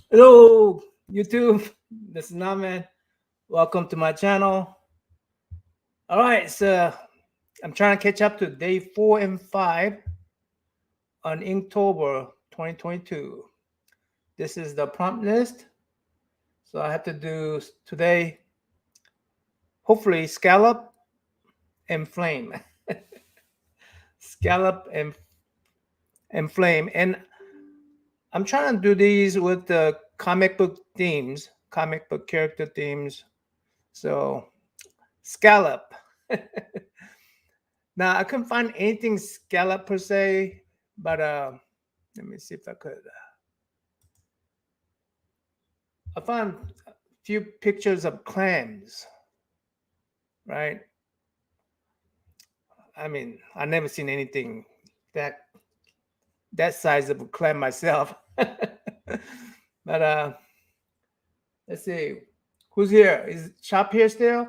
Hello, YouTube. This is Naman. Welcome to my channel. All right, so I'm trying to catch up to day 4 and 5 on Inktober 2022. This is the prompt list. So I have to do today, hopefully, scallop and flame. Scallop and flame. And I'm trying to do these with the comic book themes, comic book character themes. So, scallop. Now I couldn't find anything scallop per se, but let me see if I could. I found a few pictures of clams, right? I mean, I never seen anything that that size of a clam myself. But let's see, who's here? Is Chop here still?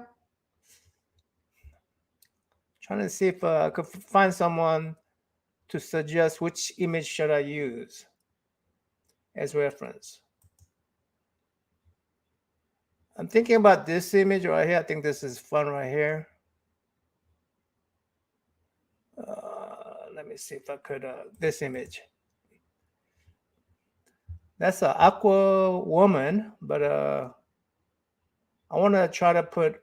Trying to see if I could find someone to suggest which image should I use as reference. I'm thinking about this image right here. I think this is fun right here. Let me see if I could, this image. That's an aqua woman, but I want to try to put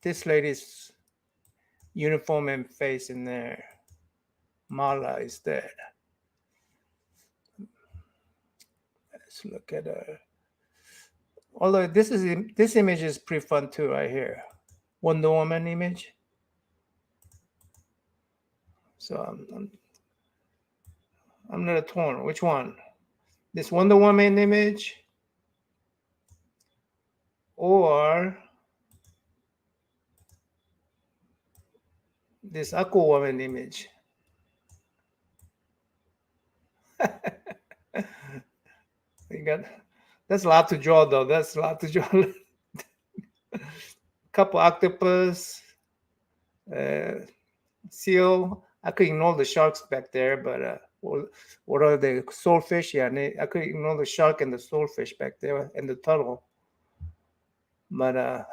this lady's uniform and face in there. Mala is dead. Let's look at her. Although this image is pretty fun too, right here. Wonder Woman image. So I'm not torn. Which one? This Wonder Woman image, or this Aqua Woman image? You got that's a lot to draw though. That's a lot to draw. Couple octopus, seal. I could ignore the sharks back there, but what are the swordfish? Yeah, I could ignore the shark and the swordfish back there and the turtle. But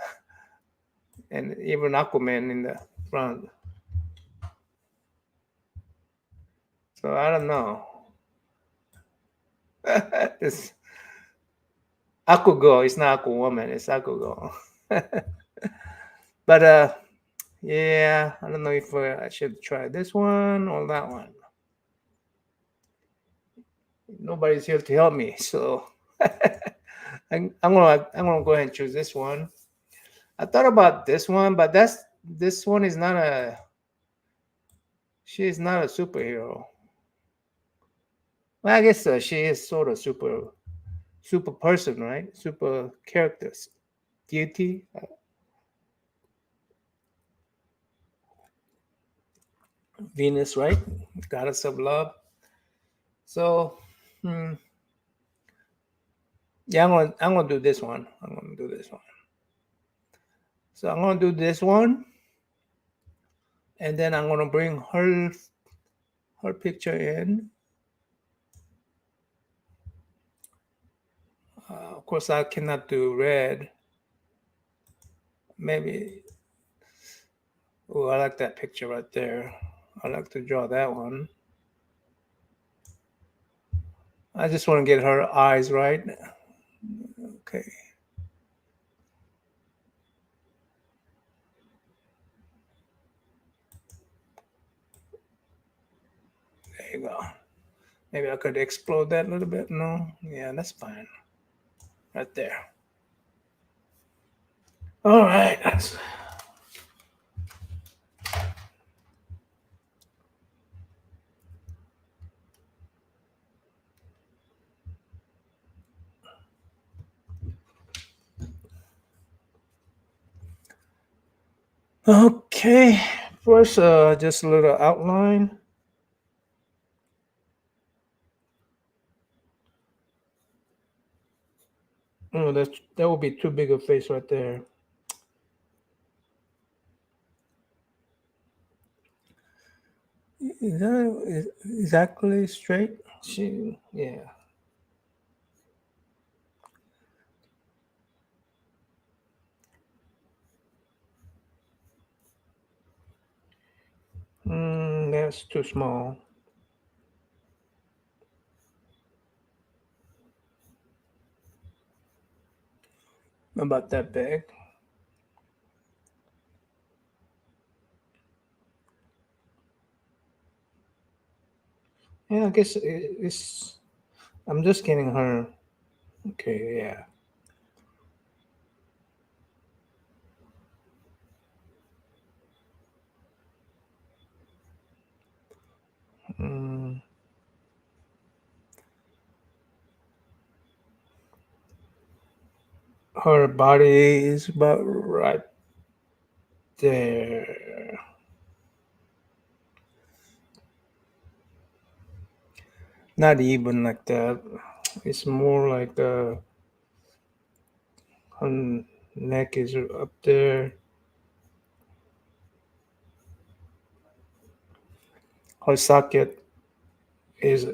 and even Aquaman in the front. So I don't know. It's Aquagirl. It's not Aquawoman. It's Aquagirl. But yeah, I don't know if I should try this one or that one. Nobody's here to help me, so I'm gonna go ahead and choose this one. I thought about this one, but this one is not a. She is not a superhero. Well, I guess she is sort of super person, right? Super characters, deity. Venus, right? Goddess of love. So, hmm, yeah, I'm gonna do this one. I'm gonna do this one. So I'm gonna do this one, and then I'm gonna bring her picture in. Of course, I cannot do red. Maybe. Oh, I like that picture right there. I like to draw that one. I just want to get her eyes right. Okay. There you go. Maybe I could explode that a little bit. No? Yeah, that's fine. Right there. All right. Okay. First, just a little outline. Oh, that would be too big a face right there. Is that exactly straight? Yeah. That's too small. About that big. Yeah, I guess it's. I'm just getting her. Okay, yeah. Mm, her body is about right there. Not even like that. It's more like her neck is up there. Her socket is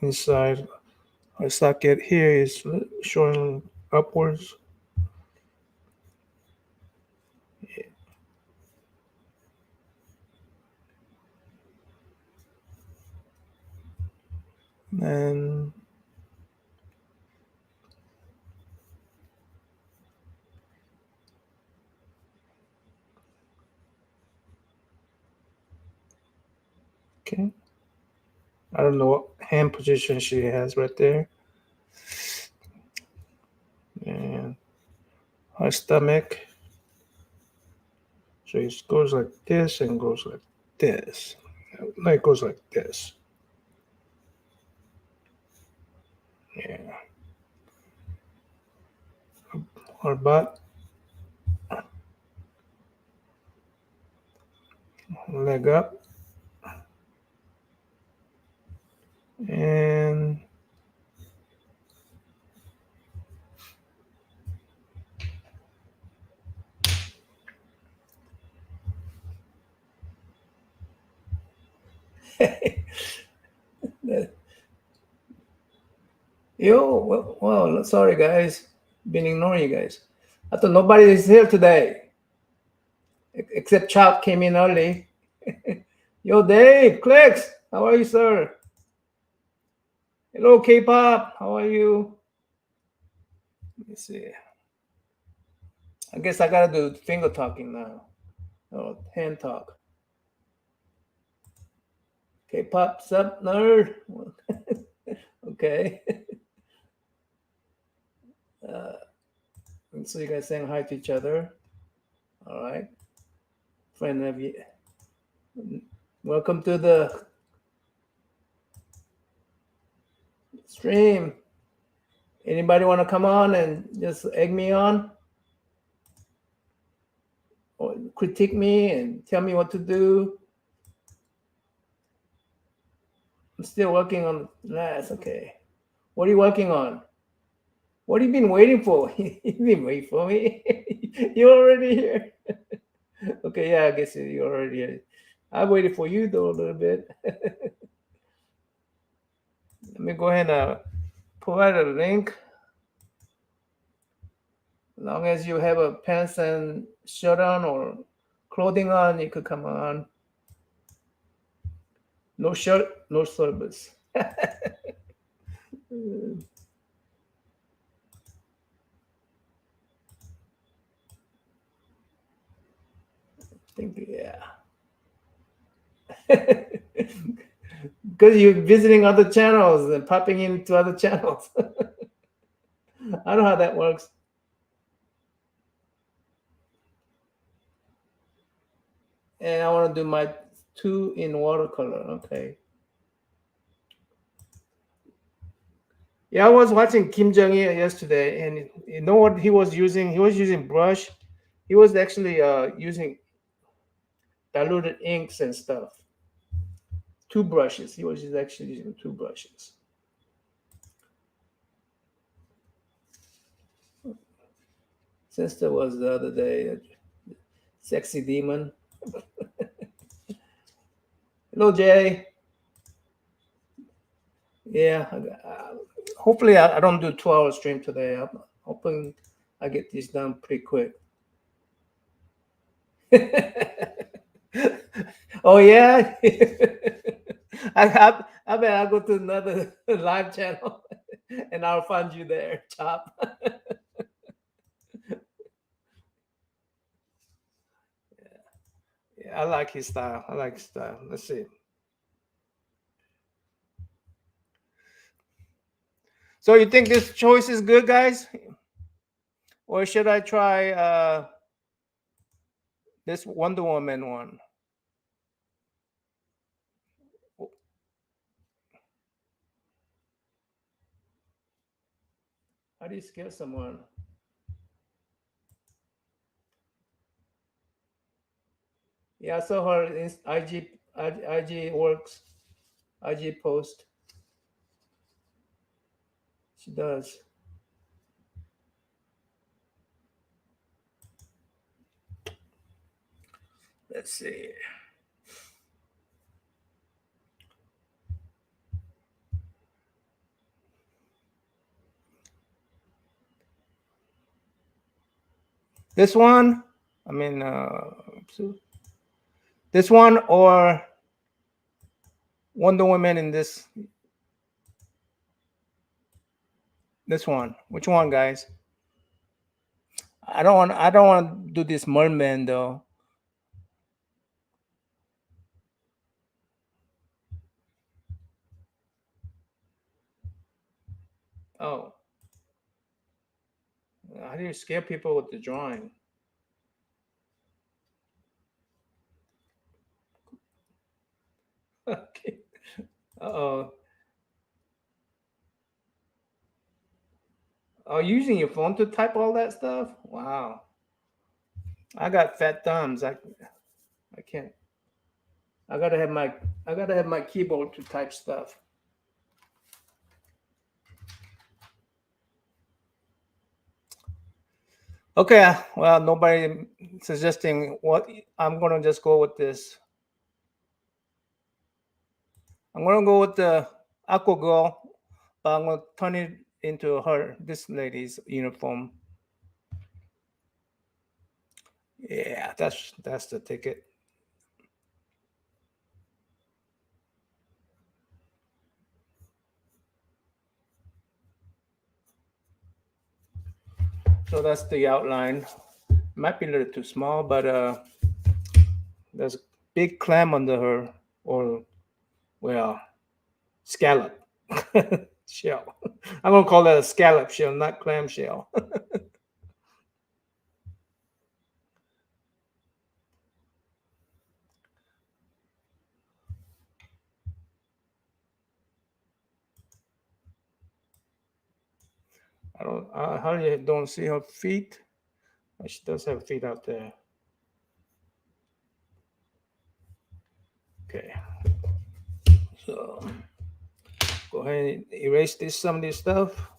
inside. Her socket here is showing upwards. And okay, I don't know what hand position she has right there. And her stomach. So it goes like this and goes like this. No, it goes like this. Yeah. Her butt, leg up, and well, sorry guys, been ignoring you guys. I thought nobody is here today except Chop came in early. Yo, Dave, Clicks, how are you, sir? Hello, K-pop, how are you? Let me see. I guess I gotta do finger talking now. Oh, hand talk. K-pop, sup, nerd? Okay. So you guys saying hi to each other. All right. Friend of you. Welcome to the stream. Anybody want to come on and just egg me on? Or critique me and tell me what to do? I'm still working on last. Okay. What are you working on? What have you been waiting for? You've been waiting for me. You're already here. Okay, yeah, I guess you're already here. I waited for you though a little bit. Let me go ahead and provide a link. As long as you have a pants and shirt on or clothing on, you could come on. No shirt, no service. I think, yeah. Because you're visiting other channels and popping into other channels. I know how that works. And I want to do my 2 in watercolor. Okay. Yeah, I was watching Kim Jong Il yesterday, and you know what he was using? He was using brush. He was actually using diluted inks and stuff. 2 brushes. He was actually using 2 brushes. Sister was the other day, sexy demon. Hello, Jay. Yeah, hopefully I don't do 2-hour stream today. I'm hoping I get this done pretty quick. Oh yeah. I bet I'll go to another live channel and I'll find you there, Chop. Yeah, I like his style. I like his style. Let's see. So you think this choice is good, guys? Or should I try this Wonder Woman one? How do you scare someone? Yeah, I saw her in IG works, IG post. She does. Let's see. This one, I mean, this one or Wonder Woman in this one. Which one, guys? I don't want. I don't want to do this merman though. Oh, how do you scare people with the drawing? Okay. Oh, oh, using your phone to type all that stuff? Wow. I got fat thumbs. I can't. I gotta have my keyboard to type stuff. Okay, well, nobody suggesting what. I'm gonna just go with this. I'm gonna go with the Aqua Girl, but I'm gonna turn it into this lady's uniform. Yeah, that's the ticket. So that's the outline. Might be a little too small, but there's a big clam under her, or well, scallop shell. I'm gonna call that a scallop shell, not clam shell. I don't. I hardly don't see her feet. But she does have feet out there. Okay, so go ahead and erase some of this stuff.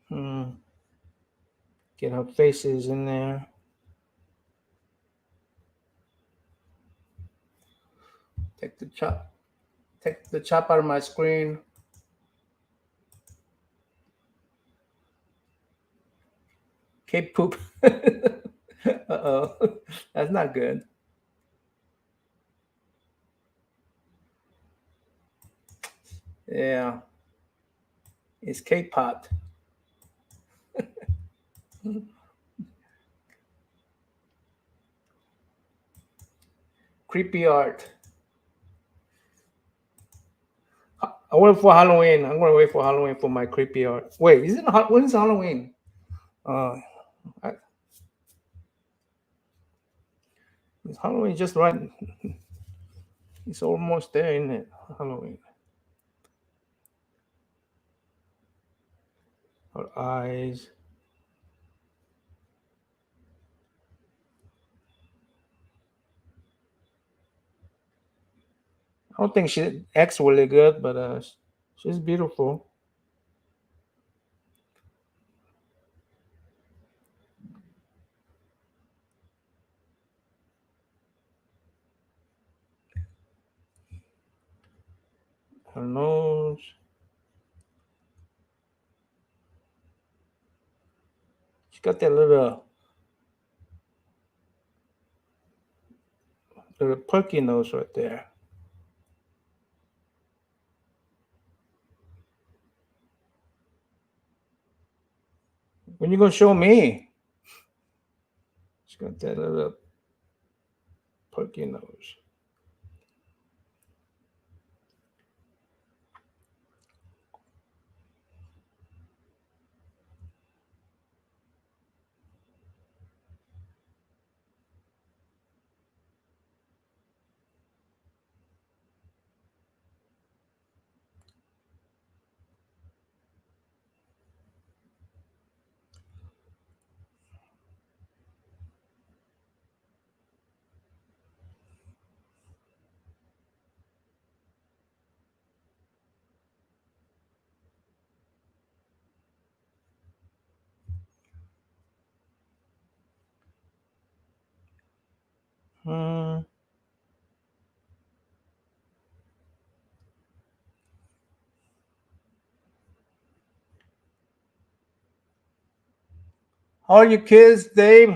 Hmm. Get her faces in there. Take the chop. Take the chop out of my screen. Cape poop. Uh-oh. That's not good. Yeah. It's Cape pot. Creepy art. I wait for Halloween. I'm gonna wait for Halloween for my creepy art. Wait, when is Halloween? Uh, I, it's Halloween just right. It's almost there, isn't it? Halloween. Her eyes. I don't think she acts really good, but she's beautiful. Her nose. She's got that little perky nose right there. When you gonna show me? She's got that little perky nose. Hmm. How are your kids, Dave?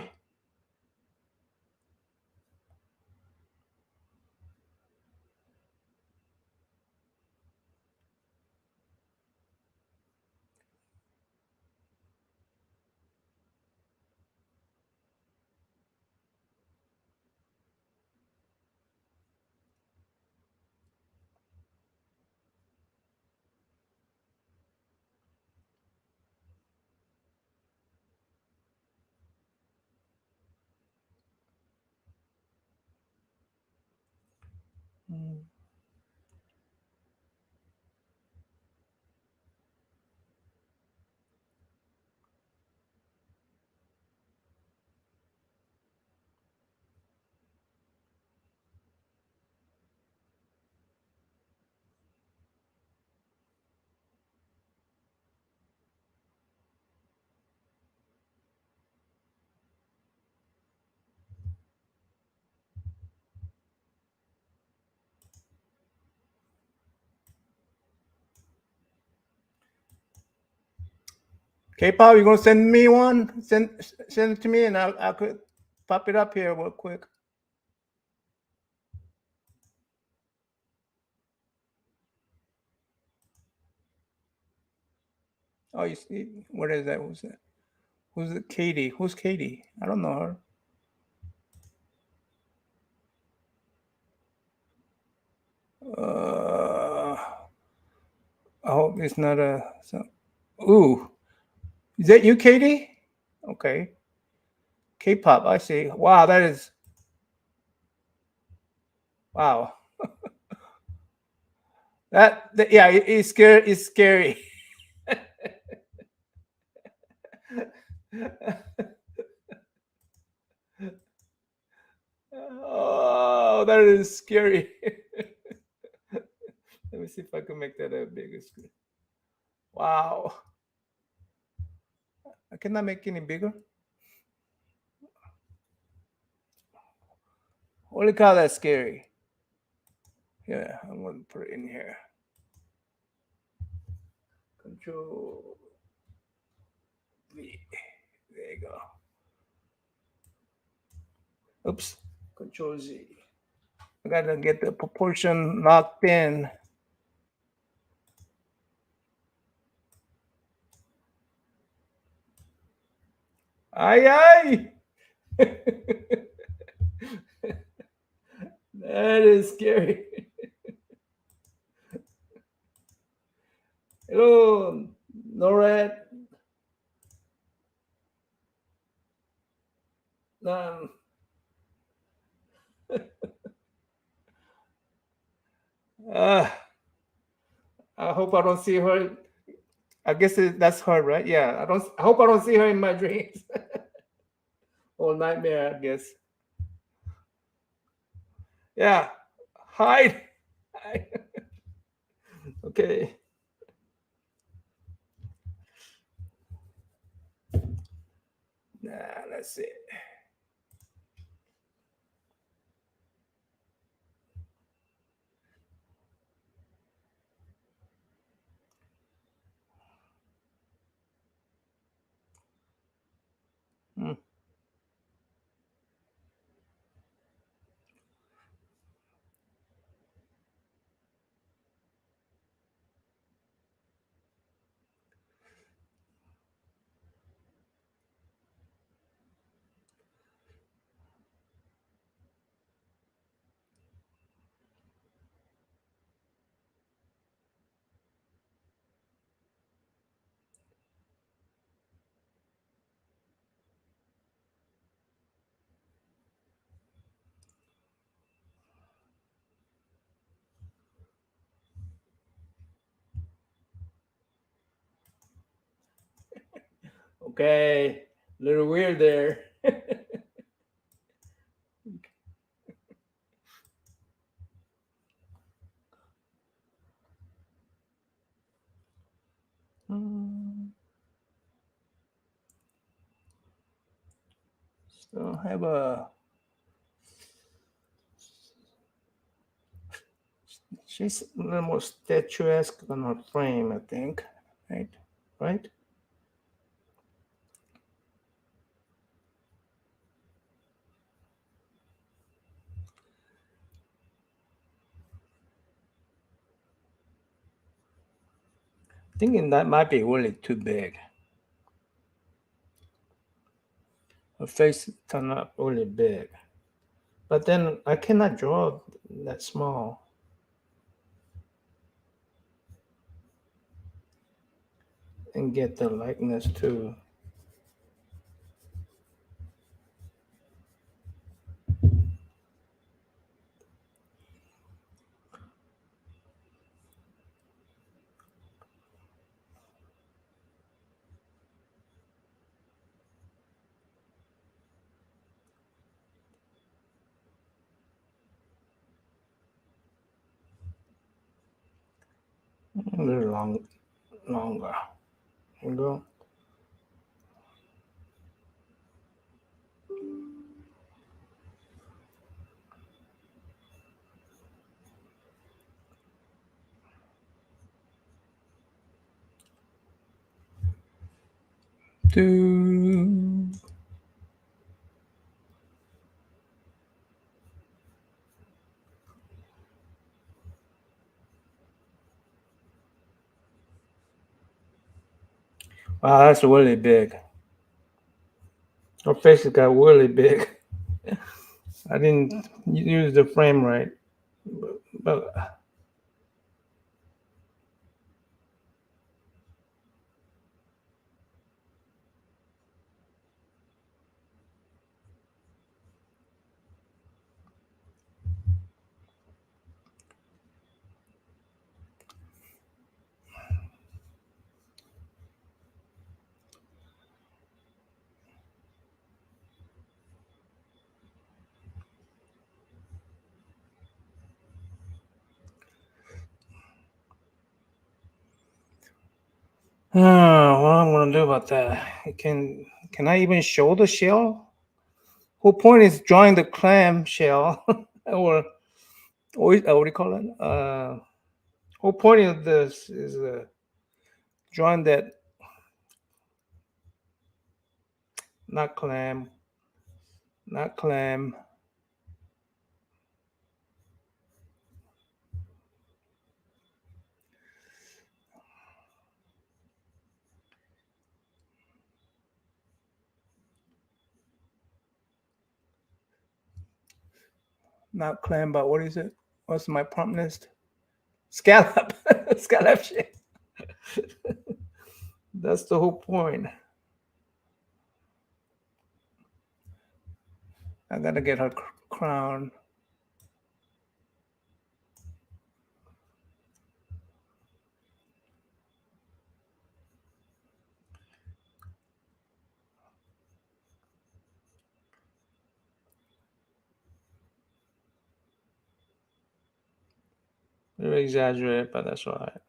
K-pop, you gonna send me one? Send it to me, and I could pop it up here real quick. Oh, you see, what is that? Who's that? Who's it? Katie? Who's Katie? I don't know her. I hope it's not a. Ooh, is that you, Katie? Okay, K-pop. I see. Wow, that is. Wow. That yeah, it's scary. It's scary. Oh, that is scary. Let me see if I can make that a bigger screen. Wow. I cannot make any bigger. Holy cow, that's scary. Yeah, I'm gonna put it in here. Control V. There you go. Oops. Control Z. I gotta get the proportion locked in. Aye, aye. That is scary. Hello, NORAD. Um, uh, I hope I don't see her. I guess that's her, right? Yeah. I hope I don't see her in my dreams or nightmare. I guess. Yeah. Hide. Hide. Okay. Nah, that's it. Okay, a little weird there. Still have a. She's a little more statuesque on her frame, I think. Right? Right? Thinking that might be really too big. Her face turned up really big. But then I cannot draw that small. And get the likeness too. A little longer. There you go. Do. Wow, that's really big. Her face has got really big. I didn't use the frame right. But what I'm gonna do about that? Can I even show the shell? Whole point is drawing the clam shell, or what do you call it? Whole point of this is drawing that not clam, not clam, not clam, but what is it? What's my prompt list? Scallop, scallop shell. That's the whole point. I gotta get her crown. Very exaggerated, but that's all right.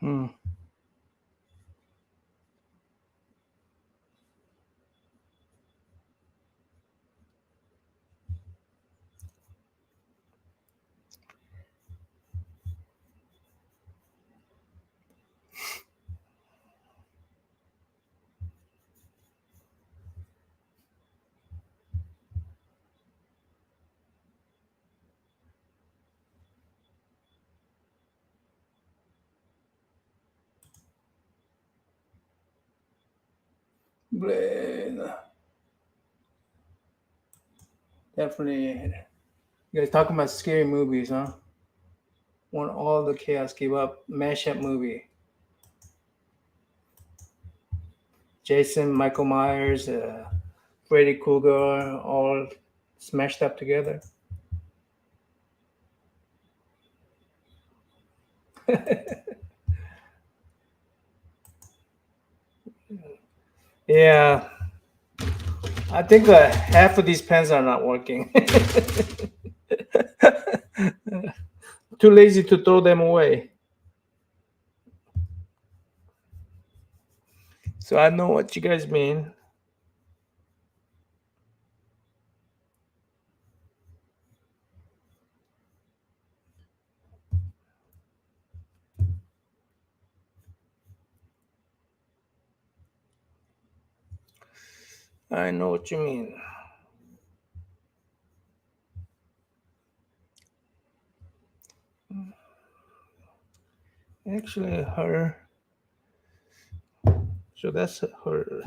Hmm. Blade. Definitely. You guys talking about scary movies, huh? When all the chaos gave up, mashup movie. Jason, Michael Myers, Freddy Krueger, all smashed up together. Yeah, I think half of these pens are not working. Too lazy to throw them away. So I know what you guys mean. I know what you mean. Actually, her. So that's her.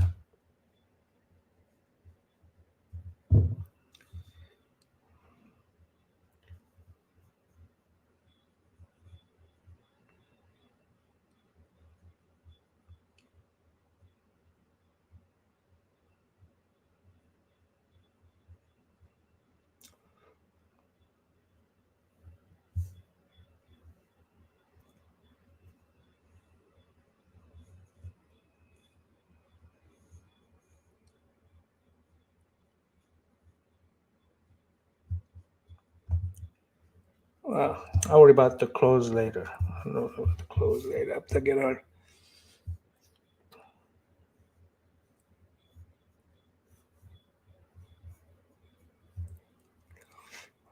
Well, I'll worry about the clothes later. I'll know about the clothes later after I get her.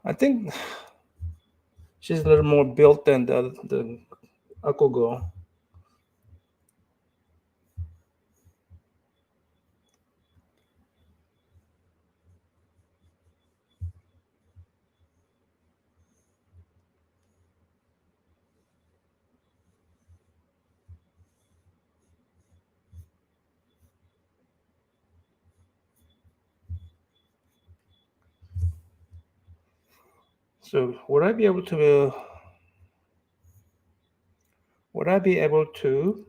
I think she's a little more built than the Uncle girl. So would I be able to? Would I be able to?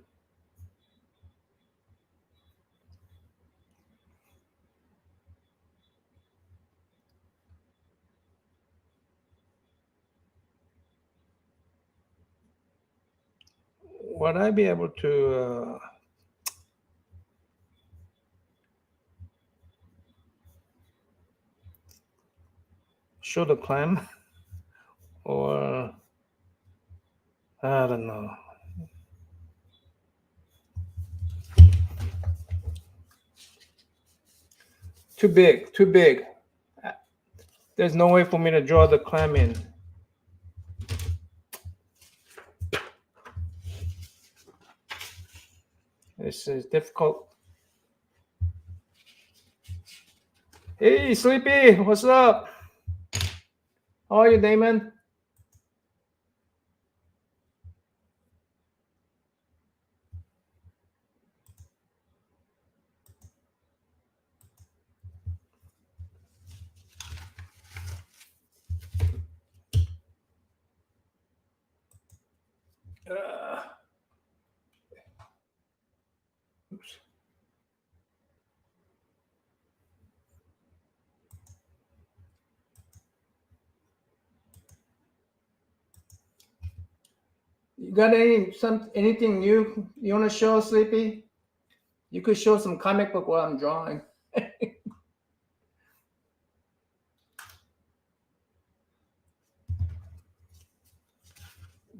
Would I be able to show the clam, or I don't know. Too big. Too big. There's no way for me to draw the clam in. This is difficult. Hey, Sleepy, what's up? How are you, Damon? Oops. You got anything new you want to show, Sleepy? You could show some comic book while I'm drawing.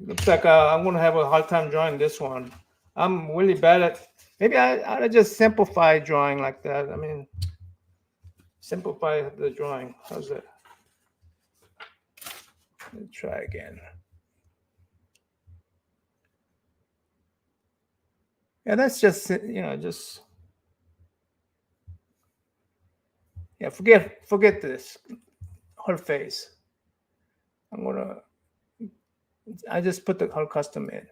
Looks like I'm gonna have a hard time drawing this one. I'm really bad at. Maybe I just simplify drawing like that. I mean, simplify the drawing. How's that? Let's try again. Yeah, that's just just yeah. Forget this. Her face. I'm gonna. I just put her custom in.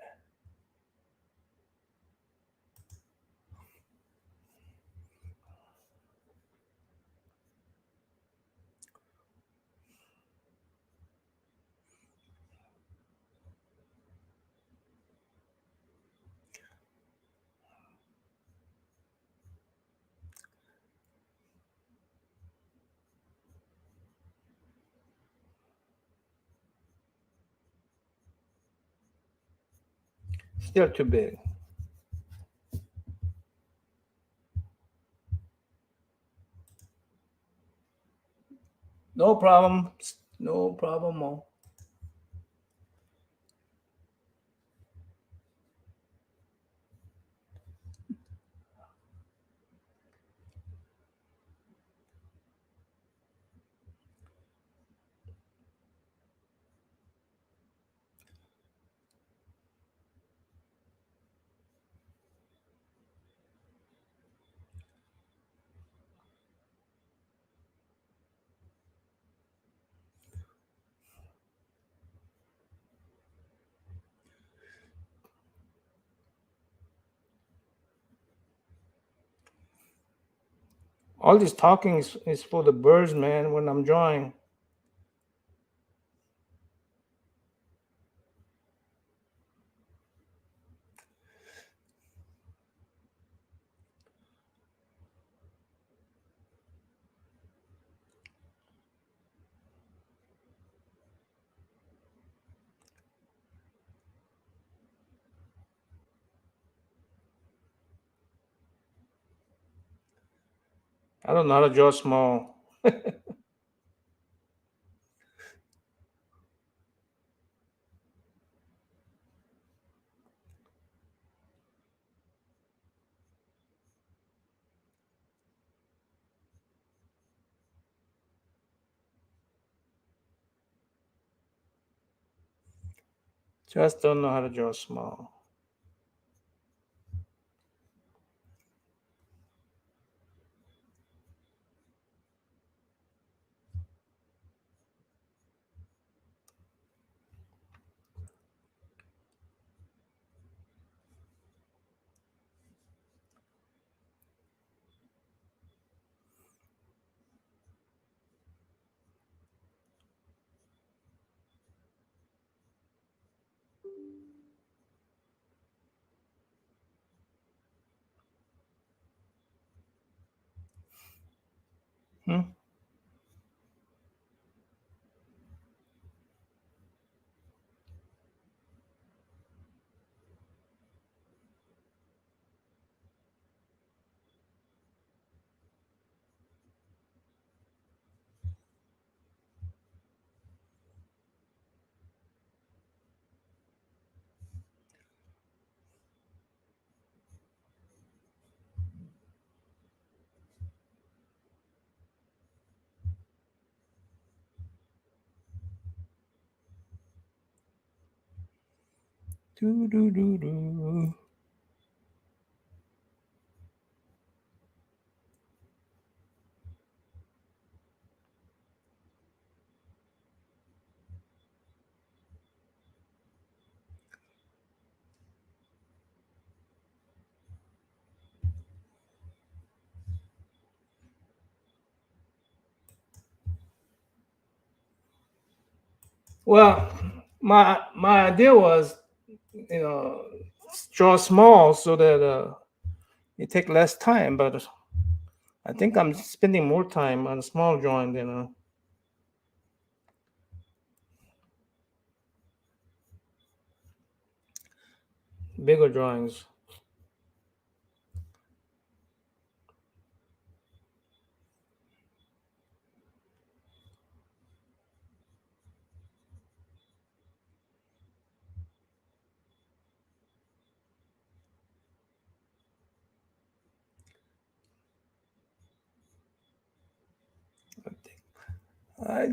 Still too big. No problem. No problem. All this talking is for the birds, man, when I'm drawing. I don't know how to draw small. Just don't know how to draw small. Hmm? Do do do do. Well, my idea was, draw small so that it take less time. But I think I'm spending more time on small drawing than bigger drawings. I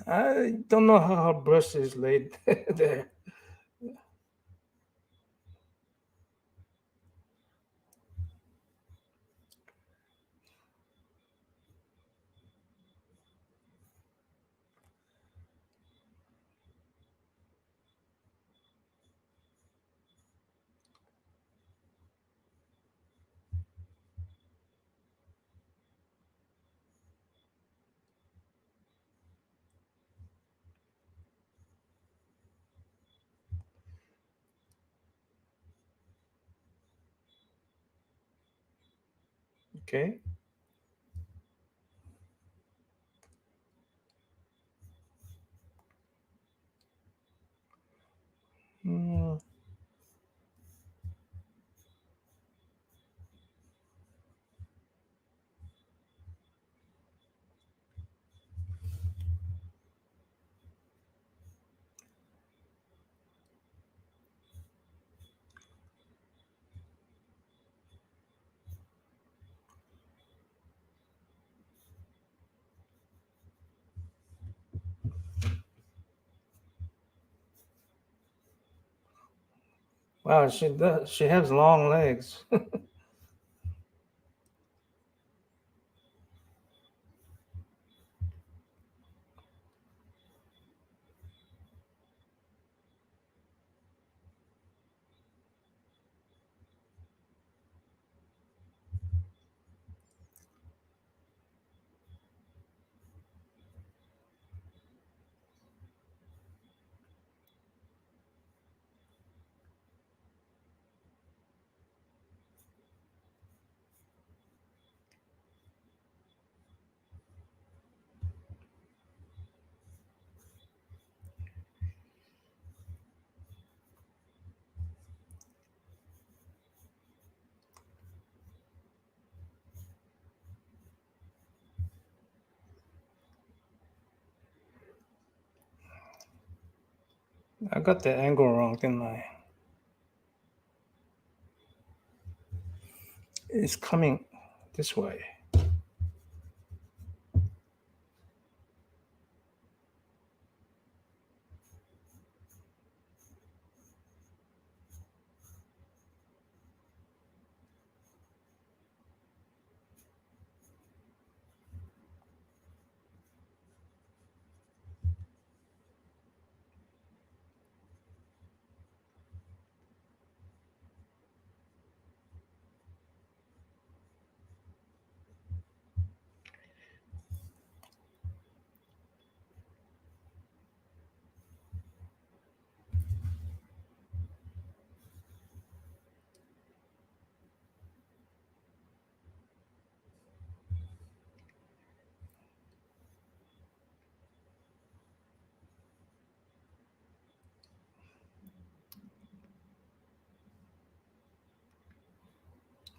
I don't know how her brush is laid there. Okay. Mm, Wow, she does. She has long legs. I got the angle wrong, didn't I? It's coming this way.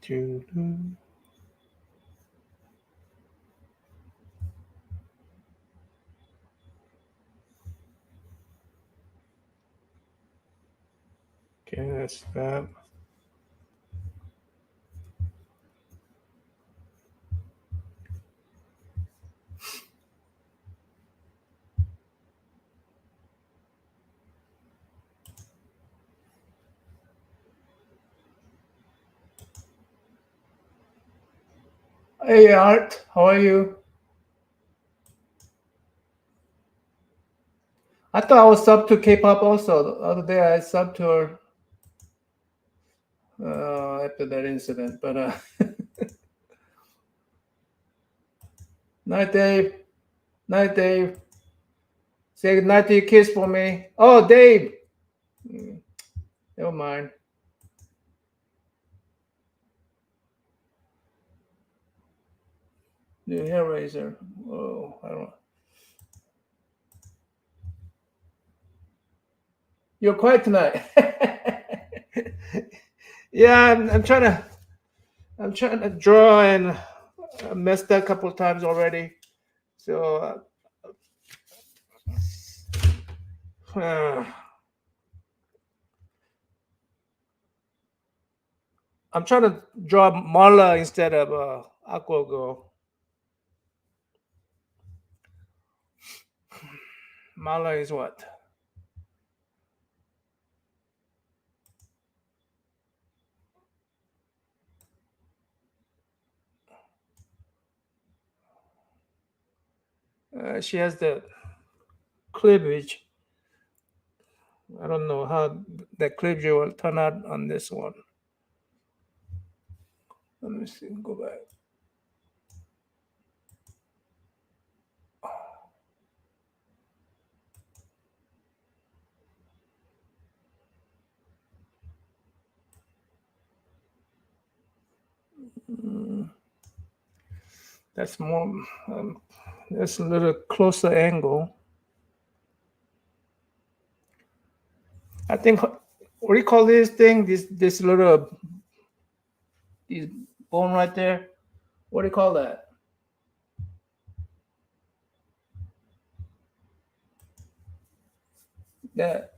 Doo-doo. Okay, that's that. Hey Art, how are you? I thought I was sub to K-pop also. The other day I subbed to her after that incident. But night, Dave. Night, Dave. Say good night to your kids for me. Oh, Dave. Never mind. New hair razor. Oh, I don't. You're quiet tonight. Yeah, I'm trying to. I'm trying to draw and I messed up a couple of times already. So uh, I'm trying to draw Marla instead of Aqua Girl. Marla is what? She has the cleavage. I don't know how the cleavage will turn out on this one. Let me see. Go back. Mm, that's more. That's a little closer angle. I think. What do you call this thing? This little this bone right there. What do you call that? That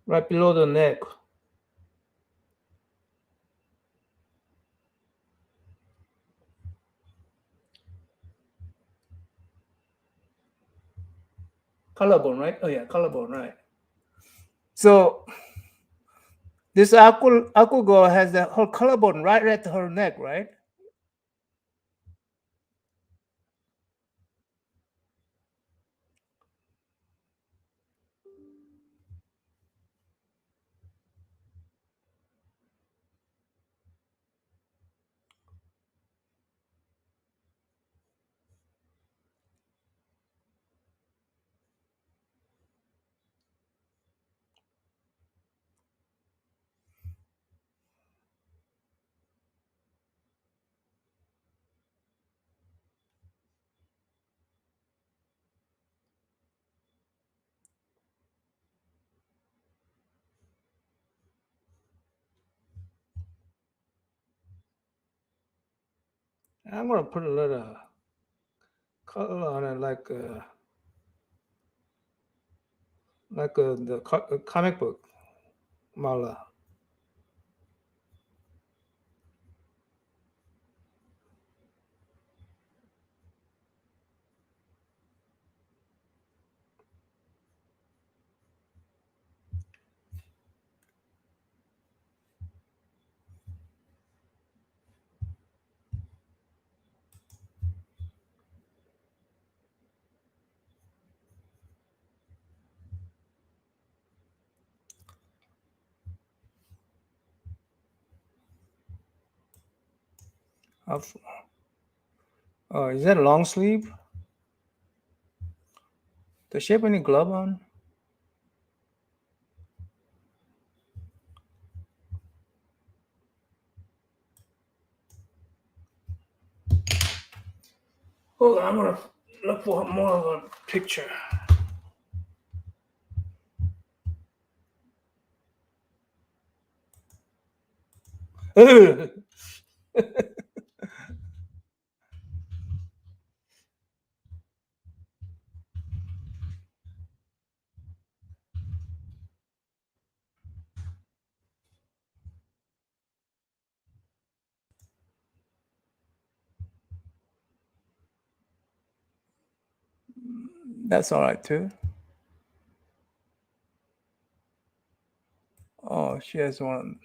right below the neck. Collarbone, right? Oh yeah, collarbone, right. So This aqua girl has her collarbone right at her neck, right? I'm gonna put a little color on it, like the comic book mala. Oh, is that a long sleeve? Does she have any glove on? Hold on, I'm gonna look for more of a picture. That's all right too. Oh, she has one.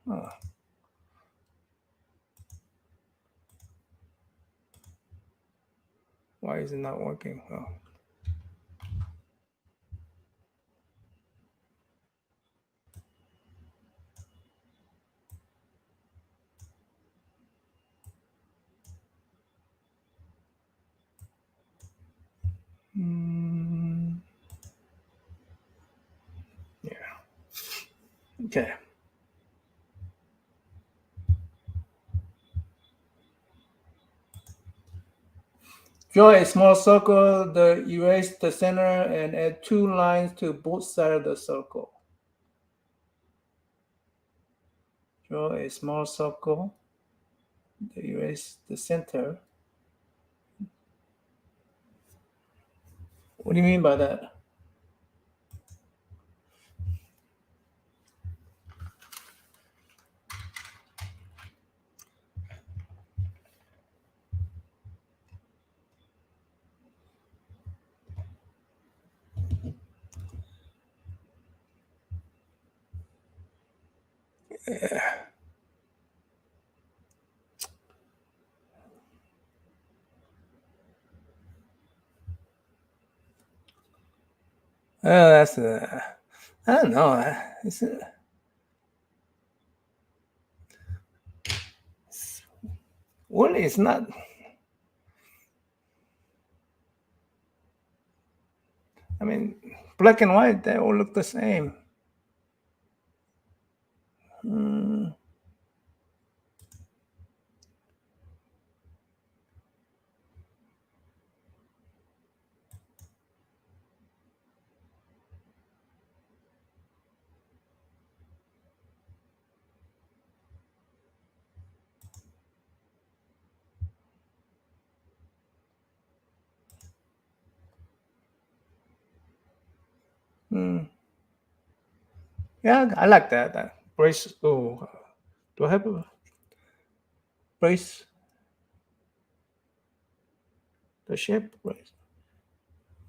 Oh. Why is it not working? Oh. Yeah. Okay. Draw a small circle, erase the center, and add 2 lines to both sides of the circle. Draw a small circle, erase the center. What do you mean by that? Yeah. Oh, that's I don't know. Well, it's not. I mean, black and white, they all look the same. Mm. Mm. Yeah, I like that. That brace. Oh, do I have a brace? Does she have a brace?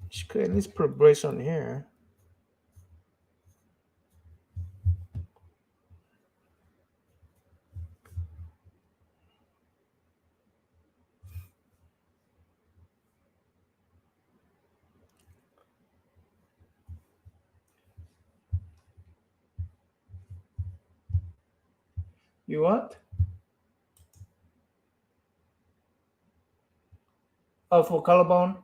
She could at least put a brace on here. You what? Oh, for collarbone.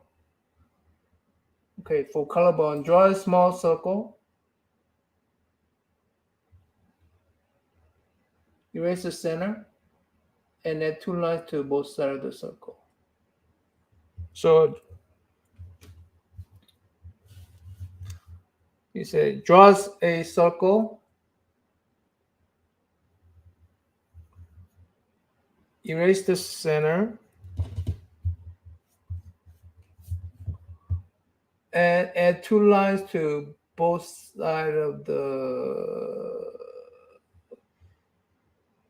Okay, for collarbone, draw a small circle. Erase the center, and add 2 lines to both sides of the circle. So he said, draws a circle, erase the center, and add 2 lines to both sides of the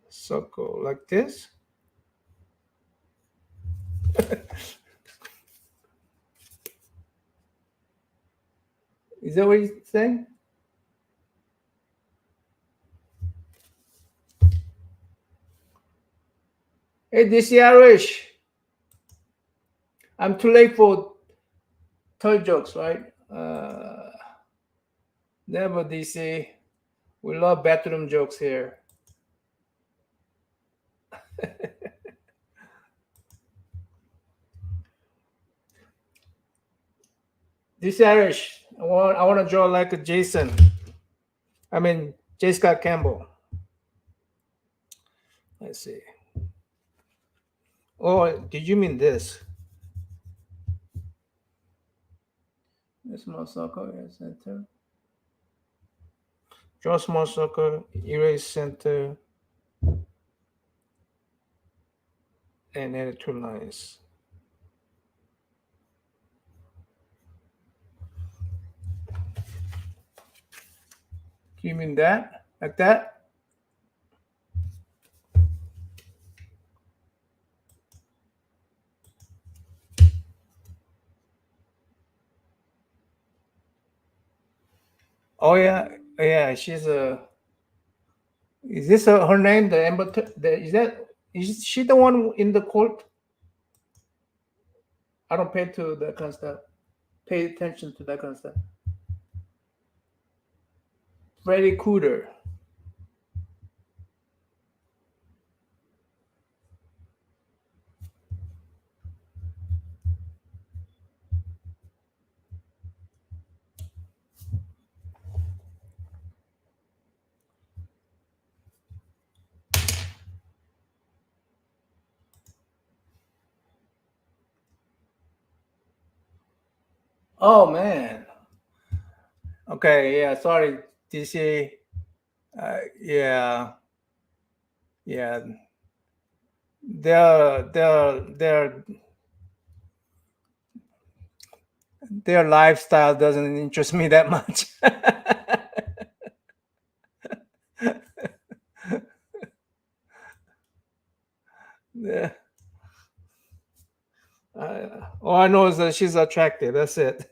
circle, like this. Is that what you're saying? Hey, DC Irish. I'm too late for third jokes, right? Never, DC. We love bathroom jokes here. DC Irish. I want to draw like a Jason. I mean, J. Scott Campbell. Let's see. Oh, did you mean this? Small circle, erase center. Draw small circle, erase center, and add 2 lines. You mean that? Like that? Oh yeah, yeah. She's a. Is this her name? The Amber. Is that? Is she the one in the court? I don't pay to that kind of stuff. Pay attention to that kind of stuff. Freddy Cooter. Oh man. Okay. Yeah. Sorry, DC. Yeah. Yeah. Their lifestyle doesn't interest me that much. Yeah. All I know is that she's attractive. That's it.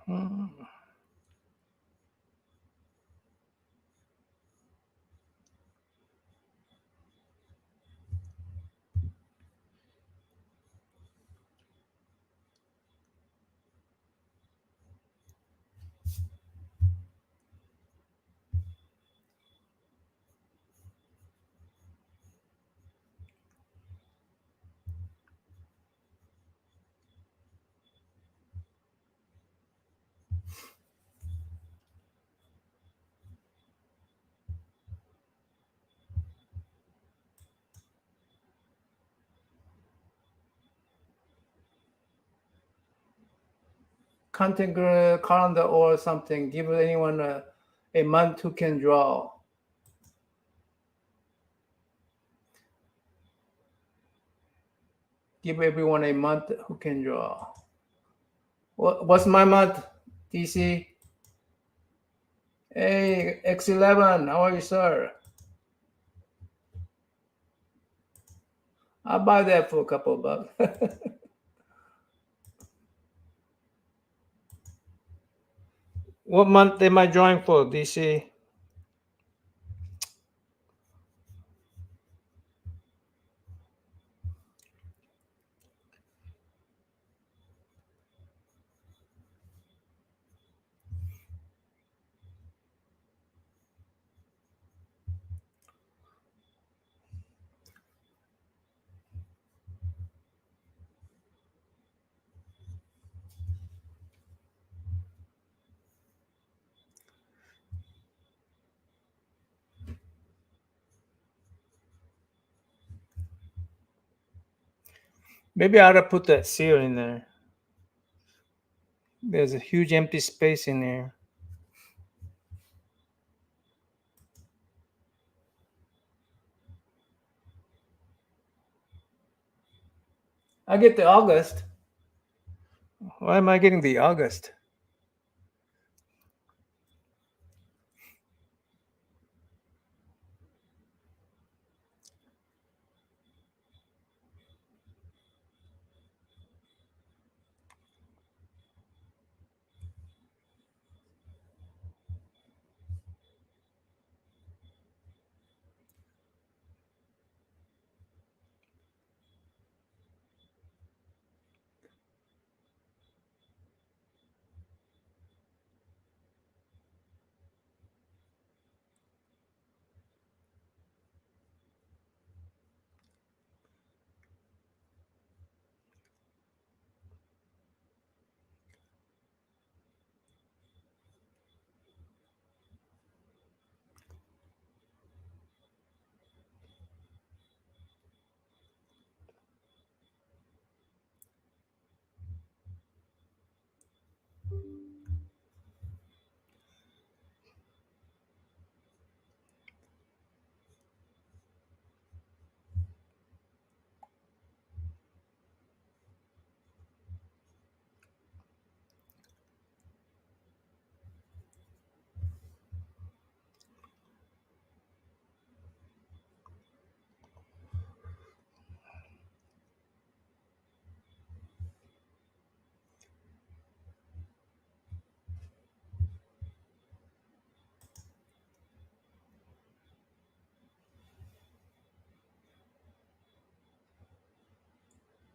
Hmm. Content calendar or something. Give anyone a month who can draw. Give everyone a month who can draw. What's my month, DC? Hey, X11, how are you, sir? I'll buy that for a couple of bucks. What month am I drawing for, DC? Maybe I ought to put that seal in there. There's a huge empty space in there. I get the August. Why am I getting the August?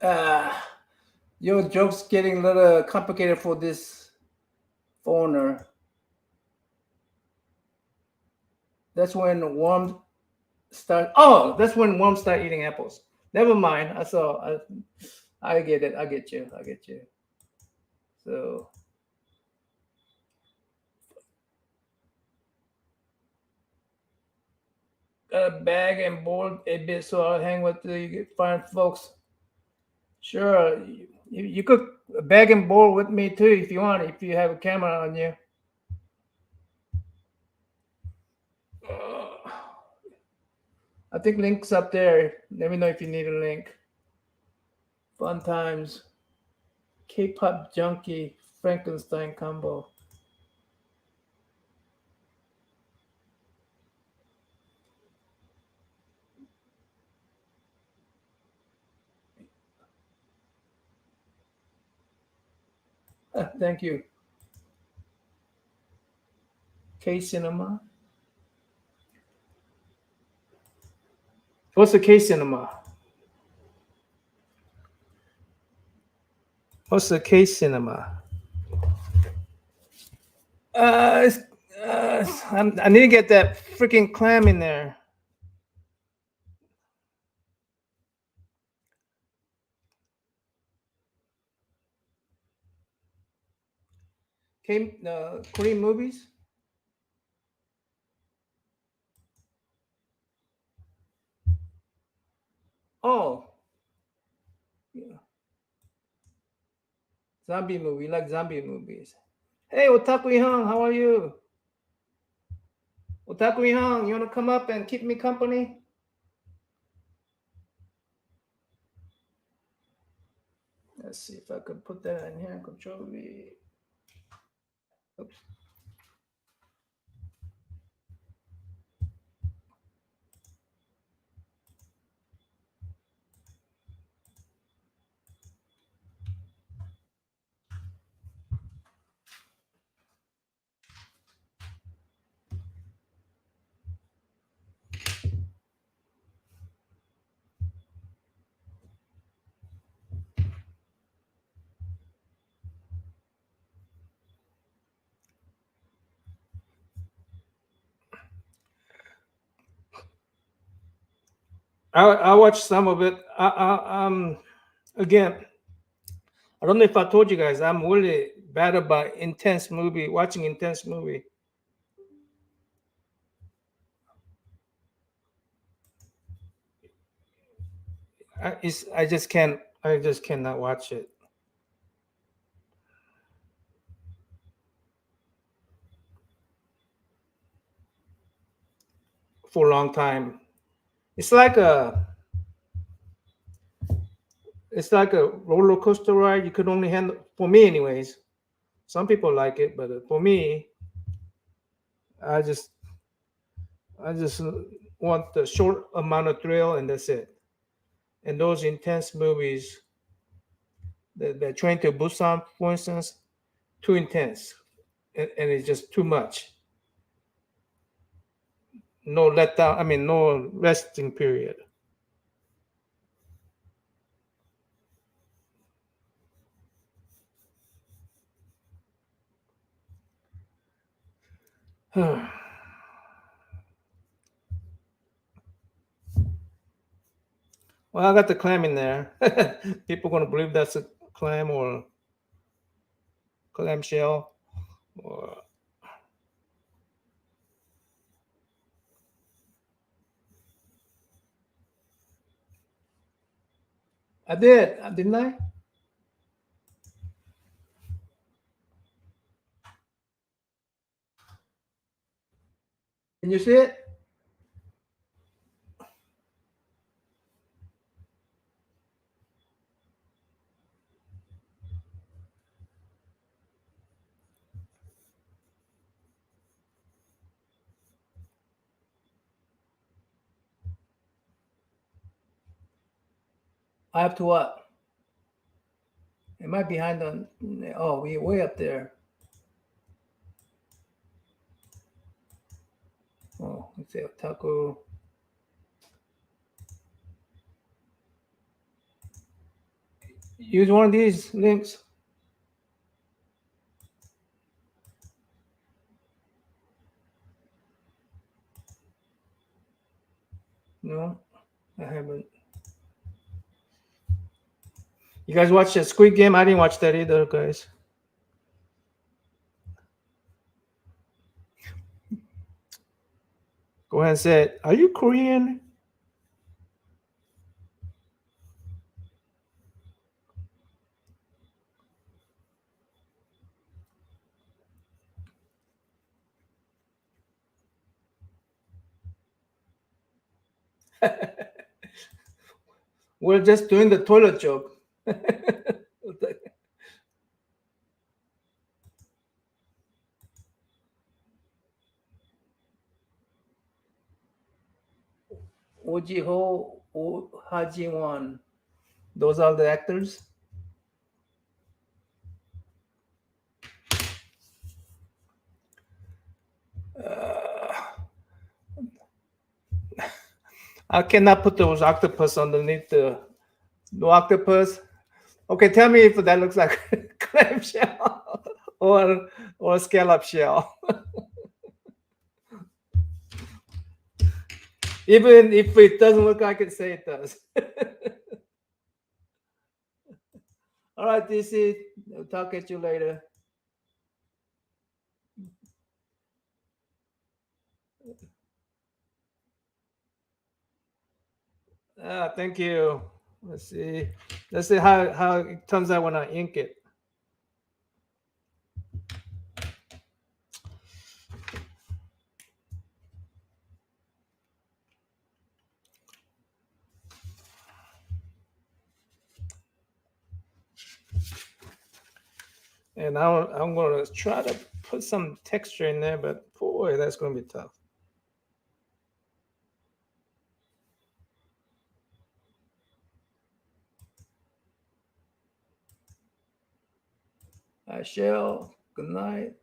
Uh, your joke's getting a little complicated for this phoner. That's when worms start. Oh, that's when worms start eating apples. Never mind. I get it. I get you. I get you. So got a bag and board a bit, so I'll hang with the fine folks. Sure, you could bag and board with me too if you want. If you have a camera on you. I think link's up there. Let me know if you need a link. Fun times. K-pop junkie Frankenstein combo. Thank you. K Cinema. What's the K Cinema? What's the K Cinema? I need to get that freaking clam in there. Korean movies. Oh, yeah. Zombie movie, like zombie movies. Hey, Otaku Hong, how are you? Otaku Hong, you want to come up and keep me company? Let's see if I could put that in here. Control V. Oops. I watched some of it. Again, I don't know if I told you guys, I'm really bad about watching intense movie. I just cannot watch it for a long time. It's like a roller coaster ride. You could only handle, for me anyways. Some people like it, but for me, I just want the short amount of thrill, and that's it. And those intense movies, the Train to Busan, for instance, too intense, and it's just too much. No letdown. I mean, no resting period. Well, I got the clam in there. People gonna believe that's a clam or clam shell. Or I did, didn't I? Can you see it? I have to what? Am I behind on? Oh, we way up there. Oh, let's see, Otaku. Use one of these links. No, I haven't. You guys watch the Squid Game? I didn't watch that either, guys. Go ahead and say it. Are you Korean? We're just doing the toilet joke. Ojiho, Hajiwon. Those are the actors. I cannot put those octopus underneath the octopus. Okay, tell me if that looks like clam shell or scallop shell. Even if it doesn't look like it, say it does. All right, DC. I'll talk at you later. Thank you. Let's see. Let's see how it turns out when I ink it. And I'm going to try to put some texture in there, but boy, that's going to be tough. Shell, good night.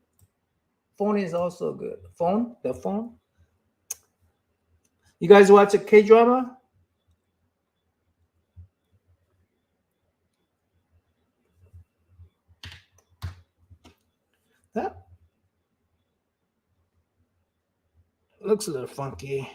Phone is also good. The phone. You guys watch a K-drama? That looks a little funky.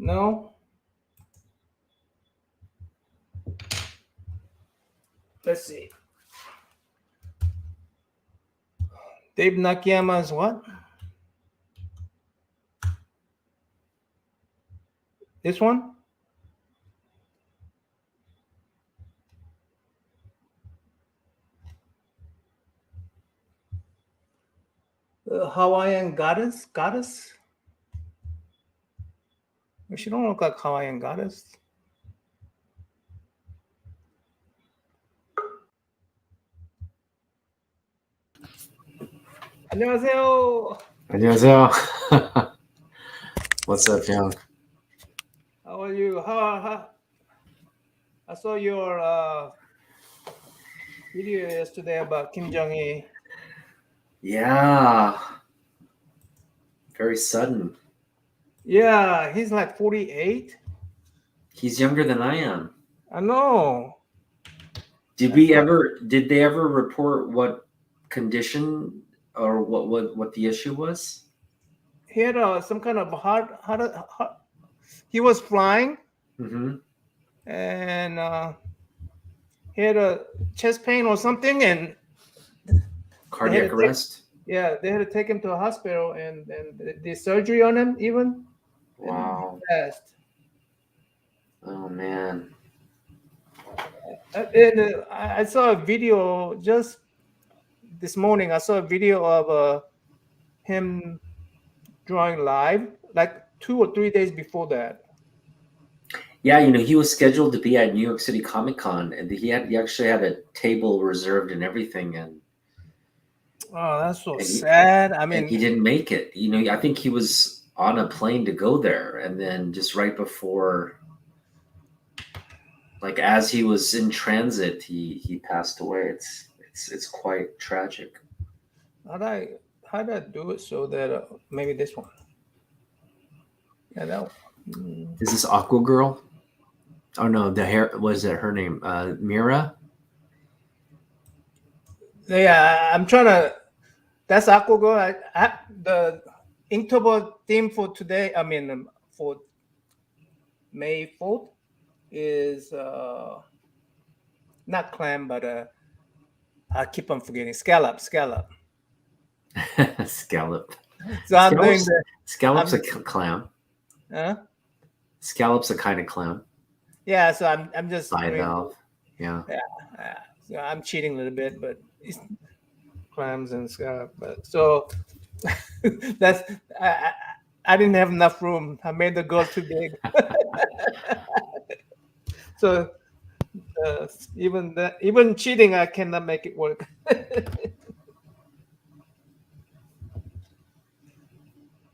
No. Let's see. Dave Nakayama's what? This one? Hawaiian goddess? She don't look like Hawaiian goddess. 안녕하세요. 안녕하세요. What's up, John? How are you? How I saw your video yesterday about Kim Jong-il. Yeah. Very sudden. Yeah, he's like 48. He's younger than I am. I know. Did they ever report what condition or what the issue was? He had some kind of heart. He was flying, and he had a chest pain or something, and cardiac arrest. They had to take him to a hospital, and they did surgery on him even. Wow. Oh man. And I saw a video just this morning. I saw a video of him drawing live, like 2 or 3 days before that. Yeah, he was scheduled to be at New York City Comic Con, and he actually had a table reserved and everything, and that's so sad. I mean, he didn't make it. I think he was on a plane to go there, and then just right before, like as he was in transit, he passed away. It's quite tragic. How'd I do it so that maybe this one? Yeah, that one. Is this Aqua Girl? Oh no, the hair was that her name? Mira. Yeah, I'm trying to. That's Aqua Girl. The Inktober theme for today. I mean, for May 4th is not clam, but I keep on forgetting Scallop. Scallop. So I'm doing the Scallop's a clown. Huh? Scallop's a kind of clown. Yeah, so I'm just bivalve. Yeah. So I'm cheating a little bit, but it's clams and scallop. But so That's I didn't have enough room. I made the girl too big. So even cheating, I cannot make it work.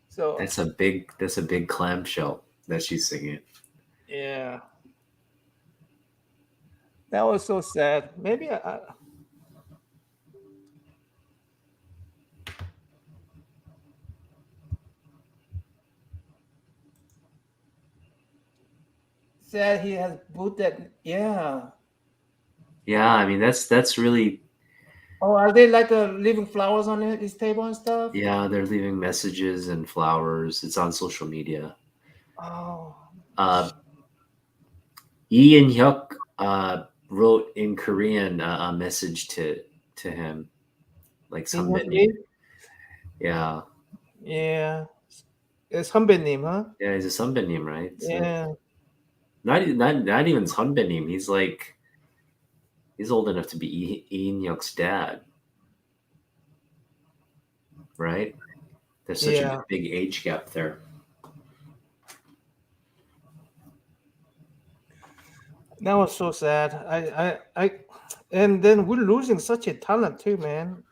So That's a big clamshell that she's singing. yeah, that was so sad. Maybe sad he has put that. Yeah. Yeah, I mean that's really Oh, are they like leaving flowers on his table and stuff? yeah, they're leaving messages and flowers. It's on social media. Oh, Uh, Ian Hyuk wrote in Korean a message to him, like in your 선배님. age? Yeah, Yeah. It's 선배님, huh? yeah, he's a 선배님, right? So Yeah. not even 선배님. He's old enough to be Ian Hyuk's dad, right? There's such a Yeah. big age gap there. That was so sad. And then we're losing such a talent too, man.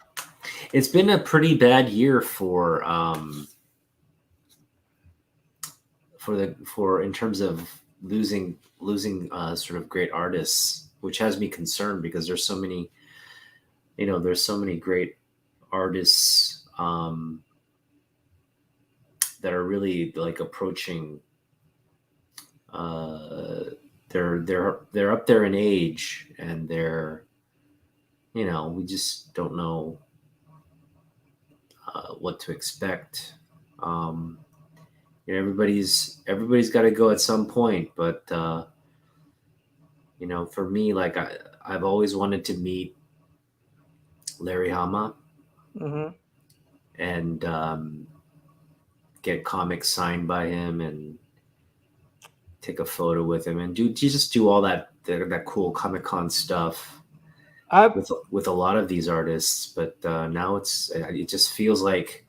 It's been a pretty bad year for in terms of losing sort of great artists, which has me concerned because there's so many, there's so many great artists that are really like approaching. Uh, they're up there in age, and we just don't know what to expect. Um, everybody's got to go at some point, but for me, like I've always wanted to meet Larry Hama Mm-hmm. and get comics signed by him and take a photo with him and just do all that cool Comic Con stuff I with a lot of these artists. But now it just feels like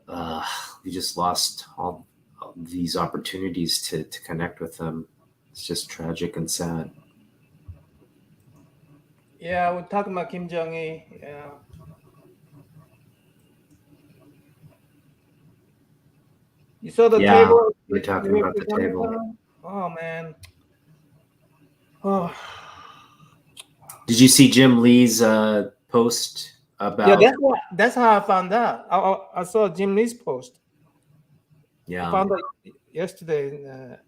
uh, we just lost all these opportunities to connect with them. It's just tragic and sad. Yeah, we're talking about Kim Jong Il. Yeah. You saw the Yeah, table. we're talking about the table. Oh man. Oh. Did you see Jim Lee's post Yeah, about? that's how I found out. I saw Jim Lee's post. I Yeah, found out yesterday,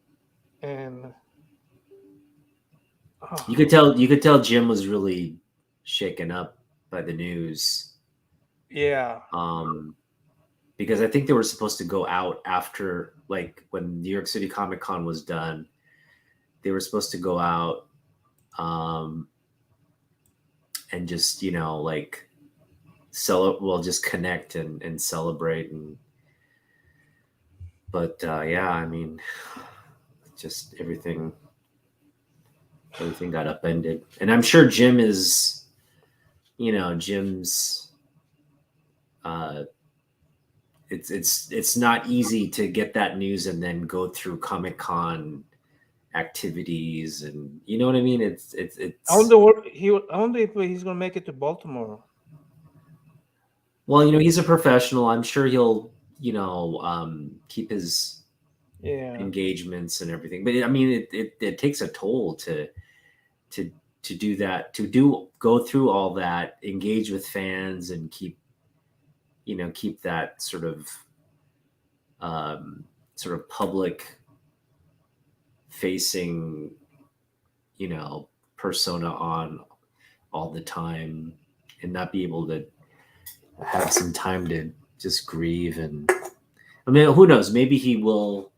and you oh, could tell Jim was really shaken up by the news. yeah, Um, because I think they were supposed to go out after, like, when New York City Comic Con was done. They were supposed to go out um, and just like just connect and celebrate but yeah, I mean, just everything got upended, and I'm sure Jim's uh, it's not easy to get that news and then go through Comic Con activities, and you know what I mean. I wonder I wonder if he's gonna make it to Baltimore. Well, he's a professional. I'm sure he'll keep his Yeah, engagements and everything. But I mean, it takes a toll to do that, go through all that, engage with fans, and keep that sort of public facing persona on all the time, and not be able to have some time to just grieve. And I mean, who knows, maybe he will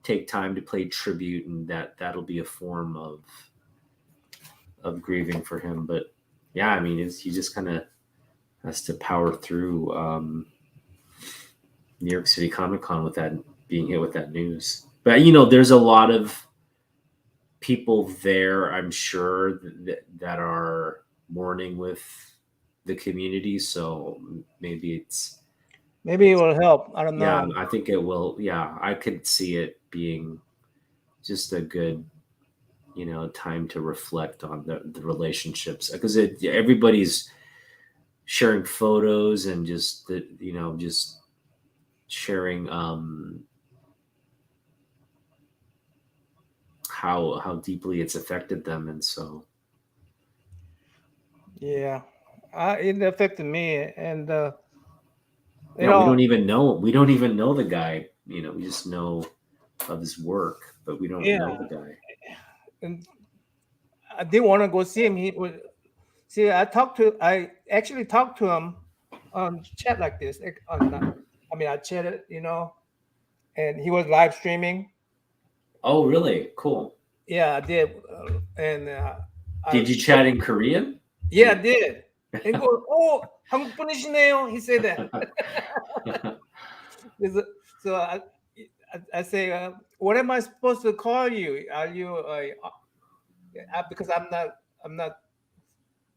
take time to play tribute, and that'll be a form of grieving for him. But yeah, I mean, he just kind of has to power through New York City Comic Con with that, being hit with that news. But there's a lot of people there, I'm sure, that are mourning with the community. So maybe Maybe it will help. I don't Yeah, know. I think it will. Yeah, I could see it being just a good, time to reflect on the relationships, because everybody's sharing photos and just just sharing how deeply it's affected them. And so Yeah, it affected me, and you yeah, we know, don't even know the guy. We just know of his work, but we don't yeah, know the guy. and I didn't want to go see him. He was see. I actually talked to him on chat like this. I mean, I chatted, and he was live streaming. Oh, really? Cool. Yeah, I did, and I Did you chat in Korean? yeah, I did. And he goes, "Oh, 한국 분이시네요." He said that. Is it- So I say, what am I supposed to call you? Are you because I'm not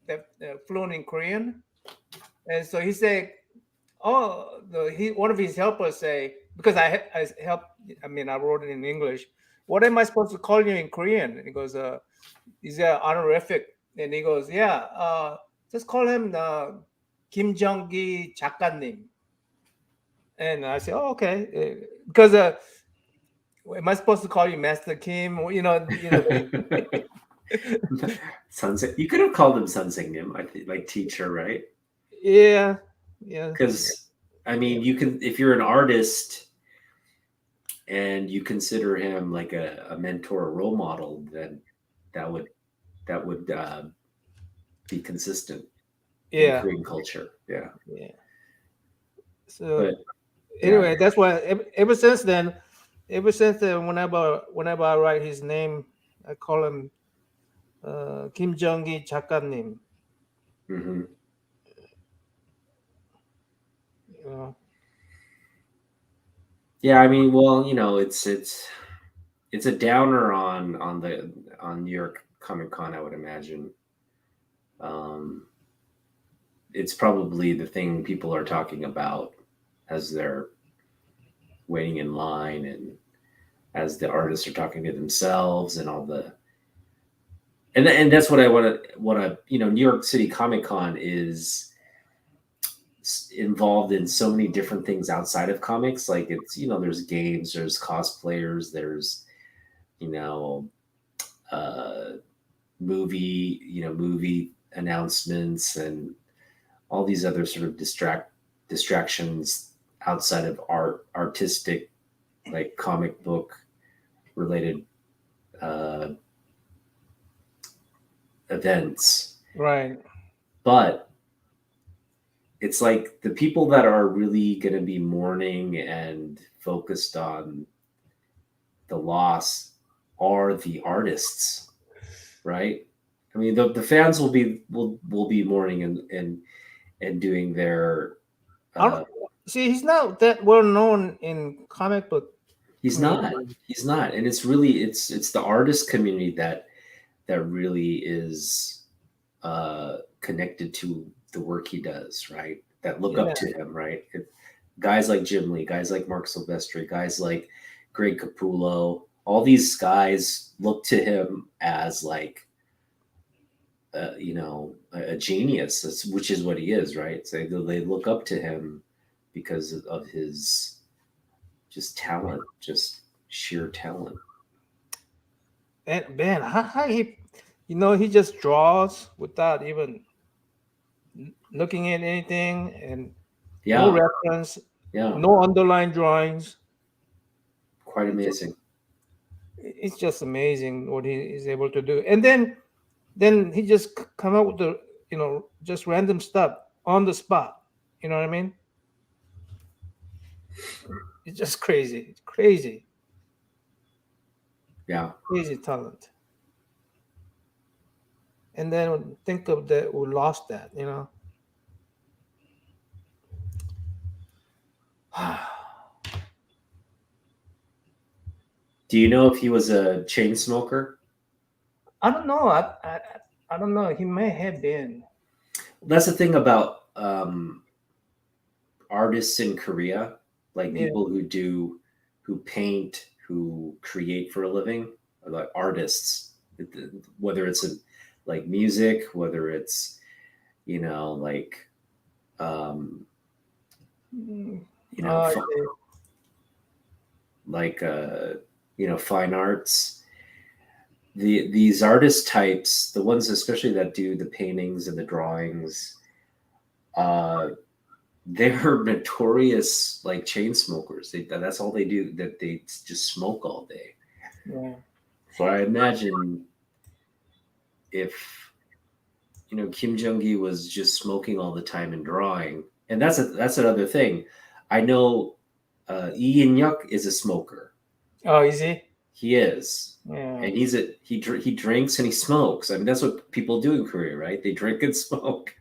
that fluent in Korean, and so he said, oh, one of his helpers say, because I helped. I mean, I wrote it in English. What am I supposed to call you in Korean? And he goes, is there honorific? And he goes, yeah, just call him Kim Jong-gi 작가님. And I said, oh, okay, because am I supposed to call you Master Kim? Sunset. You could have called him Sunseung-nim, I think, like teacher, right? Yeah, yeah, Because I yeah, mean, you can, if you're an artist and you consider him like a mentor or role model, then that would be consistent in yeah, Korean culture. Yeah, yeah. So but yeah, anyway, that's why ever since then, whenever I write his name, I call him Kim Jong-gi 작가님. hmm You know? yeah. I mean, well, it's a downer on New York Comic Con, I would imagine. Um, it's probably the thing people are talking about as they're waiting in line, and as the artists are talking to themselves, and all the and that's what I want to New York City Comic Con is involved in so many different things outside of comics. Like, it's there's games, there's cosplayers, there's you know uh movie announcements, and all these other sort of distractions outside of artistic, like comic book related uh, events. Right. But it's like the people that are really going to be mourning and focused on the loss are the artists, right? I mean, the fans will be mourning and doing their I don't uh, see. He's not that well known in comic book he's not. community. He's not. And it's really it's the artist community that really is connected to the work he does, right? That look up Yeah. to him, right? Guys like Jim Lee, guys like Mark Silvestri, guys like Greg Capullo, all these guys look to him as like a genius, which is what he is, right? So they look up to him because of his just talent, just sheer talent. And man, how he just draws without even looking at anything, and no Yeah, reference, yeah, no underline drawings. quite It's just amazing. it's just amazing what he is able to do. And then he just come up with just random stuff on the spot. You know what I mean? It's just crazy. It's crazy, Yeah. crazy talent. And then think of that we lost that. Do you know if he was a chain smoker? I don't know. I don't know. He may have been. That's the thing about artists in Korea, like Yeah. people who paint, who create for a living, like artists, whether it's like music, whether it's, like, um, Mm. you know, I fi- see. like, fine arts. These artist types, the ones especially that do the paintings and the drawings, uh, they're notorious like chain smokers. That's all they do. That they just smoke all day. Yeah. So I imagine if Kim Jong Il was just smoking all the time and drawing, and that's another thing. I know Lee Yuk is a smoker. Oh, is he? He is, Yeah. and he drinks and he smokes. I mean, that's what people do in Korea, right? They drink and smoke.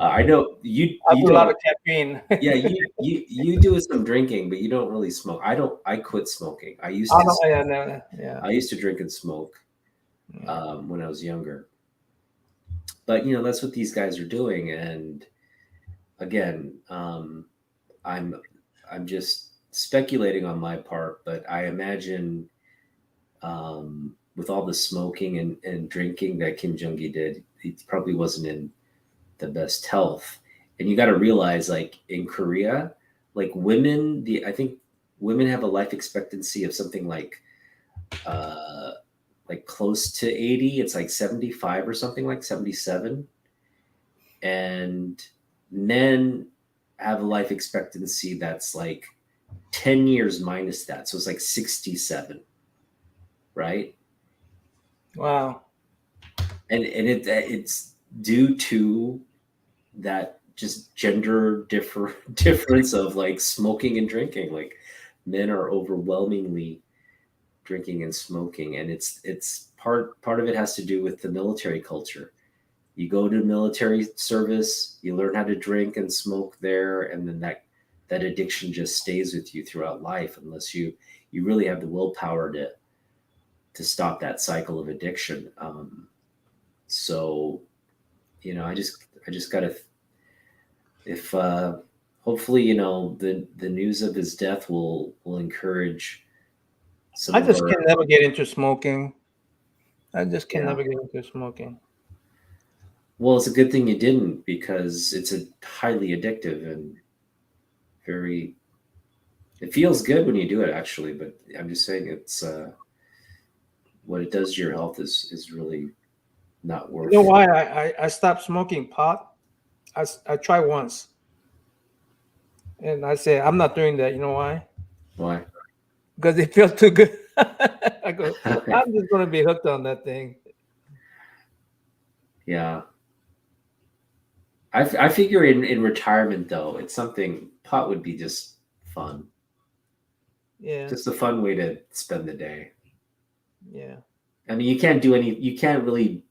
I know I you do a lot don't. of caffeine. Yeah, you do some drinking, but you don't really smoke. I don't. I quit smoking. I don't. Yeah. No, yeah. I used to drink and smoke Yeah. when I was younger. But that's what these guys are doing, and again, I'm I'm just speculating on my part, but I imagine with all the smoking and drinking that Kim Jong Il did, he probably wasn't in the best health. And you got to realize, like in Korea, like women, I think women have a life expectancy of something like close to 80. It's like 75 or something, like 77. And men have a life expectancy that's like 10 years minus that. So it's like 67, right? Wow. And it's due to that just gender difference of like smoking and drinking. Like men are overwhelmingly drinking and smoking, and it's part of it has to do with the military culture. You go to military service, you learn how to drink and smoke there, and then that addiction just stays with you throughout life unless you really have the willpower to stop that cycle of addiction. So I just gotta, if hopefully the news of his death will encourage some I of just our. can never get into smoking. I just can Yeah, never get into smoking. well, it's a good thing you didn't, because it's a highly addictive and very, it feels good when you do it actually, but I'm just saying it's what it does to your health is really not You know worth. why I stopped smoking pot? I tried once, and I said I'm not doing that. You know why? Why? Because it felt too good. I go, I'm just gonna be hooked on that thing. Yeah, I figure in retirement though, it's something, pot would be just fun, Yeah, just a fun way to spend the day. yeah. I mean, you can't really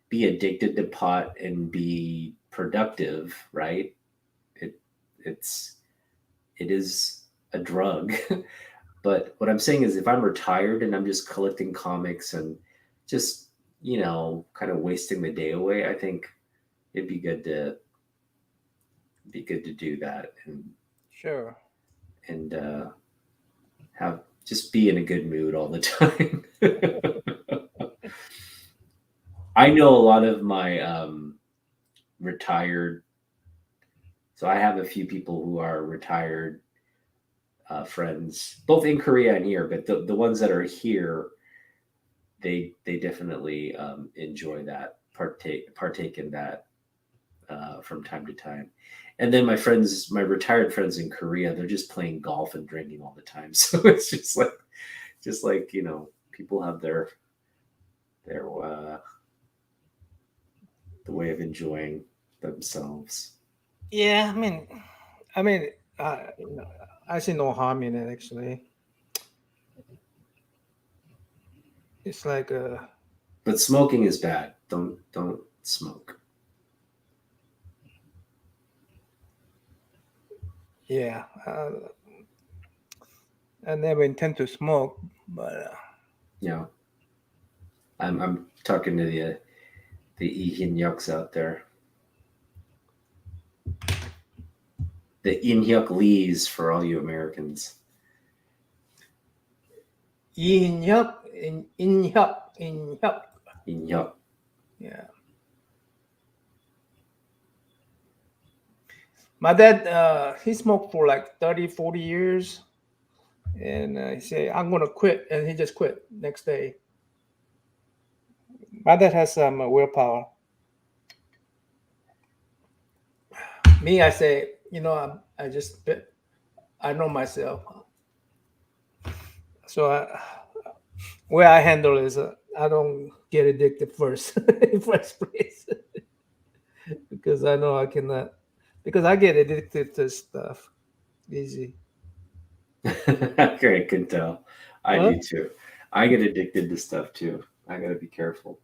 be addicted to pot and be productive, right? It it's it is a drug. But what I'm saying is, if I'm retired and I'm just collecting comics and just, kind of wasting the day away, I think it'd be good to do that Sure. and have just be in a good mood all the time. I know a lot of my retired, so I have a few people who are retired friends, both in Korea and here, but the ones that are here, they definitely enjoy that, partake in that from time to time. And then my retired friends in Korea, they're just playing golf and drinking all the time. So it's just like people have their the way of enjoying themselves. Yeah, I mean, I see no harm in it actually. It's like But smoking is bad. Don't smoke. yeah. I never intend to smoke, but Yeah, I'm talking to the Ihin Yucks out there. The Inhyuk Lees for all you Americans. Inhyuk. Inhyuk. Yeah. My dad, he smoked for like 30, 40 years. And he said, I'm going to quit. And he just quit next day. My dad has some willpower. Me, I say, I know myself. So where I handle is I don't get addicted first, in first place. Because I know I cannot. Because I get addicted to stuff easy. Great, can tell. I do too. I get addicted to stuff too. I gotta be careful.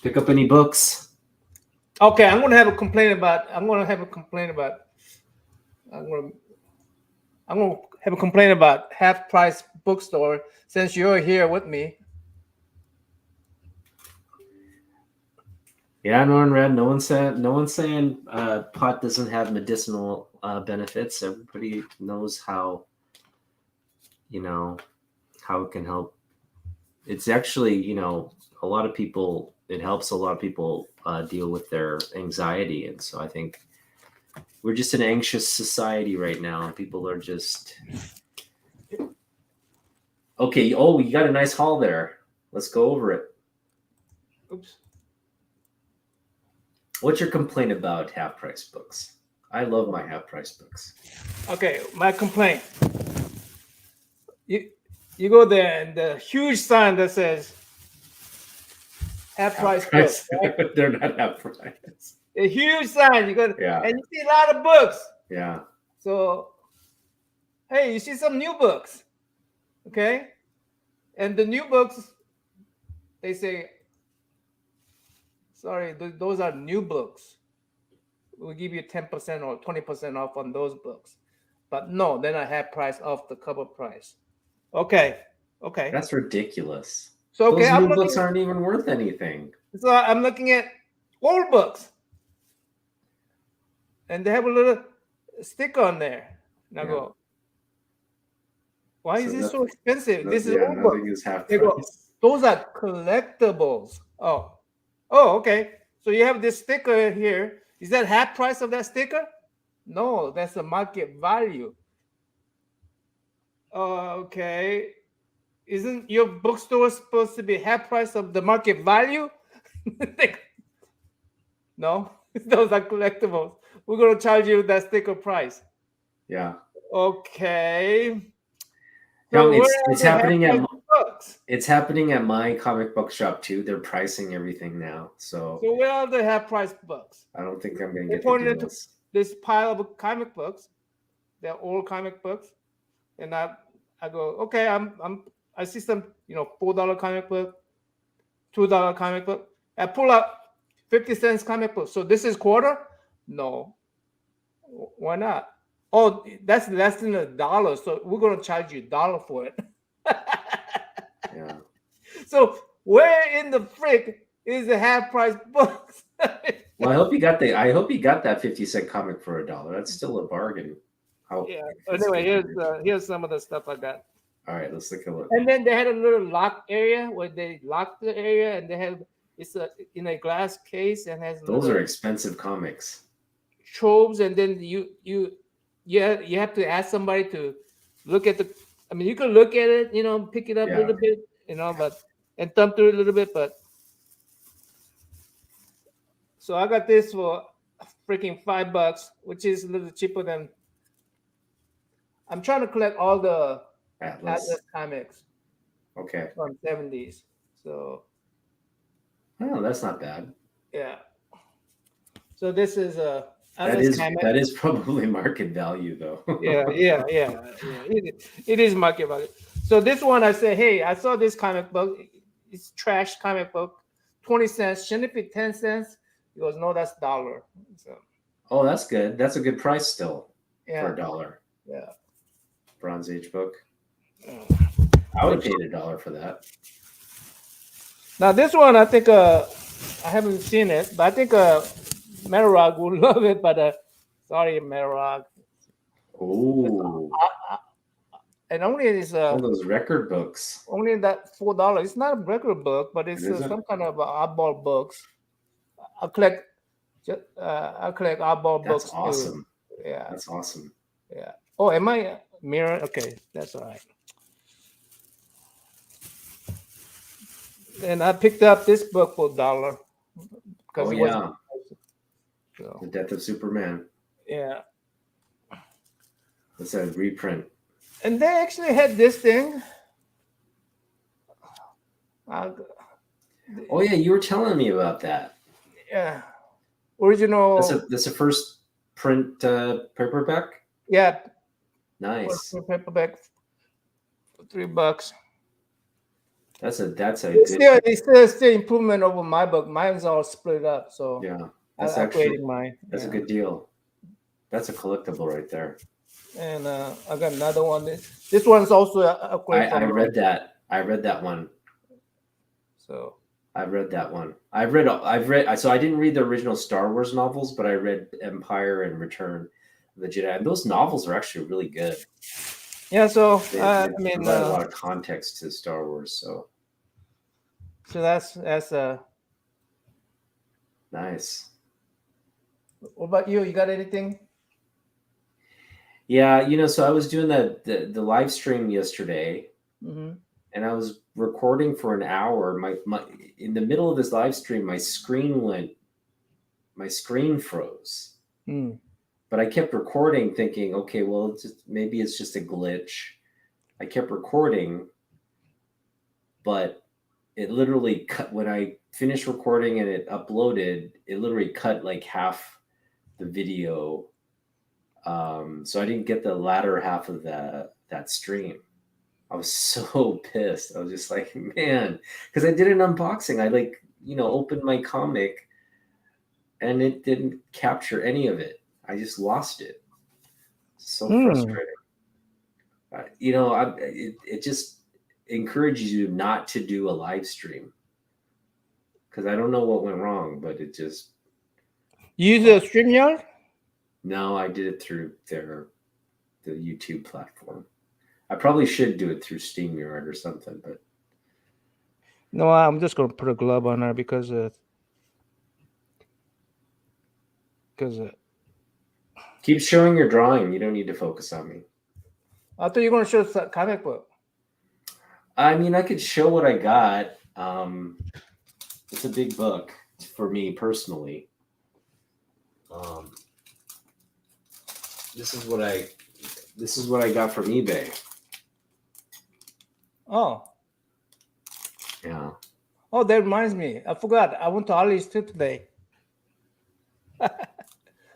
Pick up any books? Okay, I'm gonna have a complaint about Half Price Bookstore since you're here with me. Yeah, no one read. No one saying pot doesn't have medicinal benefits. Everybody knows how how it can help. It's actually a lot of people. It helps a lot of people deal with their anxiety, and so I think we're just an anxious society right now. People are just okay. Oh, you got a nice haul there. Let's go over it. Oops. What's your complaint about Half Price books? I love my Half Price books. Okay, my complaint. You go there and the huge sign that says Half Price books. Right? They're not Half Price. A huge sign. You go and you see a lot of books. Yeah. So, hey, you see some new books, okay? And the new books, they say, sorry, those are new books. We'll give you 10% or 20% off on those books. But no, they're not half price off the cover price. Okay. That's ridiculous. So those new books aren't even worth anything. So I'm looking at old books. And they have a little sticker on there. And I go, why is this so expensive? This is old book. Nothing is half price. Those are collectibles. Oh, okay. So you have this sticker here. Is that half price of that sticker? No, that's the market value. Okay. Isn't your bookstore supposed to be half price of the market value? No, those are collectibles. We're going to charge you that sticker price. Yeah. Okay. So no, it's happening at my comic book shop too. They're pricing everything now. So where are the half price books? I don't think I'm going to get the deals. This pile of comic books. They're old comic books. And I go, okay, I see some, $4 comic book, $2 comic book. I pull up 50 cents comic book. So this is quarter? No. Why not? Oh, that's less than $1. So we're going to charge you $1 for it. Yeah. So where in the frick is the half price books? Well, I hope you got that 50-cent comic for $1. That's still a bargain. Yeah. Anyway, here's some of the stuff I got. All right, let's look at it. And then they had a little lock area where they lock the area, and they have it's in a glass case and has. Those are expensive comics. Troves, and then you have to ask somebody to look at the. I mean, you can look at it, pick it up a little bit, and thumb through it a little bit, but. So I got this for freaking $5, which is a little cheaper than. I'm trying to collect all the Atlas comics. Okay. From 70s. So. Oh, that's not bad. Yeah. So this is a. That is probably market value, though. Yeah. It is market value. So this one, I say, hey, I saw this comic book. It's trash comic book, 20 cents. Shouldn't it be 10 cents? He goes, no, that's $1. So. Oh, that's good. That's a good price still for $1. Yeah. Bronze Age book. I would have paid $1 for that. Now this one, I think I haven't seen it, but I think Metarog will love it. But sorry, Metarog. Oh, And only is all those record books. only that $4. It's not a regular book, but it's It isn't? some kind of oddball books. I collect oddball That's books awesome. too. Yeah, That's awesome. yeah. Oh, am I mirror? Okay, that's all right. And I picked up this book for $1 because Oh it yeah, was. So, The Death of Superman. yeah, It's a reprint. and they actually had this thing. Oh yeah, you were telling me about that. Yeah, original. That's a first print paperback. Yeah, Nice. paperback for $3. That's a It's still improvement over my book. Mine's all split up, so yeah. I That's actually upgraded mine. that's a good deal. That's a collectible right there. And I got another one. This one's also a upgrade. I read that. I read that one. So I read that one. I've read. So I didn't read the original Star Wars novels, but I read Empire and Return of the Jedi. And those novels are actually really good. yeah, so They I mean, provide a lot of context to Star Wars. So that's nice. What about you? You got anything? Yeah, so I was doing the live stream yesterday, Mm-hmm. and I was recording for an hour. My in the middle of this live stream, my screen froze. Mm. But I kept recording, thinking, okay, well, maybe it's just a glitch. I kept recording, but it literally cut when I finished recording and it uploaded. It literally cut like half the video, so I didn't get the latter half of that stream. I was so pissed. I was just like, man, because I did an unboxing. I opened my comic, and it didn't capture any of it. I just lost it. So frustrating. It just encourages you not to do a live stream, because I don't know what went wrong, but it just. You use a StreamYard? No, I did it through the YouTube platform. I probably should do it through SteamYard or something, but. No, I'm just gonna put a glove on her because Keep showing your drawing. You don't need to focus on me. I thought you were gonna show us that comic book. I mean, I could show what I got. It's a big book for me personally. This is what I got from eBay. Oh. Yeah. Oh, that reminds me. I forgot. I went to Ollie's too today.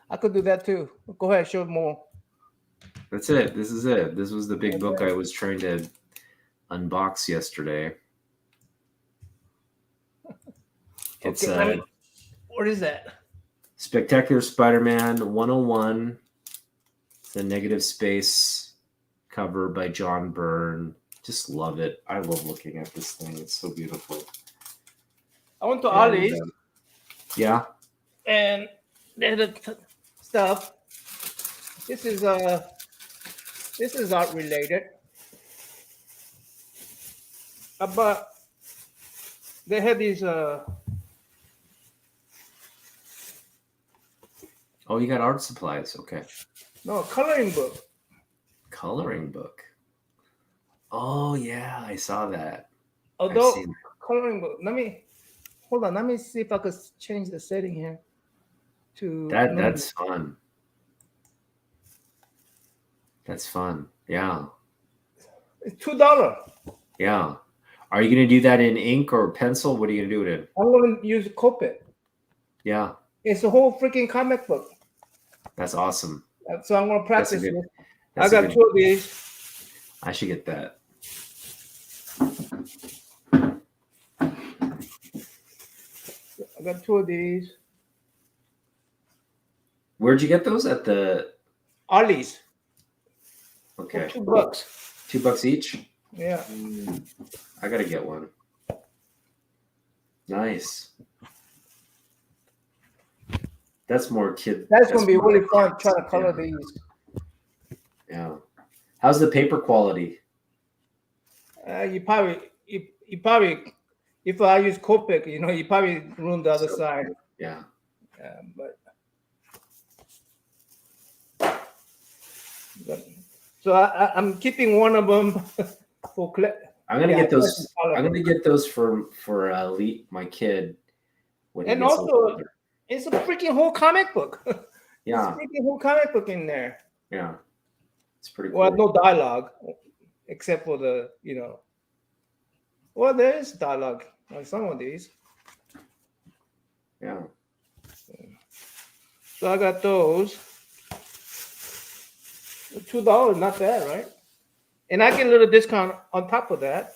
I could do that too. Go ahead, show more. That's it. This is it. This was the big book I was trying to unbox yesterday. It's what is that? Spectacular Spider-Man 101. It's a negative space cover by John Byrne. Just love it. I love looking at this thing. It's so beautiful. I went to Ollie's. Yeah. And they had stuff. This is art related. But they had these Oh, you got art supplies. Okay. no coloring book. Coloring book. Oh yeah, I saw that. Although coloring book. Hold on. Let me see if I could change the setting here. That's fun. That's fun. Yeah. It's $2. Yeah. Are you gonna do that in ink or pencil? What are you gonna do with it? I'm gonna use Copic. Yeah. It's a whole freaking comic book. That's awesome. So I'm gonna practice it. I got 2 of these. I should get that. I got 2 of these. Where'd you get those? At the Ollie's. Okay. For $2. $2 each? Yeah. I gotta get one. Nice. That's more kid. That's gonna be more really fun kids. trying to color these. Yeah. How's the paper quality? You probably if I use Copic, you probably ruin the other side. Yeah. But so I'm keeping one of them for. I'm gonna get those. I'm gonna get those for my kid when he and gets also older. it's a freaking whole comic book. Yeah. It's a freaking whole comic book in there. Yeah. It's pretty cool. Well, no dialogue except for the Well, there is dialogue on some of these. Yeah. So I got those. $2, not bad, right? And I get a little discount on top of that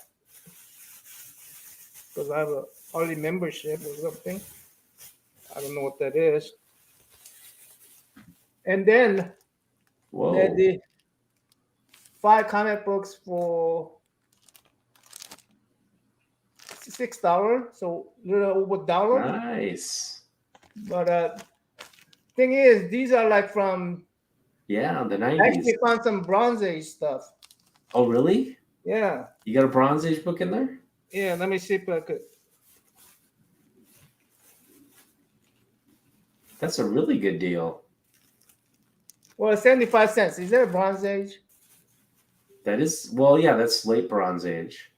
because I have a early membership or something. I don't know what that is. And then the 5 comic books for $6, so a little over $1. Nice. But thing is, these are like from the 90s. I actually found some Bronze Age stuff. Oh, really? Yeah. You got a Bronze Age book in there? Yeah, let me see if I could. That's a really good deal. Well, 75 cents. Is that a Bronze Age? That is, well, yeah, that's late Bronze Age.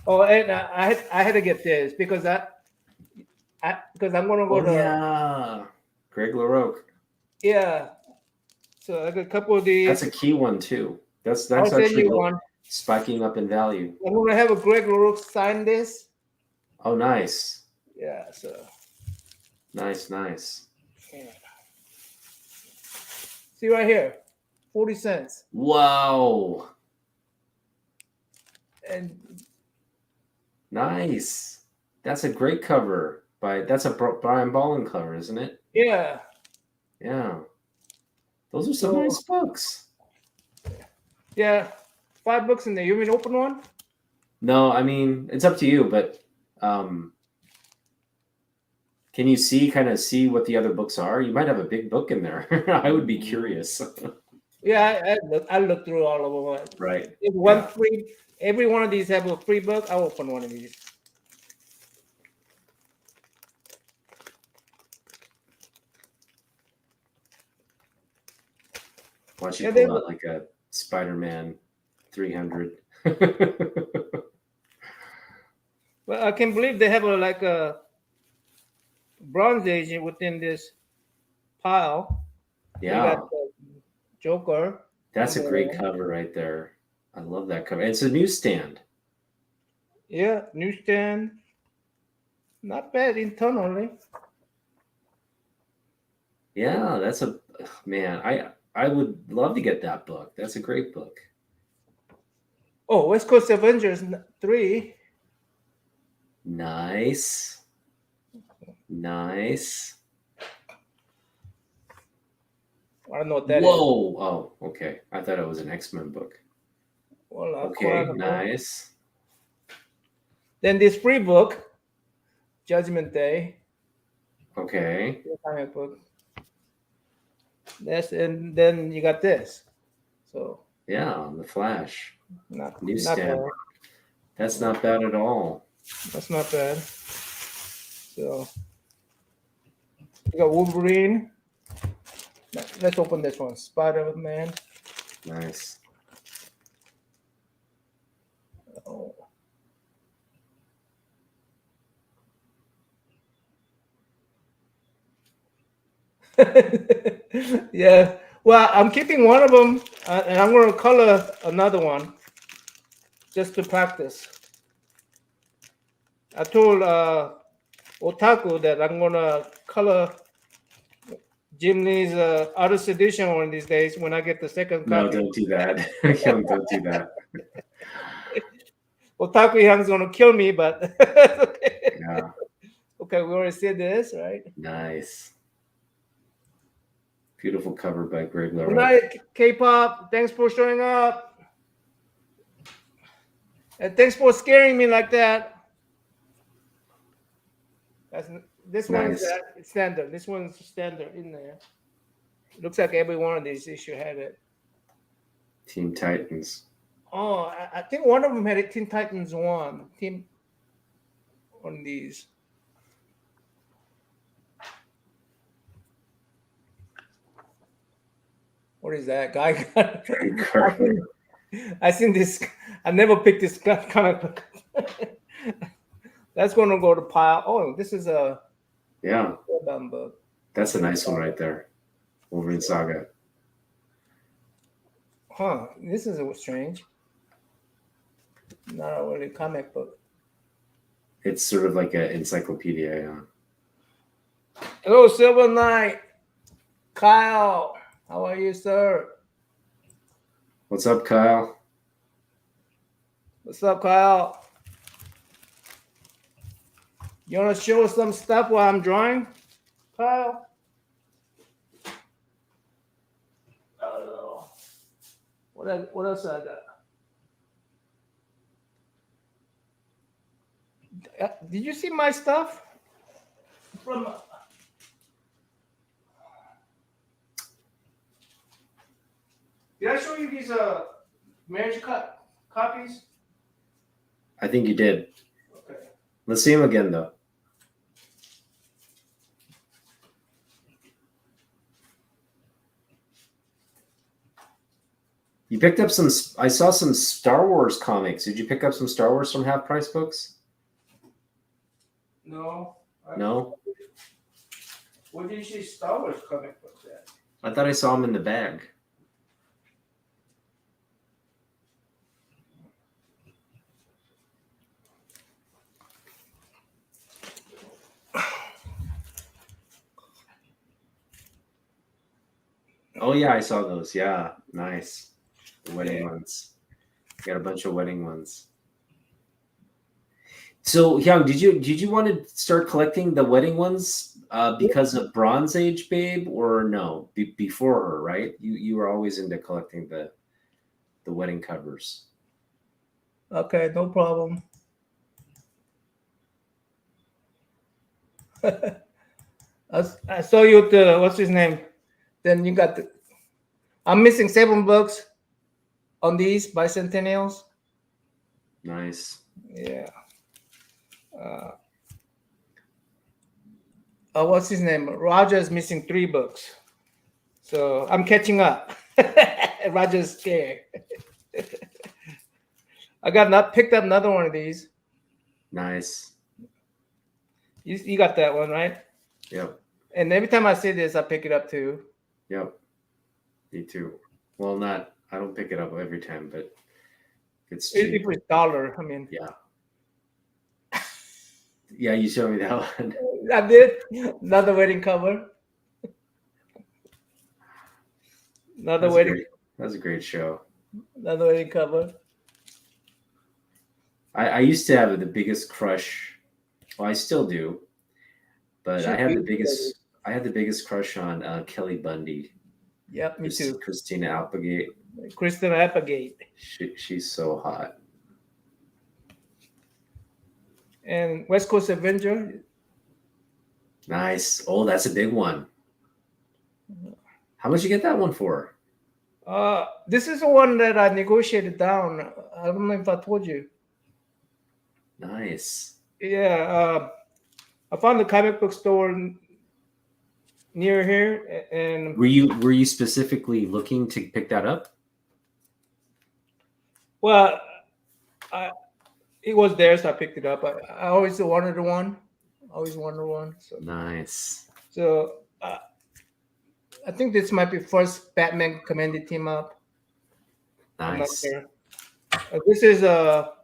Oh, and I had to get this because because I'm gonna go to. Yeah, Greg LaRocque. Yeah. So I got a couple of these. That's a key one too. That's I'll send actually you one. Spiking up in value. I'm gonna have a Greg LaRocque sign this. Oh, nice. Yeah. So. Nice. Yeah. See right here, 40 cents. Wow. And nice. That's a great cover. That's a Brian Bolland cover, isn't it? Yeah. Yeah. Those are some nice books. Yeah. 5 books in there. You want me to open one? No, I mean, it's up to you, but can you kind of see what the other books are? You might have a big book in there. I would be curious. Yeah, I looked through all of them. Right. Every one of these have a free book. I'll open one of these. Why don't you pull out like a Spider-Man 300? Well, I can't believe they have a Bronze Age within this pile. Yeah. They got the Joker. That's a great cover right there. I love that cover. It's a newsstand. Yeah, newsstand. Not bad internally. Yeah, that's man. I would love to get that book. That's a great book. Oh, West Coast Avengers 3. Nice. I don't know what that is. Whoa. Oh, okay. I thought it was an X-Men book. Well, okay, nice. Then this free book, Judgment Day. Okay. Comic book. And then you got this. So yeah, the Flash. Newsstand. That's not bad at all. That's not bad. So you got Wolverine. Let's open this one. Spider-Man. Nice. Oh. Yeah. Well, I'm keeping one of them, and I'm going to color another one just to practice. I told Otaku that I'm going to color Jim Lee's artist edition one of these days when I get the second copy. No, don't do that. Don't do that. Otaku Young's going to kill me, but okay. Yeah. Okay, we already said this, right? Nice. Beautiful cover by Greg LaRocque. Good night, K-pop. Thanks for showing up. And thanks for scaring me like that. This one's Nice. standard. This one's standard in there. Looks like every one of these issue had it. Teen Titans. Oh, I think one of them had it. Teen Titans 1. Team on these. What is that guy? I seen this. I never picked this kind of book. That's going to go to pile. Oh, this is a book. That's a nice one right there. Wolverine Saga. Huh? This is strange. Not a really comic book. It's sort of like an encyclopedia. Yeah. Hello, Silver Knight. Kyle, how are you, sir? What's up, Kyle? What's up, Kyle? You want to show us some stuff while I'm drawing, Kyle? What else I got? Did you see my stuff? Did I show you these marriage copies? I think you did. Okay. Let's see him again, though. You picked up some. I saw some Star Wars comics. Did you pick up some Star Wars from Half Price Books? No. No. What did you see Star Wars comic books at? I thought I saw them in the bag. Oh yeah, I saw those. Yeah, nice. The wedding ones. Got a bunch of wedding ones. So, Hyung, did you want to start collecting the wedding ones because of Bronze Age Babe, or no? Before her, right? You were always into collecting the wedding covers. Okay, no problem. I saw you with what's his name? Then you got I'm missing 7 books on these bicentennials. Nice. Yeah. What's his name? Roger's missing 3 books. So I'm catching up. Roger's scared. I picked up another one of these. Nice. You got that one, right? Yep. And every time I see this, I pick it up too. Yep. Me too. Well, I don't pick it up every time, but it's cheap. It was $1. I mean, yeah. Yeah, you showed me that one. I did. Another wedding cover. Another wedding. That was a great show. Another wedding cover. I used to have the biggest crush. Well, I still do, but I had the biggest crush on Kelly Bundy. Yep, me too. Christina Applegate. Christina Applegate. She's so hot. And West Coast Avenger. Nice. Oh, that's a big one. How much you get that one for? This is the one that I negotiated down. I don't know if I told you. Nice. Yeah, I found a comic book store near here, and were you specifically looking to pick that up? Well, it was there, so I picked it up. I always wanted one. So. Nice. So I think this might be first Batman Commanded team up. Nice. This is a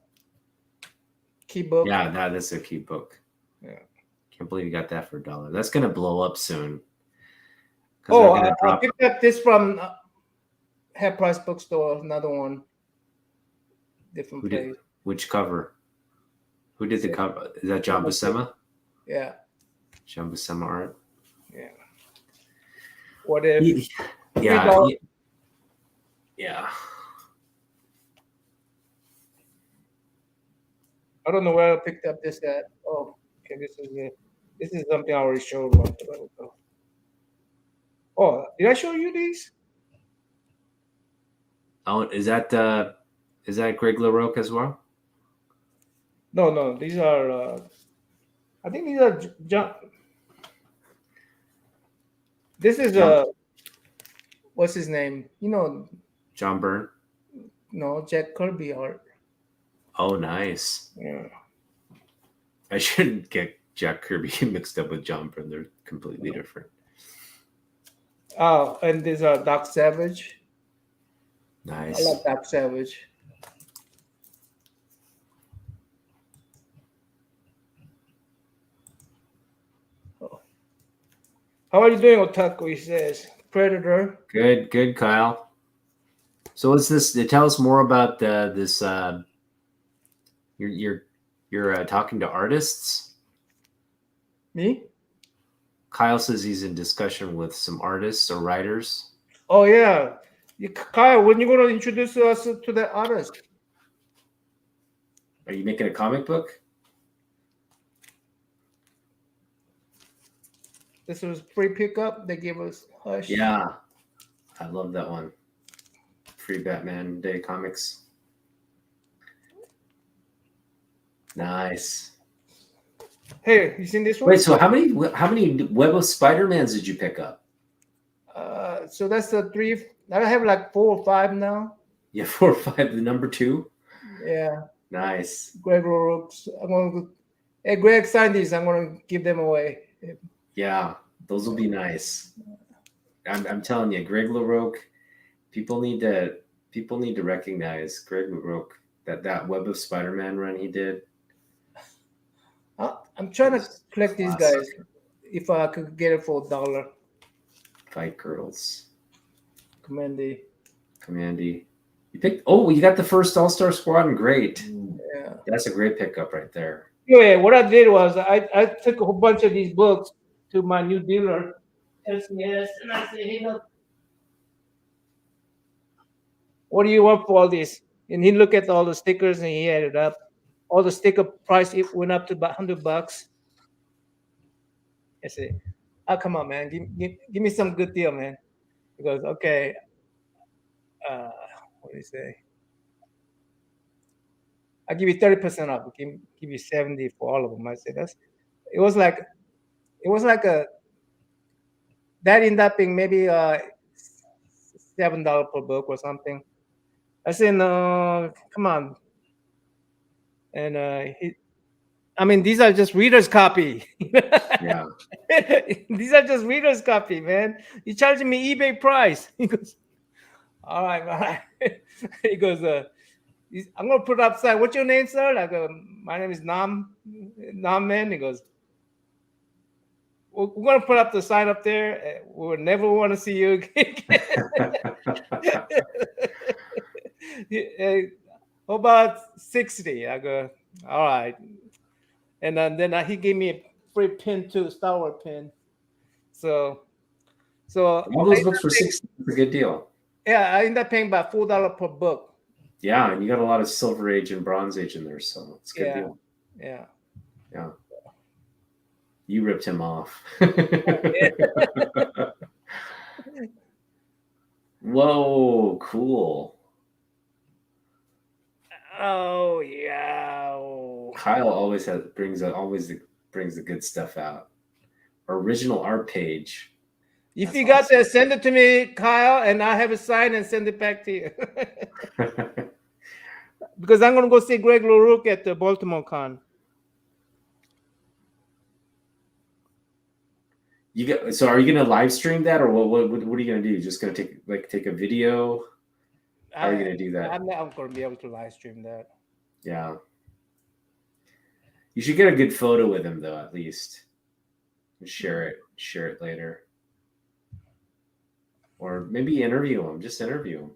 key book. Yeah, that is a key book. Yeah. Can't believe you got that for $1. That's gonna blow up soon. Oh, I picked up this from Half Price Bookstore. Another one. Different place. Which cover? Who did the cover? Is that John Buscema? Yeah. John Buscema art. Yeah. What if? Yeah. Yeah. I don't know where I picked up this at. Oh, okay, this is it. This is something I already showed one ago. Oh, did I show you these? Oh, is that Greg LaRocque as well? No. These are. I think these are John. This is what's his name? John Byrne. No, Jack Kirby art. Oh, nice. Yeah. I shouldn't get Jack Kirby mixed up with John Byrne. They're completely different. Oh, and these are Doc Savage. Nice. I like Doc Savage. Oh. How are you doing, Otaku? He says. Predator. Good, Kyle. So what's this? Tell us more about this. You're talking to artists. Me? Kyle says he's in discussion with some artists or writers. Oh yeah, Kyle. When you going to introduce us to the artist? Are you making a comic book? This was free pickup. They gave us Hush. Yeah, I love that one. Free Batman Day comics. Nice. Hey, you seen this one? Wait, so how many Web of Spider-Mans did you pick up? So that's the 3. I have like 4 or 5 now. Yeah, 4 or 5. The number 2. Yeah. Nice. Greg Rooks. Hey, Greg, sign these. I'm going to give them away. Yeah, those will be nice. I'm telling you, Greg LaRocque. People need to recognize Greg LaRocque. That Web of Spider-Man run he did. I'm trying to collect these guys. If I could get it for $1. Fight Girls. Commandy. You picked. Oh, you got the first All-Star Squadron. Great. Yeah. That's a great pickup right there. Yeah. What I did was I took a whole bunch of these books to my new dealer, SCS, and I said, hey, look, what do you want for all this? And he looked at all the stickers and he added up. All the sticker price it went up to about $100. I said, "Oh, come on, man, give me some good deal, man." He goes, "Okay." What do you say? I'll give you 30% off. Give you 70 for all of them. I said it was like that ended up being maybe $7 per book or something. I said, no, come on. And these are just reader's copy. Yeah. These are just reader's copy, man. You're charging me eBay price. He goes, all right. He goes, I'm gonna put it upside. What's your name, sir? Like, my name is Nam Man. He goes, we're gonna put up the sign up there. We'll never want to see you again. How about 60? I go, all right. And then he gave me a free pin too, Star Wars pin. So all those books for $60 is a good deal. Yeah, I ended up paying about $4 per book. Yeah, and you got a lot of Silver Age and Bronze Age in there, so it's a good deal. Yeah. You ripped him off. Whoa, cool. Oh yeah. Kyle always brings the good stuff out. Original art page. If you got that, send it to me, Kyle, and I have it signed and send it back to you. Because I'm gonna go see Greg LaRocque at the Baltimore Con. So are you gonna live stream that, or what are you gonna do? Just gonna take a video? How are you gonna do that? I'm not gonna be able to live stream that. Yeah. You should get a good photo with him though, at least. And share it later. Or maybe interview him. Just interview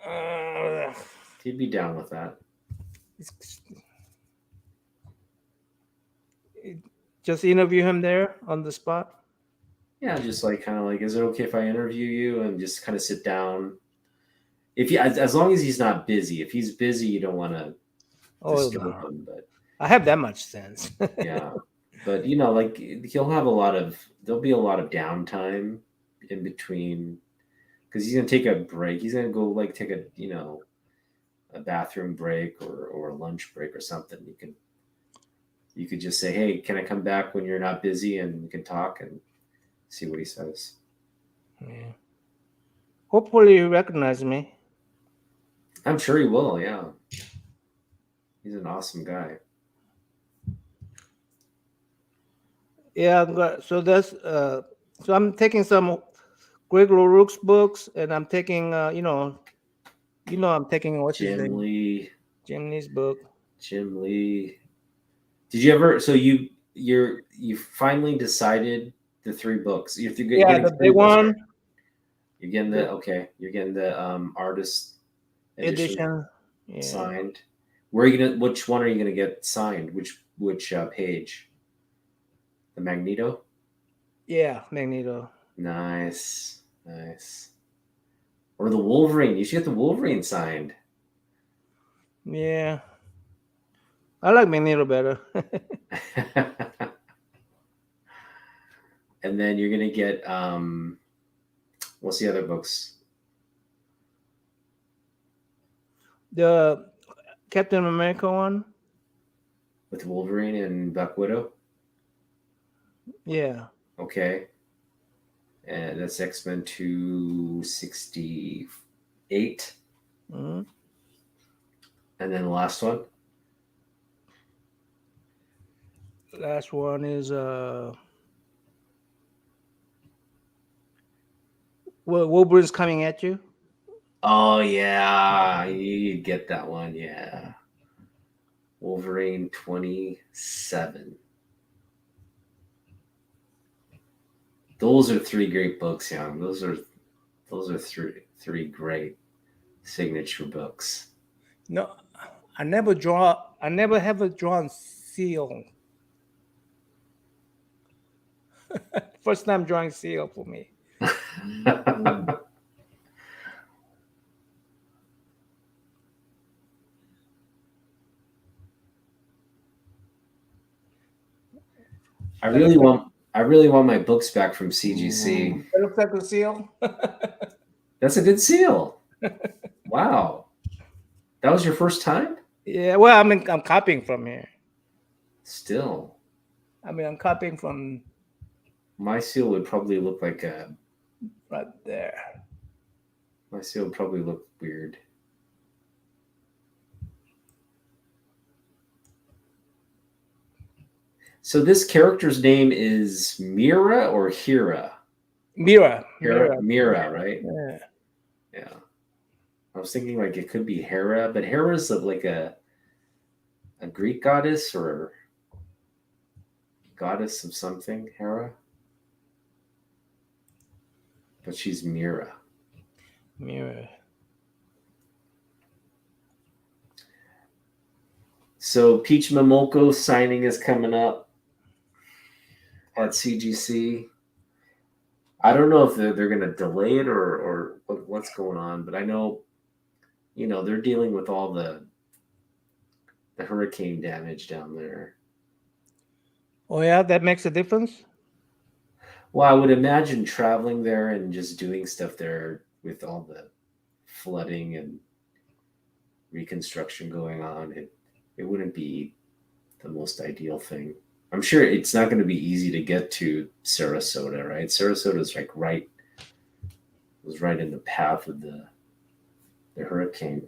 him. He'd be down with that. Just interview him there on the spot? Yeah, just kind of is it okay if I interview you and just kind of sit down? As long as he's not busy. If he's busy, you don't want to disturb him. But I have that much sense. Yeah. But like there'll be a lot of downtime in between because he's gonna take a break. He's gonna go like take a bathroom break or a lunch break or something. You could just say, "Hey, can I come back when you're not busy?" And we can talk and see what he says. Yeah. Hopefully you recognize me. I'm sure he will. Yeah, he's an awesome guy. Yeah, so that's so I'm taking some Greg LaRouk's books, and I'm taking I'm taking what's his Jim name, Lee. Jim Lee's book. Jim Lee. Did you ever? So you finally decided the 3 books. You're Yeah, getting the three big books, right? one, You're getting the the artist edition edition. Yeah, signed. Where are you gonna? Which one are you gonna get signed? Which page? The Magneto. yeah, Magneto. Nice, nice. Or the Wolverine. You should get the Wolverine signed. Yeah, I like Magneto better. And then you're gonna get what's the other books? The Captain America one. With Wolverine and Black Widow. Yeah. Okay. And that's X-Men 268. Hmm. And then the last one. Last one is Wolverine's coming at you. Oh yeah, you get that one. Yeah. Wolverine 27. Those are 3 great books, Young. Those are three great signature books. No, I never draw. I never have a drawn seal. First time drawing seal for me. That looks like I really want my books back from CGC. that looks like a seal. That's a good seal. Wow. That was your first time? Yeah. Well, I mean, I'm copying from here. Still. I mean, I'm copying from My seal would probably look like right there. my seal would probably look weird. So this character's name is Mira or Hira? Mira. Mira, right? Yeah. Yeah. I was thinking like it could be Hera, but Hera's like a Greek goddess or goddess of something, Hera. But she's Mira. Mira. So Peach Momoko signing is coming up at CGC. I don't know if they're going to delay it or what's going on, but I know, they're dealing with all the hurricane damage down there. Oh yeah, that makes a difference. Well, I would imagine traveling there and just doing stuff there with all the flooding and reconstruction going on, it wouldn't be the most ideal thing. I'm sure it's not going to be easy to get to Sarasota, right? Sarasota is like was right in the path of the hurricane.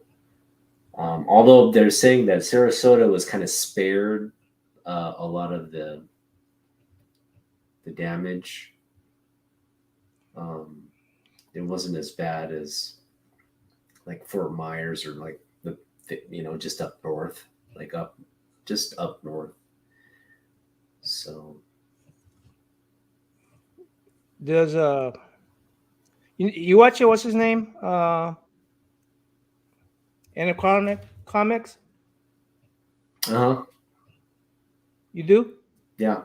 Although they're saying that Sarasota was kind of spared a lot of the damage. It wasn't as bad as like Fort Myers or like the just up north, like just up north. So There's you watch it? What's his name? Comics. uh-huh. You do? Yeah.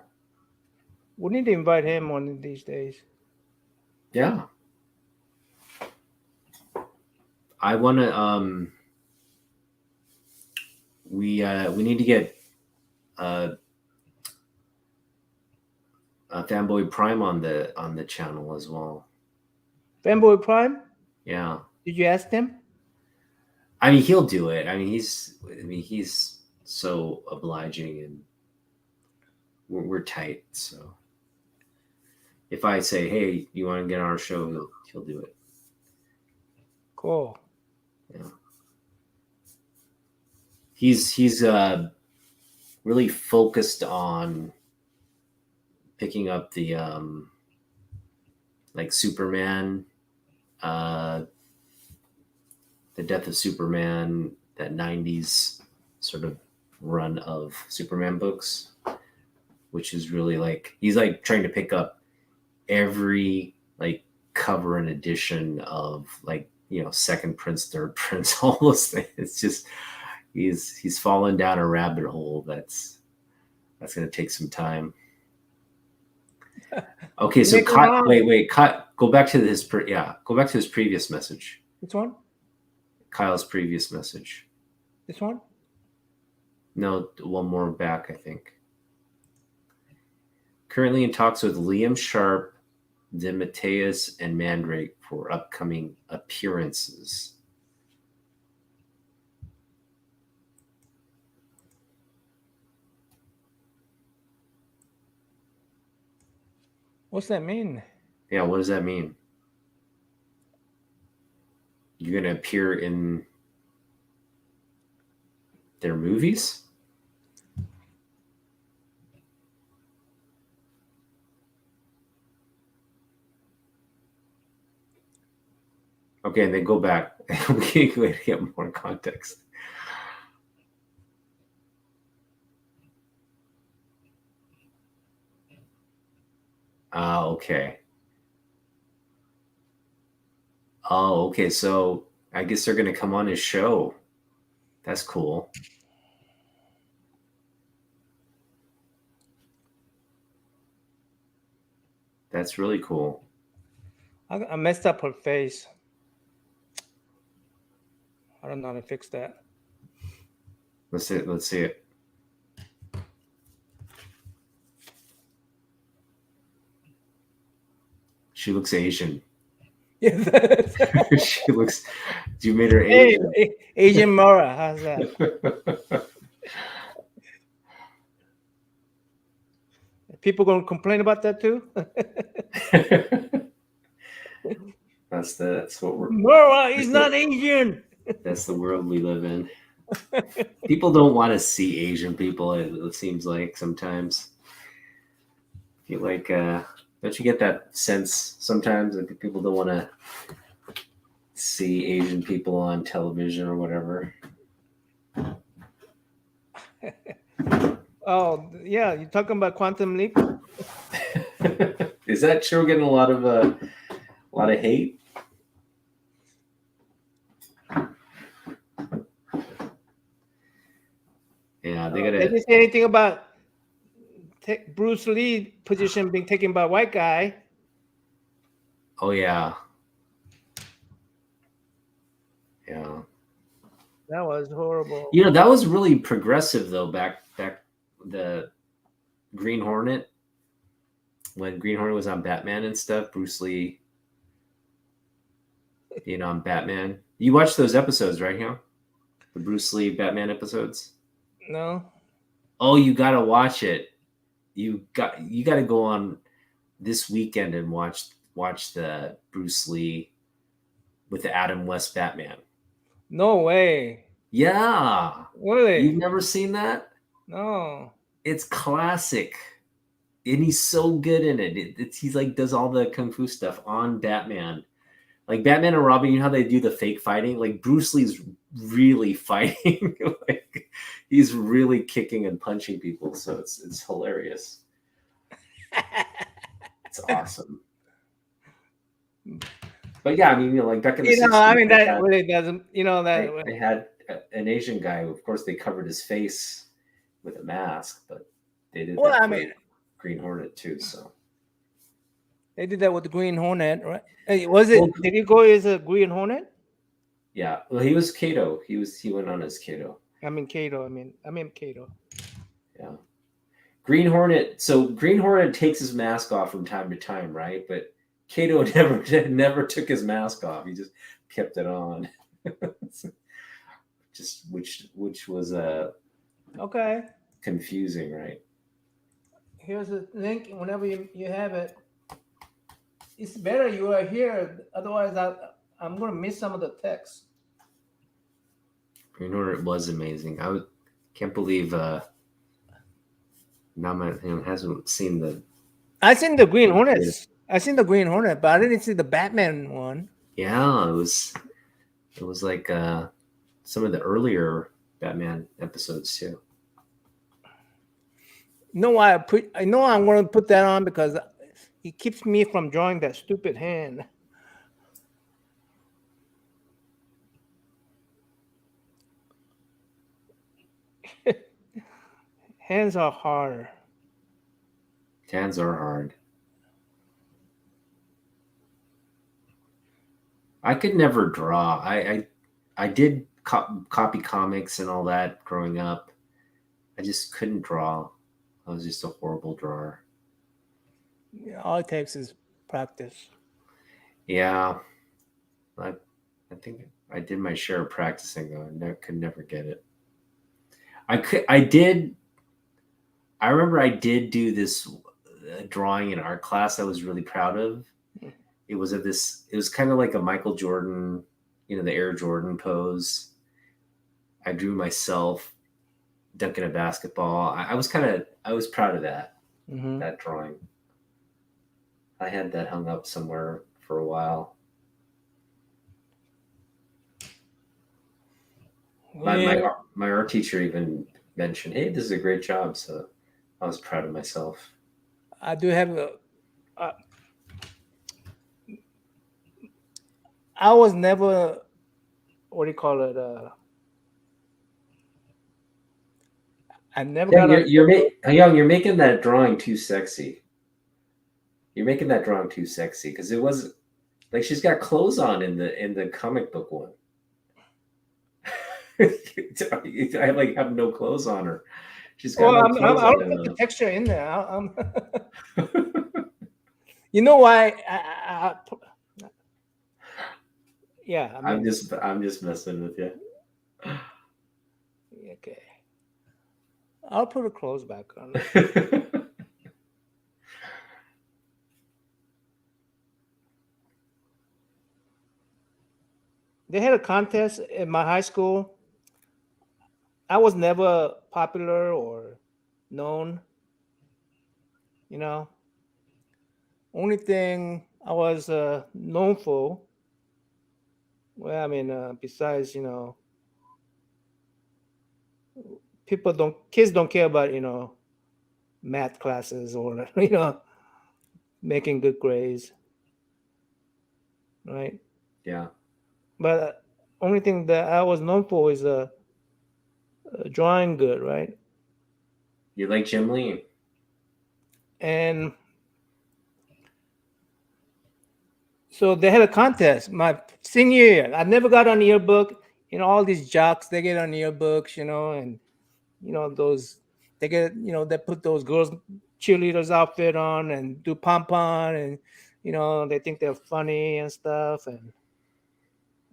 We need to invite him one of these days. Yeah. I want to we need to get Fanboy Prime on the channel as well. Fanboy Prime? Yeah. Did you ask him? I mean, he'll do it. I mean, he's so obliging, and we're tight. So if I say, "Hey, you want to get on our show?" he'll do it. Cool. Yeah. He's really focused on picking up the like Superman, the Death of Superman, that 90s sort of run of Superman books, which is really like he's like trying to pick up every like cover and edition of like, you know, Second Prince, Third Prince, all those things. It's just he's fallen down a rabbit hole that's going to take some time. Okay, so go back to his previous message. Which one? Kyle's previous message. This one? No, one more back, I think. Currently in talks with Liam Sharp, DeMatteis, and Mandrake for upcoming appearances. What's that mean? Yeah, what does that mean? You're going to appear in their movies? Okay, and then go back. We get more context. Okay. Oh, okay. So I guess they're going to come on his show. That's cool. That's really cool. I messed up her face. I don't know how to fix that. Let's see it. She looks Asian. Yes. She looks. You made her Asian. Hey, Asian Mara, how's that? People gonna complain about that too? That's what we're. Mara, he's not Asian. That's the world we live in. People don't want to see Asian people. It seems like sometimes. I feel like, don't you get that sense sometimes that people don't want to see Asian people on television or whatever? Oh yeah, you talking about Quantum Leap? Is that true? We're getting a lot of hate. Yeah, they gotta. Did you say anything about Bruce Lee position being taken by a white guy? Oh yeah. Yeah. That was horrible. You know, that was really progressive though. Back the Green Hornet, when Green Hornet was on Batman and stuff. Bruce Lee, you know, on Batman. You watched those episodes, right? Here, the Bruce Lee Batman episodes. No. Oh, you gotta watch it. You gotta go on this weekend and watch the Bruce Lee with the Adam West Batman. No way. Yeah. Really? You've never seen that? No. It's classic. And he's so good in it. He's like does all the kung fu stuff on Batman. Like Batman and Robin, you know how they do the fake fighting? Like Bruce Lee's really fighting. Like he's really kicking and punching people. So it's hilarious. It's awesome. But yeah, I mean, you know, like back in the 60s, I mean, that really doesn't, you know, that they had an Asian guy. Of course, they covered his face with a mask, but they did that for Green Hornet too. So they did that with the Green Hornet, right? Hey, was it? Did he go as a Green Hornet? Yeah, well, he was Kato. He went on as Kato. I mean Kato. I mean Kato. Yeah, Green Hornet. So Green Hornet takes his mask off from time to time, right? But Kato never took his mask off. He just kept it on. Just which was Okay. confusing, right? Here's a link. Whenever you have it, it's better you are here. Otherwise, I'm going to miss some of the text. Green Hornet was amazing. Can't believe Nama hasn't seen the. I seen the Green Hornets. I seen the Green Hornet, but I didn't see the Batman one. Yeah, it was like some of the earlier Batman episodes too. You know why I know I'm going to put that on because it keeps me from drawing that stupid hand. Hands are hard. Hands are hard. I could never draw. I did copy comics and all that growing up. I just couldn't draw. I was just a horrible drawer. Yeah, all it takes is practice. Yeah, I think I did my share of practicing though. I could never get it. I remember I did do this drawing in art class I was really proud of. It was kind of like a Michael Jordan, the Air Jordan pose. I drew myself dunking a basketball. I was proud of that, that drawing. I had that hung up somewhere for a while. Yeah. My art teacher even mentioned, "Hey, this is a great job." So I was proud of myself. I do have I was never, what do you call it? I never got. You're making that drawing too sexy. You're making that drawing too sexy because it was like she's got clothes on in the comic book one. I like have no clothes on her. She's got no clothes I'll on put the texture in there. You know why? Yeah, I'm just messing with you. Okay, I'll put her clothes back on. They had a contest in my high school. I was never popular or known. Only thing I was known for. Well, I mean, besides, kids don't care about, math classes or, making good grades. Right? Yeah. But only thing that I was known for is drawing good, right? You like Jim Lee. And so they had a contest my senior year. I never got on the yearbook. All these jocks, they get on the yearbooks, and those they get, they put those girls cheerleaders outfit on and do pom-pom and they think they're funny and stuff, and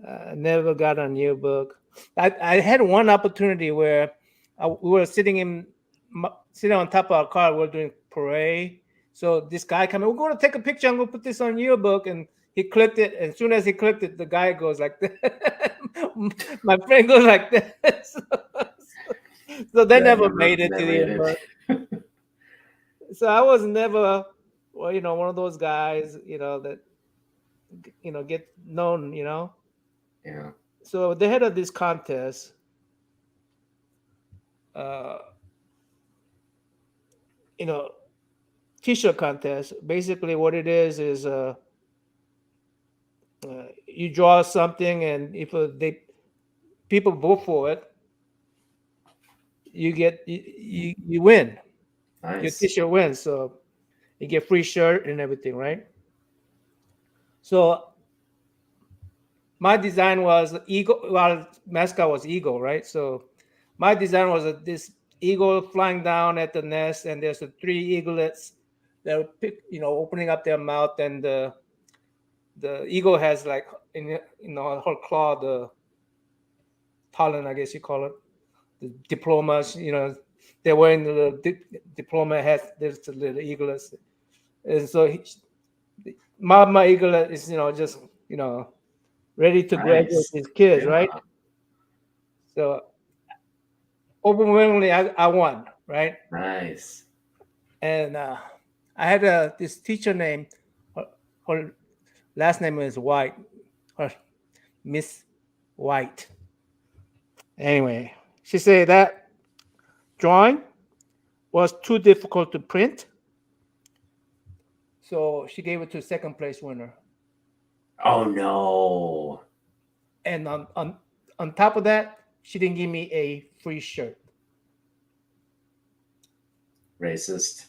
I never got on yearbook. I had one opportunity where we were sitting on top of our car. We were doing parade. So this guy came in, we're going to take a picture. I'm going to put this on yearbook. And he clicked it. And as soon as he clicked it, the guy goes like that. My friend goes like that. So they never made it to the yearbook. So I was never, one of those guys, that, get known, Yeah. So they had this contest. T-shirt contest. Basically, what it is you draw something, and if people vote for it, you win. Nice. Your T-shirt wins, so you get free shirt and everything, right? So my design was eagle. Well, mascot was eagle, right? So my design was this eagle flying down at the nest, and there's the three eaglets that are opening up their mouth, and the eagle has like her claw, the pollen, I guess you call it, the diplomas. They're wearing the diploma hat. There's the little eaglets, and so my eaglet is just ready to graduate Nice. his kids, Yeah. right? So overwhelmingly, I won, right? Nice. And I had this teacher named, her last name is White, Miss White. Anyway, she said that drawing was too difficult to print, so she gave it to second place winner. Oh no. And on top of that, she didn't give me a free shirt. Racist.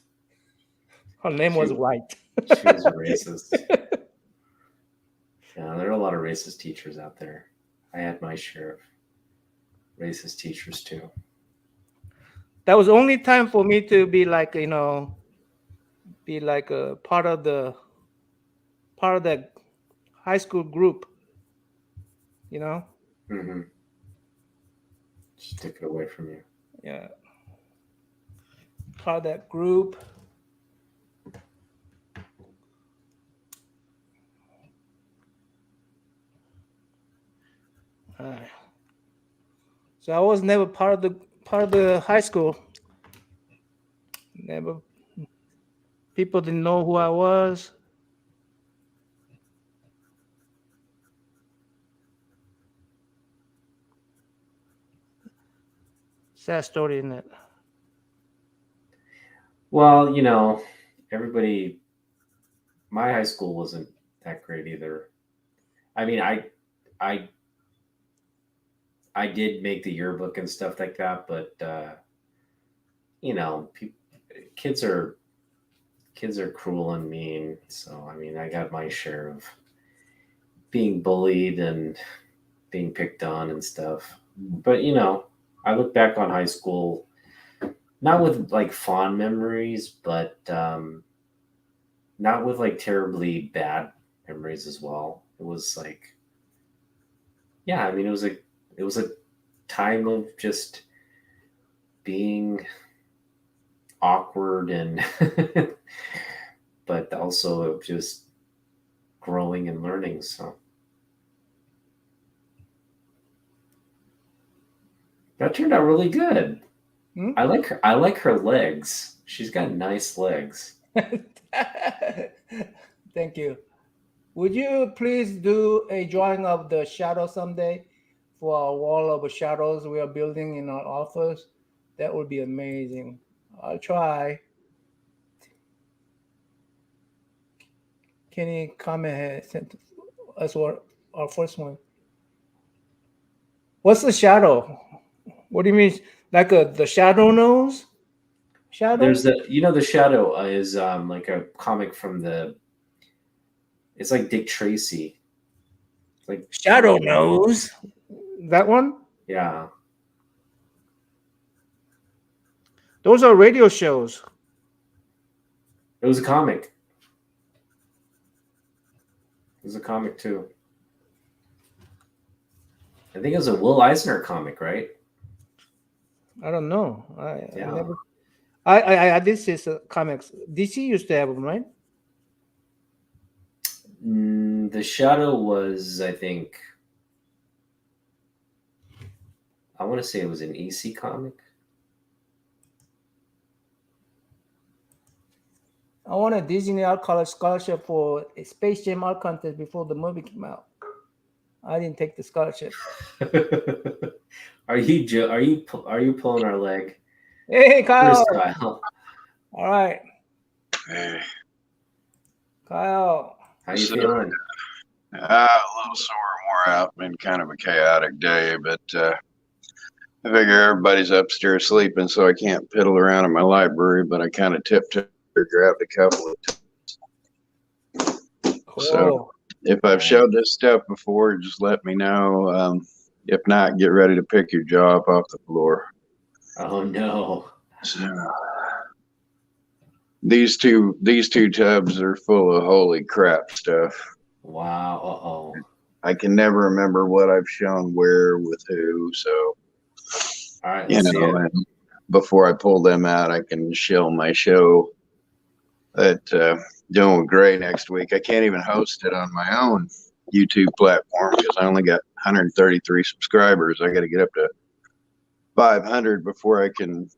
Her name was White. She was a racist. Yeah, there are a lot of racist teachers out there. I had my share of racist teachers too. That was the only time for me to be like, be like a part of that high school group. Mm-hmm. Just took it away from you. Yeah. Part of that group. So I was never part of the high school. Never. People didn't know who I was. Sad story, isn't it? Well, everybody. My high school wasn't that great either. I mean, I did make the yearbook and stuff like that, but kids are cruel and mean. So I mean, I got my share of being bullied and being picked on and stuff. But I look back on high school not with like fond memories, but not with like terribly bad memories as well. It was like, yeah, I mean, it was a time of just being awkward and but also of just growing and learning. So that turned out really good. I like her legs. She's got nice legs. Thank you. Would you please do a drawing of the shadow someday for our wall of shadows we are building in our office? That would be amazing. I'll try. Kenny comment has sent us our first one. What's the shadow? What do you mean? Like the shadow nose? Shadow? There's the Shadow is like a comic from it's like Dick Tracy. Like Shadow Nose. That one? Yeah. Those are radio shows. It was a comic. It was a comic too. I think it was a Will Eisner comic, right? I don't know. I did see some comics. DC used to have them, right? The Shadow was, I think, I want to say it was an EC comic. I won a Disney Art College scholarship for a Space Jam art contest before the movie came out. I didn't take the scholarship. Are you pulling our leg? Hey, Kyle. Kyle. All right. Hey. Kyle. How you feeling? A little sore, wore out. Been kind of a chaotic day, but I figure everybody's upstairs sleeping, so I can't piddle around in my library. But I kind of tiptoed, grabbed a couple of times. Cool. So if I've showed this stuff before, just let me know. If not, get ready to pick your jaw up off the floor. Oh no. So these two tubs are full of holy crap stuff. Wow. Uh-oh. I can never remember what I've shown where with who. So, All right, you let's see know, it. and before I pull them out, I can show my show at doing with Gray next week. I can't even host it on my own YouTube platform because I only got 133 subscribers. I got to get up to 500 before I can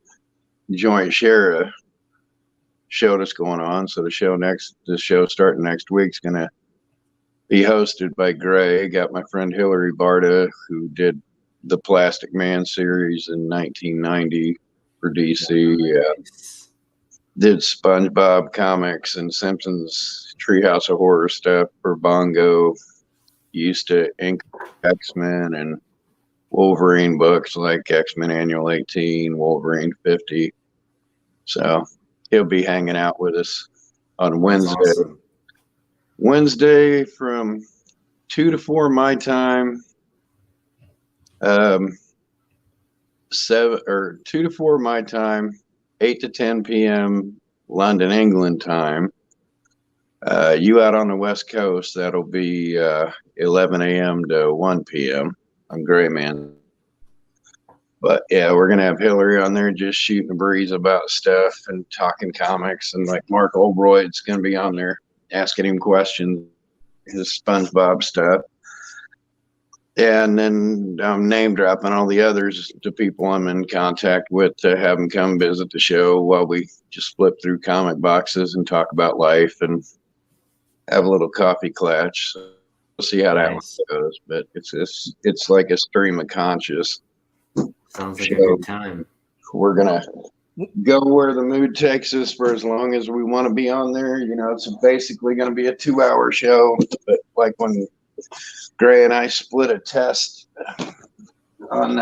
share a show that's going on. So the show starting next week is going to be hosted by Gray. Got my friend Hillary Barta, who did the Plastic Man series in 1990 for DC. Nice. Did SpongeBob comics and Simpsons Treehouse of Horror stuff for Bongo. Used to ink X-Men and Wolverine books like X-Men Annual 18, Wolverine 50. So he'll be hanging out with us on That's Wednesday. awesome. Wednesday from 2 to 4 my time. 2 to 4 my time, 8 to 10 p.m. London, England time. You out on the West Coast, that'll be 11 a.m. to 1 p.m. on Gray Man. But yeah, we're gonna have Hillary on there just shooting the breeze about stuff and talking comics, and like Mark Oldroyd's gonna be on there asking him questions, his SpongeBob stuff. And then I'm name dropping all the others, the people I'm in contact with, to have them come visit the show while we just flip through comic boxes and talk about life and have a little coffee clutch. So we'll see how that one Nice. goes. But it's like a stream of conscious Sounds like show. a good time. We're gonna go where the mood takes us for as long as we want to be on there. You know, it's basically going to be a 2-hour show. But like when Gray and I split a test on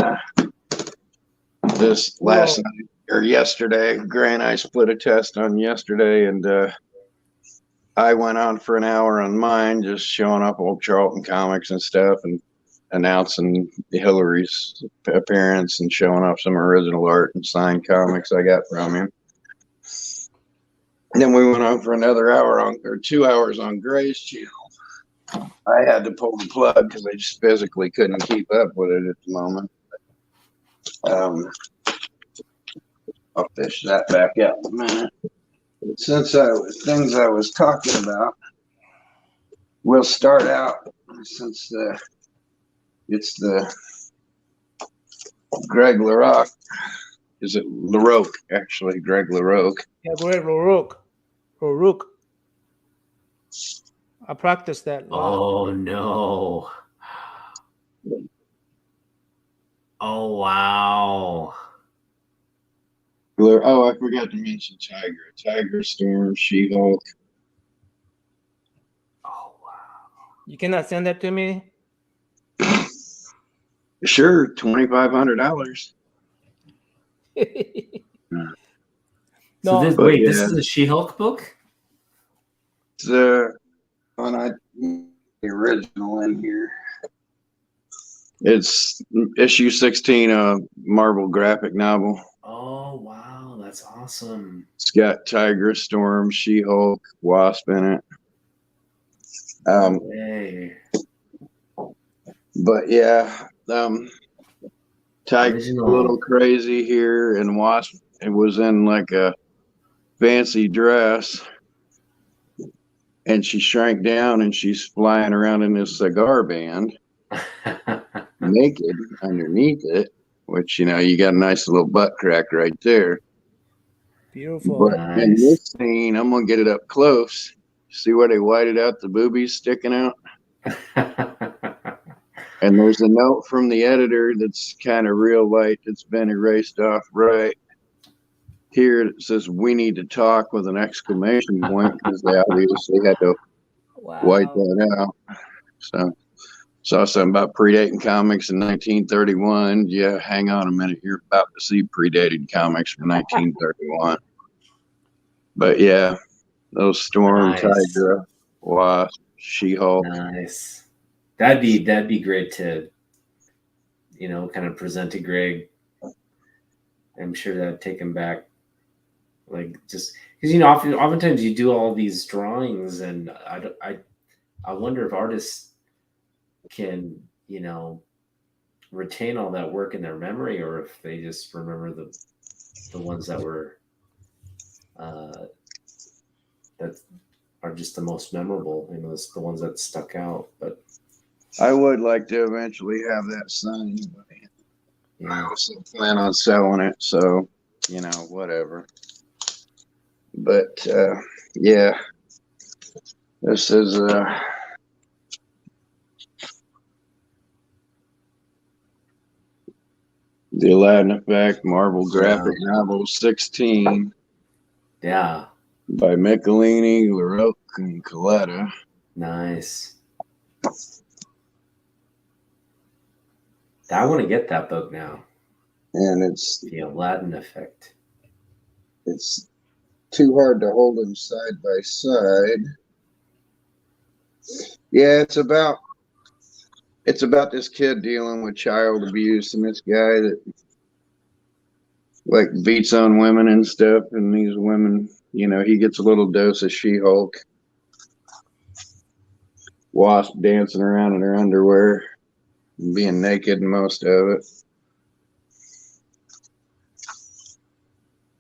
this last night or yesterday. Gray and I split a test on yesterday, and I went on for an hour on mine, just showing up old Charlton comics and stuff, and announcing Hillary's appearance and showing off some original art and signed comics I got from him. And then we went on for another hour or 2 hours on Gray's channel. I had to pull the plug because I just physically couldn't keep up with it at the moment. I'll fish that back out in a minute. But since things I was talking about, we'll start out since it's the Greg LaRocque. Is it LaRocque, actually? Greg LaRocque. Yeah, Greg Rourke. I practiced that a lot. Oh no. Oh wow. Oh, I forgot to mention Tiger Storm, She-Hulk. Oh wow. You cannot send that to me? Sure, $2,500. So No, this is a She-Hulk book? It's on the original in here. It's issue 16 of Marvel graphic novel. Oh wow, that's awesome. It's got Tiger Storm, She-Hulk, Wasp in it. Hey. But yeah, Tiger's Original. a little crazy here, and Wasp, it was in like a fancy dress, and she shrank down, and she's flying around in this cigar band, naked underneath it, which, you know, you got a nice little butt crack right there. beautiful. But in Nice. this scene, I'm gonna get it up close. See where they whited out the boobies sticking out? And there's a note from the editor that's kind of real light that's been erased off right here. It says, "We need to talk," with an exclamation point, because they obviously had to white Wow. that out. So saw something about predating comics in 1931. Yeah, hang on a minute. You're about to see predated comics from 1931. But yeah, those Storm, Nice. Tiger, Wasp, She-Hulk. Nice. That'd be great to, you know, kind of present to Greg. I'm sure that would take him back. Like just because oftentimes you do all these drawings, and I wonder if artists can retain all that work in their memory, or if they just remember the ones that were that are just the most memorable. It's the ones that stuck out. But I would like to eventually have that signed. I also plan on selling it, so whatever. But yeah, this is The Aladdin Effect Marvel Graphic Novel 16. Yeah. By Michelini, LaRocque, and Coletta. Nice. I want to get that book now. And it's The Aladdin Effect. It's too hard to hold them side by side. Yeah, it's about this kid dealing with child abuse, and this guy that like beats on women and stuff, and these women, he gets a little dose of She-Hulk. Wasp dancing around in her underwear, being naked in most of it.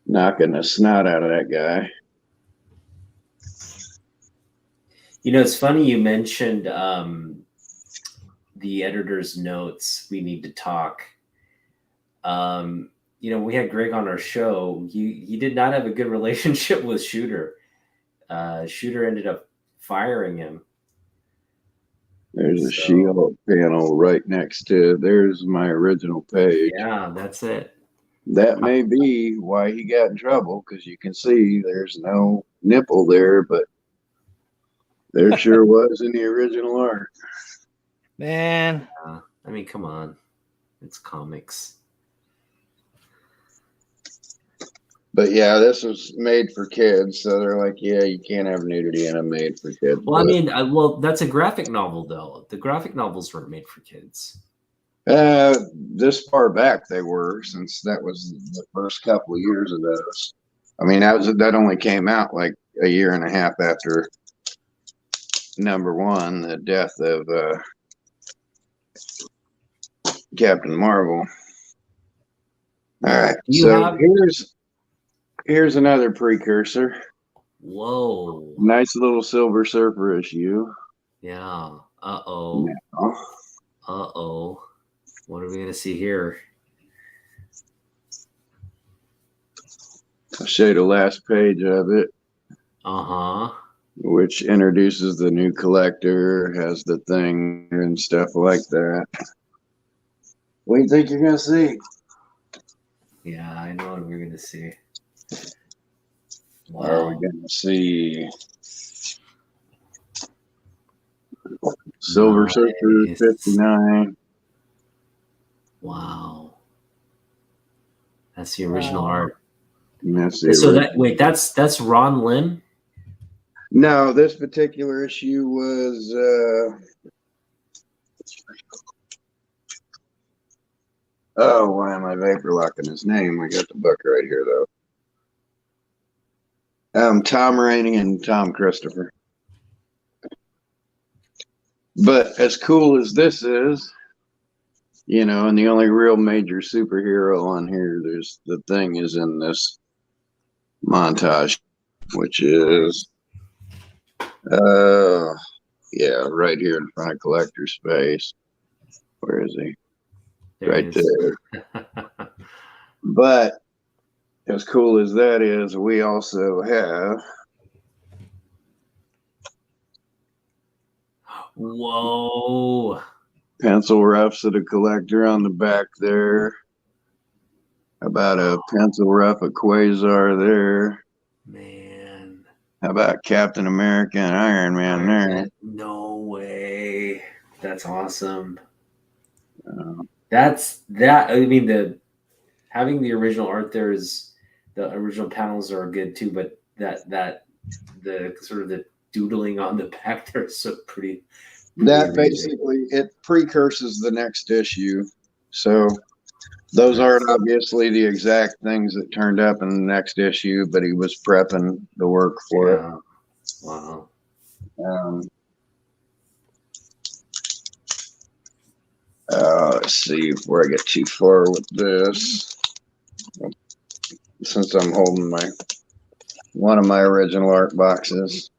Knocking the snot out of that guy. It's funny you mentioned the editor's notes. We need to talk. We had Greg on our show. He did not have a good relationship with Shooter. Shooter ended up firing him. There's a She-Hulk panel right next to. There's my original page. Yeah, that's it. That may be why he got in trouble, because you can see there's no nipple there, but there sure was in the original art. Man. I mean, come on. It's comics. But yeah, this was made for kids, so they're like, yeah, you can't have nudity in a made for kids. Well, I mean, that's a graphic novel, though. The graphic novels weren't made for kids. This far back they were, since that was the first couple of years of those. I mean, that only came out like a year and a half after #1, the death of Captain Marvel. All right, so here's another precursor. Whoa! Nice little Silver Surfer issue. Yeah. Uh-oh. Yeah. Uh-oh. What are we going to see here? I'll show you the last page of it. Uh-huh. Which introduces the new collector, has the thing and stuff like that. What do you think you're going to see? Yeah, I know what we're going to see. Wow. Are we going to see Silver Surfer 59? Wow. That's the original art. That's Ron Lim? No, this particular issue was why am I vapor locking his name? I got the book right here though. Tom Rainey and Tom Christopher. But as cool as this is, and the only real major superhero on here, the Thing is in this montage, which is right here in front of collector space. Where is he? Right there. But as cool as that is, we also have whoa, pencil roughs of the collector on the back there. About a pencil rough of Quasar there. Man. How about Captain America and Iron Man there? No way. That's awesome. I mean, having the original art there is, the original panels are good too, but the sort of the doodling on the back there is so pretty that amazing. Basically it precurses the next issue. So Those aren't obviously the exact things that turned up in the next issue, but he was prepping the work for it. Wow. Let's see before I get too far with this. Since I'm holding one of my original art boxes.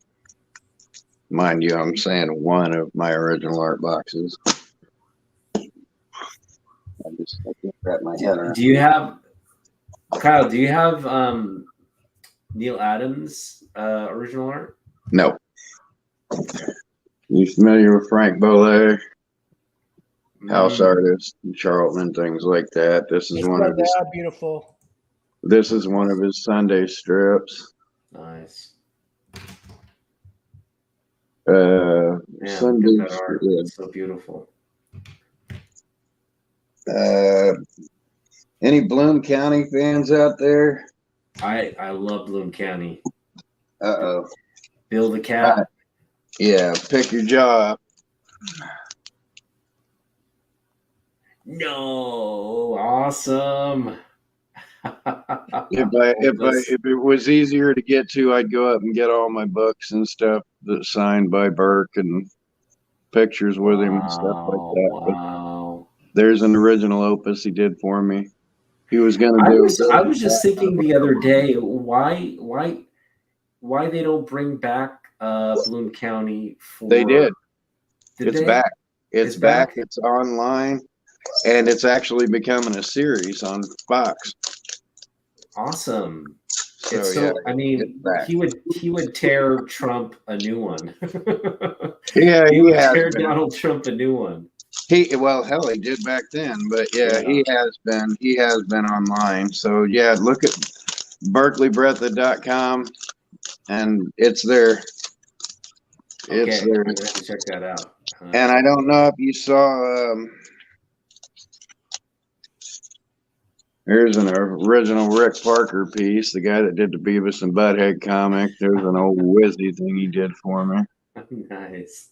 Mind you, I'm saying one of my original art boxes. I can't wrap my head around. Do you have, Kyle, do you have Neil Adams original art? No. You familiar with Frank Bolle? House artist, Charlton, things like that. This is one of his. Beautiful. This is one of his Sunday strips. Nice. Sunday. Look at that art. Yeah. It's so beautiful. Any Bloom County fans out there? I love Bloom County. Uh-oh. Bill the Cat. Yeah, pick your jaw. No, awesome. If it was easier to get to, I'd go up and get all my books and stuff that's signed by Burke and pictures with him and stuff like that. Wow. But there's an original opus he did for me. He was gonna do. I was just thinking the other day, why they don't bring back Bloom County for. They did. It's back. It's back. It's online, and it's actually becoming a series on Fox. Awesome. So, yeah, I mean, he would tear Trump a new one. Yeah, he would tear Donald Trump a new one. Hell, he did back then, but yeah, he has been online. So yeah, look at berkeleybretta.com and it's there. It's there. I'm gonna check that out. And I don't know if you saw here's an original Rick Parker piece, the guy that did the Beavis and Butthead comic. There's an old Wizzy thing he did for me. Nice.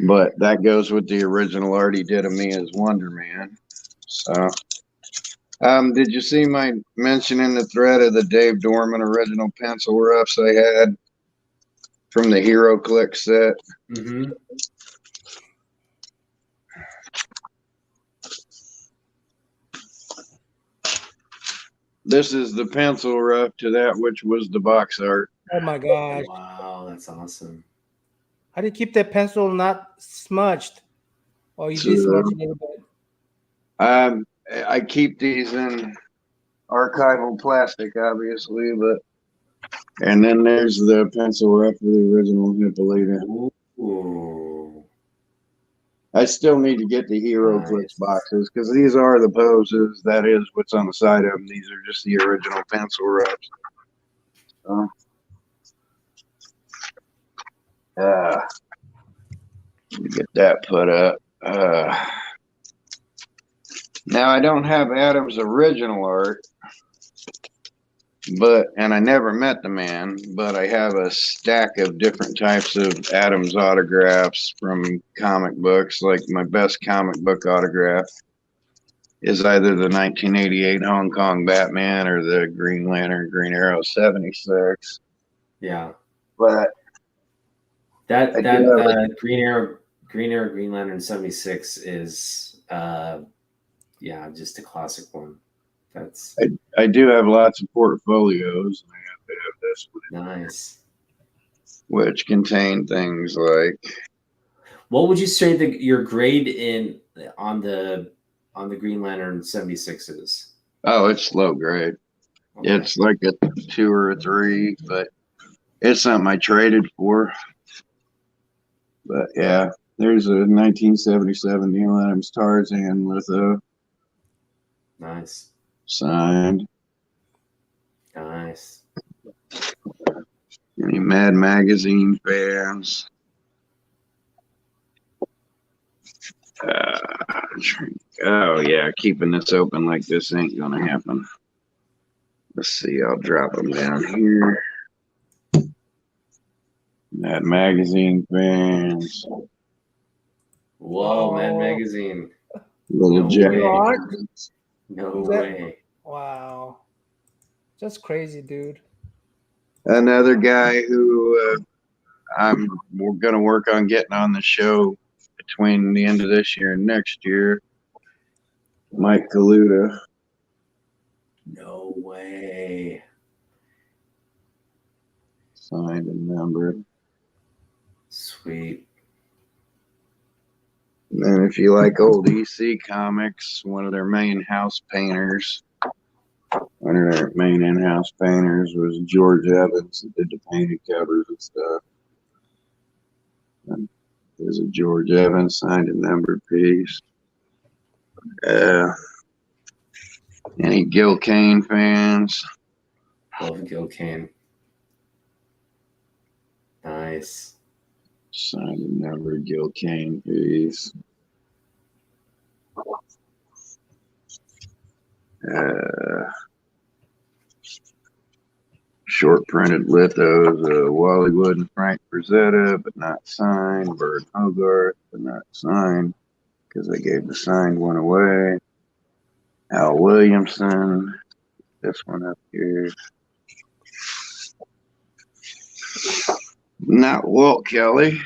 But that goes with the original art he did of me as Wonder Man. So, did you see my mention in the thread of the Dave Dorman original pencil roughs I had from the Hero Click set? Mm-hmm. This is the pencil rough to that which was the box art. Oh my gosh. Wow, that's awesome. How do you keep that pencil not smudged? Or you did smudge a little bit? I keep these in archival plastic, obviously, but and then there's the pencil rough of the original Hippolyta. Ooh. I still need to get the Hero Clicks boxes because these are the poses. That is what's on the side of them. These are just the original pencil roughs. Get that put up. Now I don't have Adam's original art, and I never met the man, but I have a stack of different types of Adam's autographs from comic books. Like my best comic book autograph is either the 1988 Hong Kong Batman or the Green Lantern Green Arrow 76. Yeah. But that Green Lantern 76 is just a classic one. I do have lots of portfolios, and I have to have this one. Nice. Which contain things like. What would you say your grade on the Green Lantern 76 is? Oh, it's low grade. Okay. It's like a 2 or a 3, but it's something I traded for. But yeah, there's a 1977 Neil Adams Tarzan litho. Nice. Signed. Nice. Any Mad Magazine fans? Oh yeah, keeping this open like this ain't gonna happen. Let's see, I'll drop them down here. Mad Magazine fans. Whoa, Mad Magazine. Little Jack. No Who's that? way. Wow. Just crazy, dude. Another guy who we're going to work on getting on the show between the end of this year and next year, Mike Kaluta. No way. Signed and numbered. Sweet. And then if you like old EC comics, one of their main house painters, one of their main in-house painters was George Evans, that did the painted covers and stuff. And there's a George Evans signed and numbered piece. Any Gil Kane fans? Love Gil Kane. Nice. Signed and numbered Gil Kane piece. Short printed lithos, Wally Wood and Frank Frazetta, but not signed. Bird Hogarth, but not signed because they gave the signed one away. Al Williamson, this one up here. Not Walt Kelly,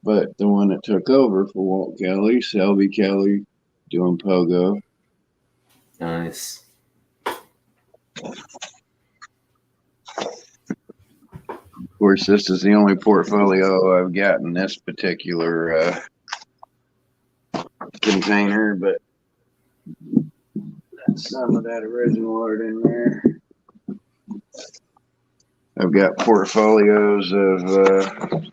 but the one that took over for Walt Kelly, Selby Kelly, doing Pogo. Nice. Of course, this is the only portfolio I've got in this particular container, but some of that original art in there. I've got portfolios of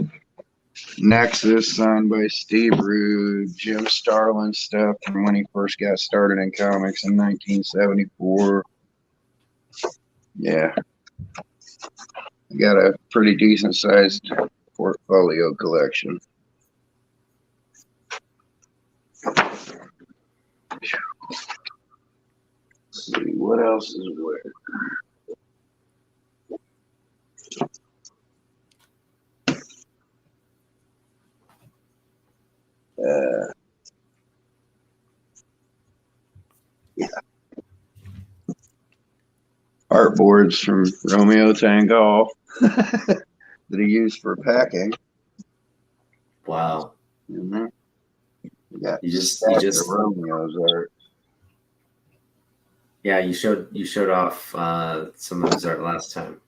Nexus signed by Steve Rude, Jim Starlin stuff from when he first got started in comics in 1974. Yeah. I got a pretty decent sized portfolio collection. Let's see what else is where. Yeah. Artboards from Romeo Tangal that he used for packing. Wow. Mm-hmm. Yeah, You just Romeo's art. Yeah, you showed off some of his art last time.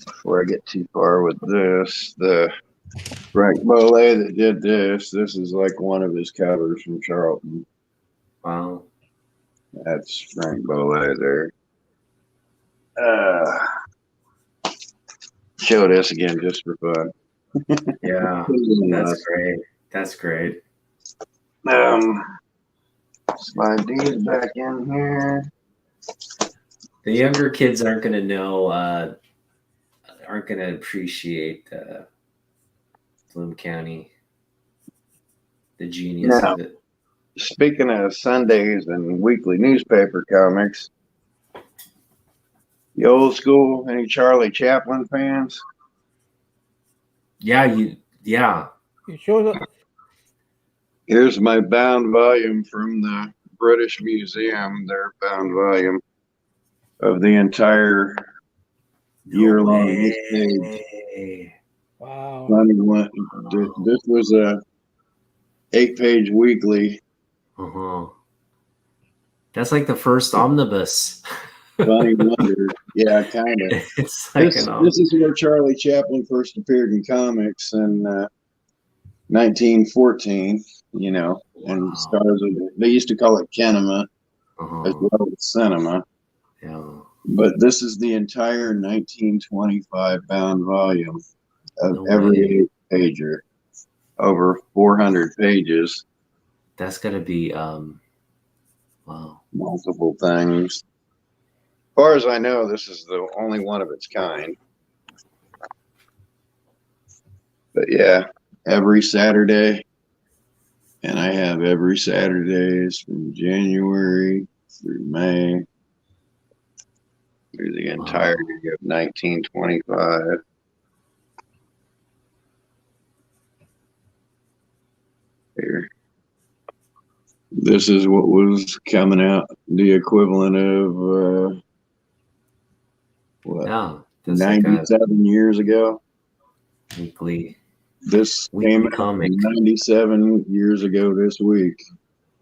Before I get too far with this, the Frank Bole that did this is like one of his covers from Charlton. Wow. That's Frank Bole there. Show this again just for fun. Yeah, that's great. That's great. Slide these back in here. The younger kids aren't going to know, aren't going to appreciate Bloom County, the genius of it. Speaking of Sundays and weekly newspaper comics, the old school, any Charlie Chaplin fans? Yeah, You showed up. Here's my bound volume from the British Museum, their bound volume of the entire year-long page. Wow. This was a 8-page weekly. That's like the first omnibus. Funny Wonder. Yeah, kind of. It's like this is where Charlie Chaplin first appeared in comics in 1914, you know, and stars of they used to call it Kinema as well as cinema. Yeah. But this is the entire 1925 bound volume of every 8-pager, over 400 pages. That's gonna be wow. Multiple things. As far as I know, this is the only one of its kind. But yeah, every Saturday, and I have every Saturdays from January through May through the entirety of 1925. Here, This is what was coming out, the equivalent of what, Yeah, that's like a 97 years ago. weekly This came out comic. 97 years ago this week.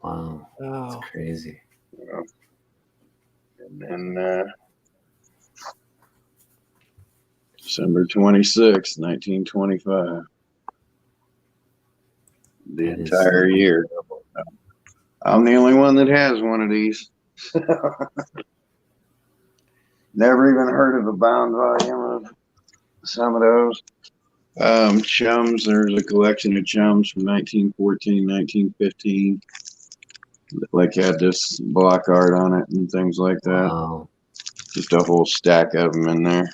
Wow, Wow. that's crazy. And then December 26th, 1925. The That is entire year. I'm the only one that has one of these. Never even heard of a bound volume of some of those. Chums, there's a collection of Chums from 1914, 1915. Like had this block art on it and things like that. Wow. Just a whole stack of them in there.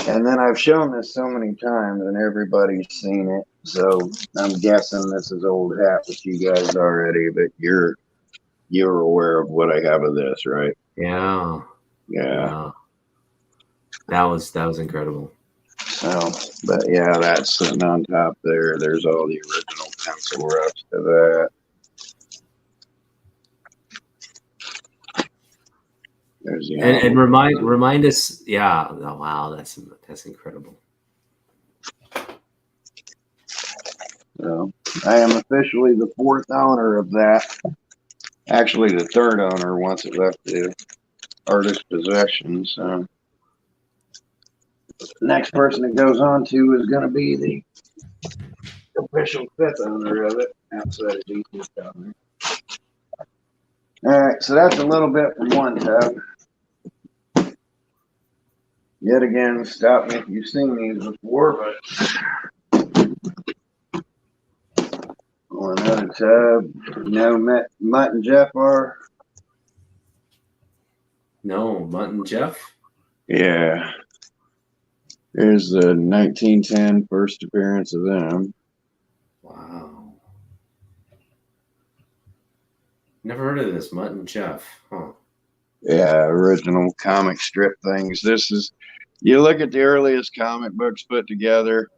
And then I've shown this so many times and everybody's seen it. So I'm guessing this is old hat with you guys already, but you're aware of what I have of this, right? Yeah. Yeah. That was incredible. So, but yeah, that's sitting on top there. There's all the original pencil roughs to that. There's the And remind us, yeah. Oh, wow, that's incredible. So I am officially the fourth owner of that. Actually, the third owner once it left the artist's possession. So the next person it goes on to is going to be the official fifth owner of it outside of DC's owner. All right, so that's a little bit from one tab. Yet again, stop me if you've seen these before, but on another tab, Mutt and Jeff are. No, Mutt and Jeff? Yeah. Here's the 1910 first appearance of them. Wow. Never heard of this, Mutt and Jeff. Huh. Yeah, original comic strip things. This is, you look at the earliest comic books put together,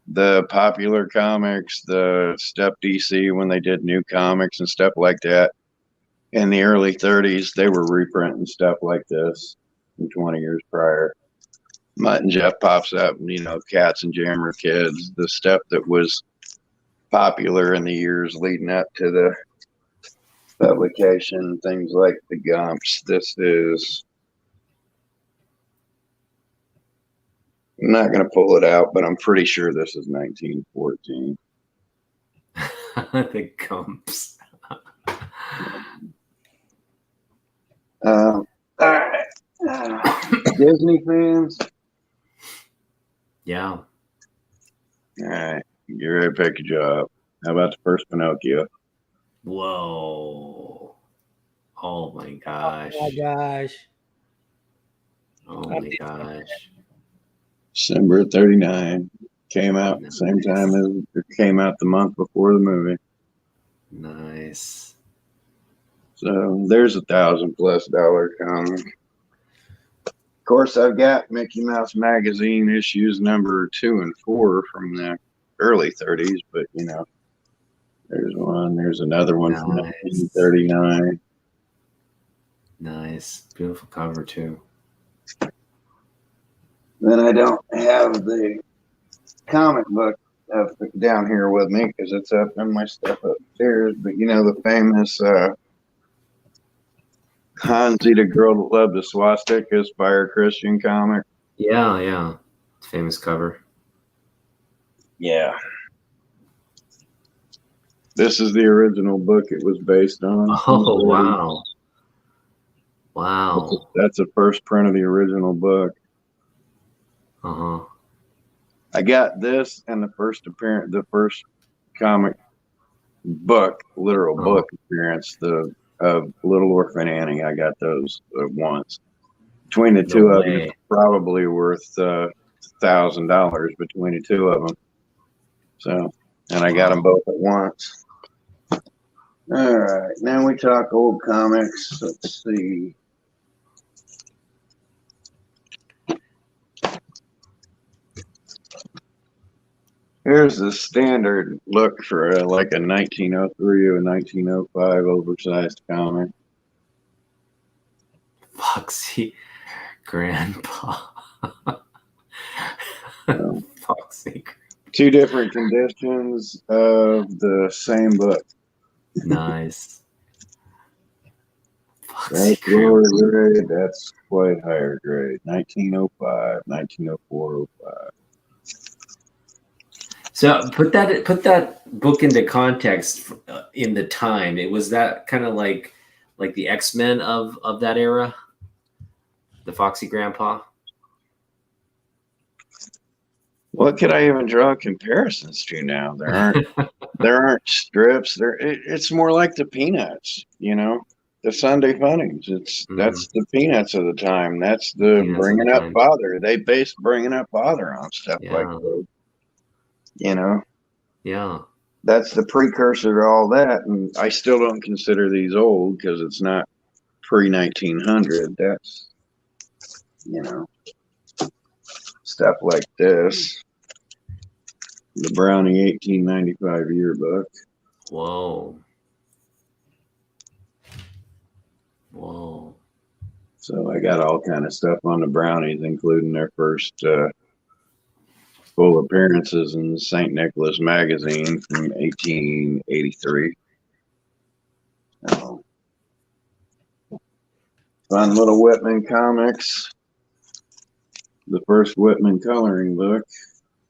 the popular comics, the Step DC when they did new comics and stuff like that. In the early 30s, they were reprinting stuff like this from 20 years prior. Mutt and Jeff pops up, Cats and Jammer Kids, the stuff that was popular in the years leading up to the publication, things like the Gumps. This is, I'm not going to pull it out, but I'm pretty sure this is 1914. The Gumps. All right. Disney fans? Yeah. All right. Get ready to pick a job. How about the first Pinocchio? Whoa. Oh my gosh. Oh my gosh. Oh my gosh. December 39. Came out the same time as it came out the month before the movie. Nice. So there's $1,000+ comic. Of course, I've got Mickey Mouse Magazine issues number 2 and 4 from the early 30s, but there's one. There's another one from 1939. Nice. Beautiful cover, too. Then I don't have the comic book down here with me because it's up in my stuff upstairs. But the famous Hansi, the Girl That Loved the Swastika, Spire Christian comic. Yeah. Famous cover. Yeah. This is the original book it was based on. Oh, wow. Wow. That's the first print of the original book. Uh-huh. I got this and the first comic book, literal book appearance, of Little Orphan Annie. I got those at once. Between the two of them, it's probably worth $1,000 between the two of them. So, and I got them both at once. All right, now we talk old comics. Let's see. Here's the standard look for like a 1903 or 1905 oversized comic. Foxy Grandpa. So, Foxy. two different conditions of the same book. Nice. That's Foxy lower Grandpa. grade. That's quite higher grade. 1905, 1904, 05. So put that book into context in the time. It was that kind of like the X-Men of that era, the Foxy Grandpa. What could I even draw comparisons to now? There aren't strips. It's more like the Peanuts, the Sunday Funnies. That's the Peanuts of the time. That's the Peanuts of the bringing up time. father. They based bringing up father on stuff like Yeah. that. Yeah. That's the precursor to all that. And I still don't consider these old because it's not pre 1900. That's stuff like this. The Brownie 1895 yearbook. Whoa. Whoa. So I got all kind of stuff on the Brownies, including their first full appearances in St. Nicholas magazine from 1883. So, fun little Whitman comics. The first Whitman coloring book.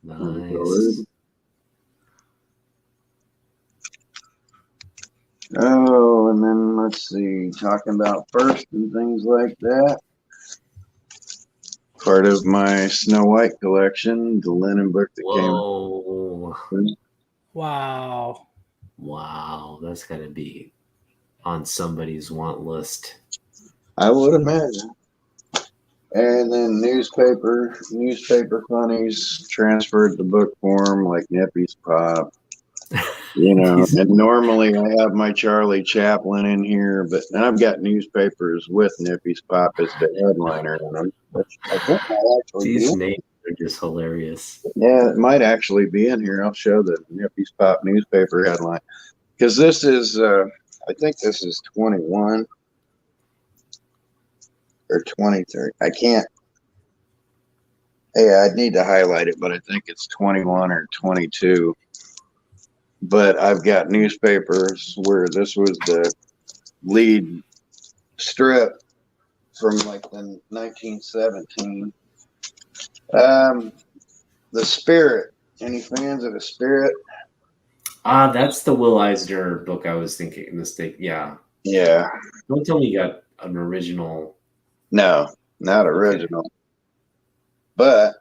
Nice. Oh, and then let's see, talking about first and things like that. Part of my Snow White collection, the linen book that Whoa. came. Wow. Wow. That's got to be on somebody's want list. I would imagine. And then newspaper funnies transferred to book form like Nippy's Pop. And normally I have my Charlie Chaplin in here, but I've got newspapers with Nippy's Pop as the headliner in them. Which I think might actually These be. names are just hilarious. Yeah, it might actually be in here. I'll show the Nippy's Pop newspaper headline. Because this is, I think this is 21 or 23. I can't. Yeah, I'd need to highlight it, but I think it's 21 or 22. But I've got newspapers where this was the lead strip from like the 1917. The Spirit. Any fans of the Spirit? That's the Will Eisner book I was thinking. Mistake. Yeah. Yeah. Don't tell me you got an original. No, not original. Okay. But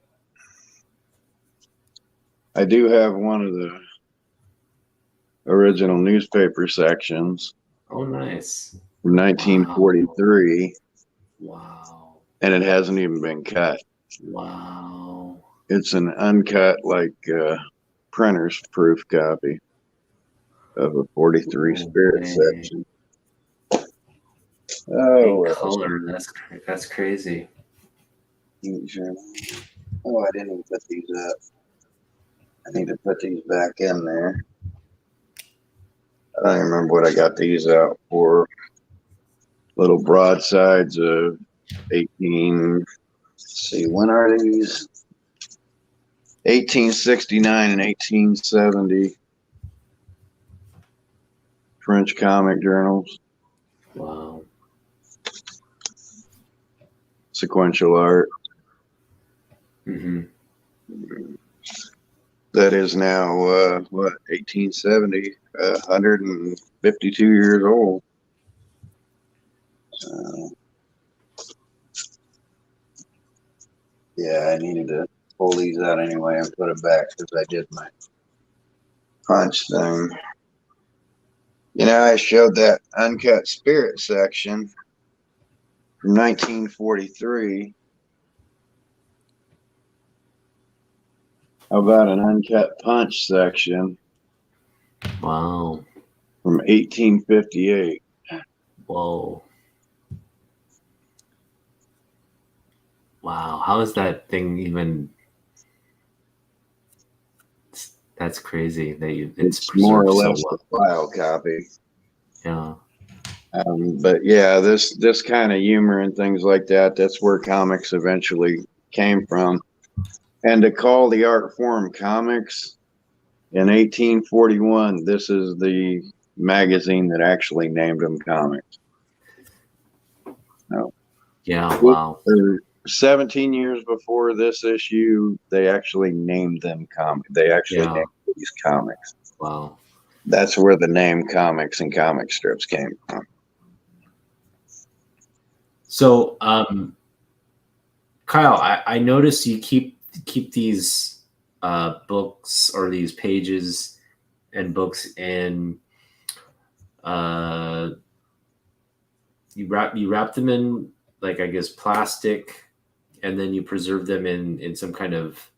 I do have one of the original newspaper sections. Oh, nice. From 1943. Wow. And it hasn't even been cut. Wow. It's an uncut, like, printer's proof copy of a 43 Spirit section. Oh, color. That's crazy. Oh, I didn't even put these up. I need to put these back in there. I don't even remember what I got these out for. Little broadsides of 18. Let's see, when are these? 1869 and 1870. French comic journals. Wow. Sequential art. Mm-hmm. That is now, 1870, 152 years old. Yeah, I needed to pull these out anyway and put them back because I did my punch thing. I showed that uncut Spirit section from 1943. How about an uncut punch section? Wow. From 1858. Whoa. Wow. How is that thing even That's crazy that it's more or preserved so less well. the file copy. Yeah. But yeah, this kind of humor and things like that, that's where comics eventually came from. And to call the art form comics in 1841, this is the magazine that actually named them comics. No. Yeah. Wow. 17 years before this issue, they actually named them comics. They actually named these comics. Wow. That's where the name comics and comic strips came from. So, Kyle, I noticed you keep these books or these pages and books in you wrap them in, like, I guess, plastic, and then you preserve them in some kind of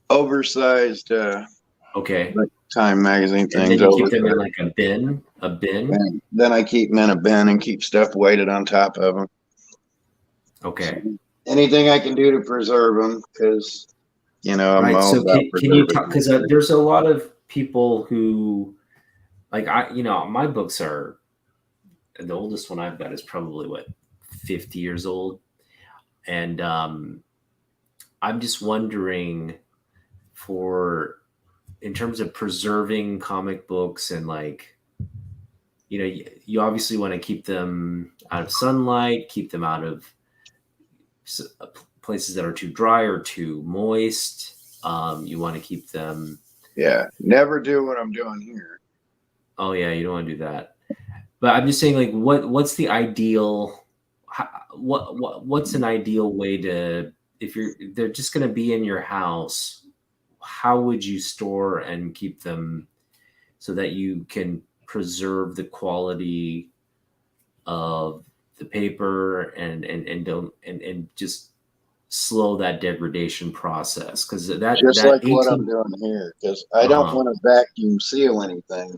Oversized okay. Time magazine things. And then you keep them in like a bin. And then I keep them in a bin and keep stuff weighted on top of them. Okay. So anything I can do to preserve them, because I'm right. all So about can you preserving talk? Because there's a lot of people who, like, my books are, the oldest one I've got is probably 50 years old, and I'm just wondering, in terms of preserving comic books, and like, you obviously want to keep them out of sunlight, keep them out of places that are too dry or too moist. You want to keep them. Yeah, never do what I'm doing here. Oh yeah, you don't want to do that. But I'm just saying, like, what's the ideal? What's an ideal way to, if they're just going to be in your house, how would you store and keep them so that you can preserve the quality of the paper and just slow that degradation process? Because that just like 18... what I'm doing here, because I don't want to vacuum seal anything,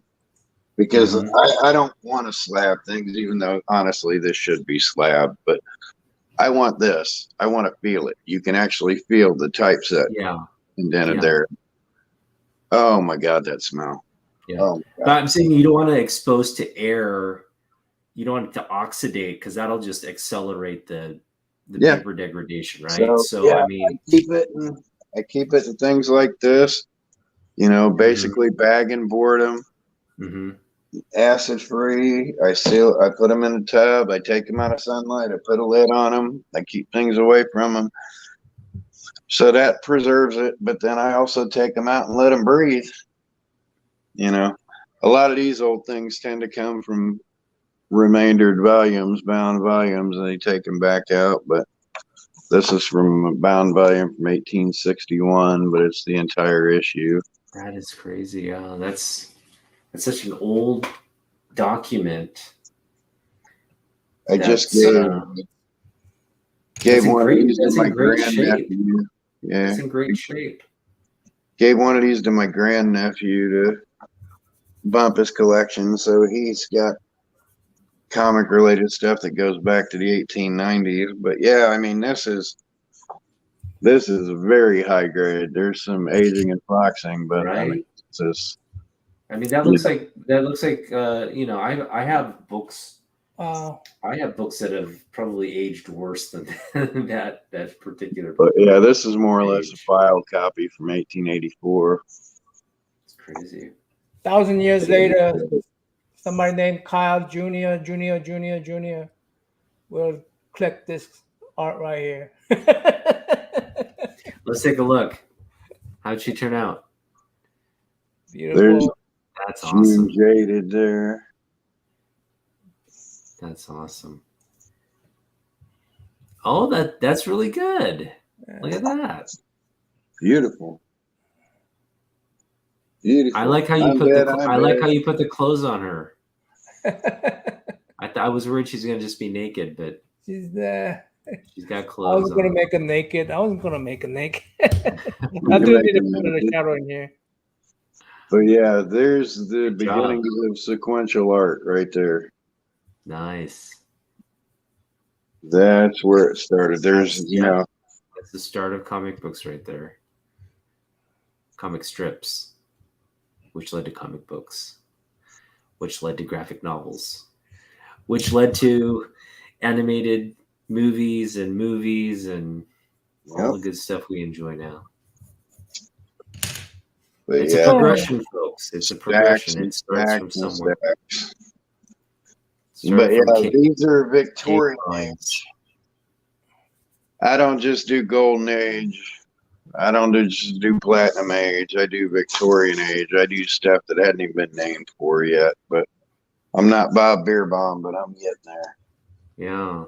because I don't want to slab things, even though honestly this should be slabbed, but I want this. I want to feel it. You can actually feel the typeset indented there. Oh my God, that smell. Yeah. Oh, but I'm saying you don't want to expose to air. You don't want it to oxidate, because that'll just accelerate the paper degradation, right? So I mean, I keep it in things like this, basically bag and board them, acid free. I put them in a tub. I take them out of sunlight. I put a lid on them. I keep things away from them. So that preserves it. But then I also take them out and let them breathe. A lot of these old things tend to come from remaindered volumes, bound volumes, and they take them back out. But this is from a bound volume from 1861, but it's the entire issue. That is crazy. Yeah, that's such an old document. I just gave one of these to my grandnephew. Yeah, it's in great shape. Gave one of these to my grandnephew to bump his collection, so he's got comic related stuff that goes back to the 1890s. But yeah, I mean, this is very high grade. There's some aging and foxing, but right? I mean, it's just, that looks like I have books. I have books that have probably aged worse than that particular book. But yeah, this is more or less a file copy from 1884. It's crazy. 1,000 years later, somebody named Kyle Jr. will click this art right here. Let's take a look. How'd she turn out? Beautiful. That's awesome. Jaded there. That's awesome. Oh, that's really good. Look at that. Beautiful. I like how you put the clothes on her. I was worried she's gonna just be naked, but she's there. She's got clothes. I was gonna make her naked. I was gonna make her naked. I do need to put a shadow in here. But yeah, there's the beginning of sequential art right there. Nice. That's where it started. There's that's That's the start of comic books right there. Comic strips, which led to comic books, which led to graphic novels, which led to animated movies and all the good stuff we enjoy now. But It's a progression, folks. It's a progression. It starts from somewhere. But yeah, these are Victorian age. I don't just do golden age. I don't just do platinum age. I do Victorian age. I do stuff that hadn't even been named for yet. But I'm not Bob Beerbaum, but I'm getting there. Yeah.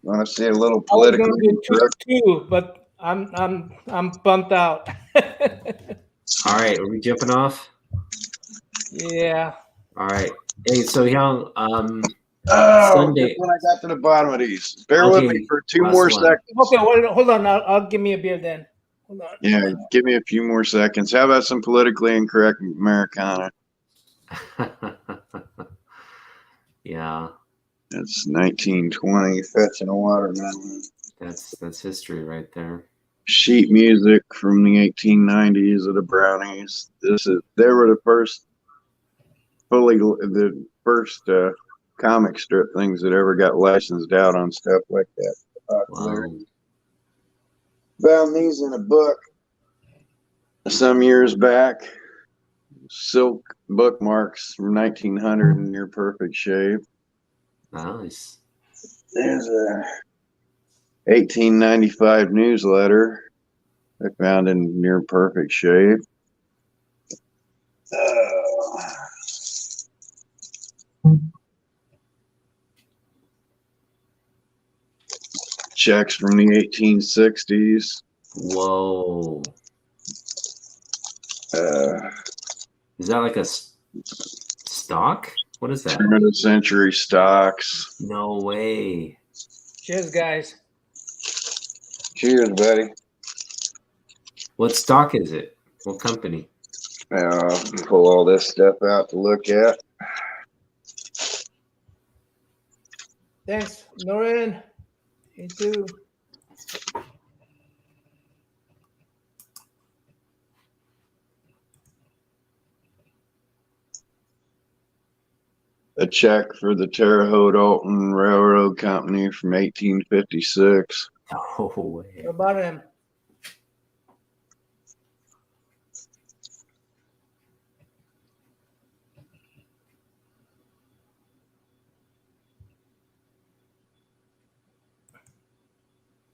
Want to see a little political? Too, but I'm bumped out. All right, are we jumping off? Yeah. All right. Hey, so Young, Sunday. When I got to the bottom of these, bear with me for 2 more seconds. Okay, hold on. I'll give me a beer then. Hold on. Yeah, give me a few more seconds. How about some politically incorrect Americana? Yeah. That's 1920, fetching a watermelon. That's history right there. Sheet music from the 1890s of the Brownies. They were the first comic strip things that ever got licensed out on stuff like that. Wow. Found these in a book some years back. Silk bookmarks from 1900 in near perfect shape. Nice. There's a 1895 newsletter I found in near perfect shape. Checks from the 1860s. Whoa. Is that like a stock? What is that? Turn of the century stocks. No way. Cheers, guys. Cheers, buddy. What stock is it? What company? Pull all this stuff out to look at. Thanks, Noreen. You too. A check for the Terre Haute Alton Railroad Company from 1856. No way. What about him?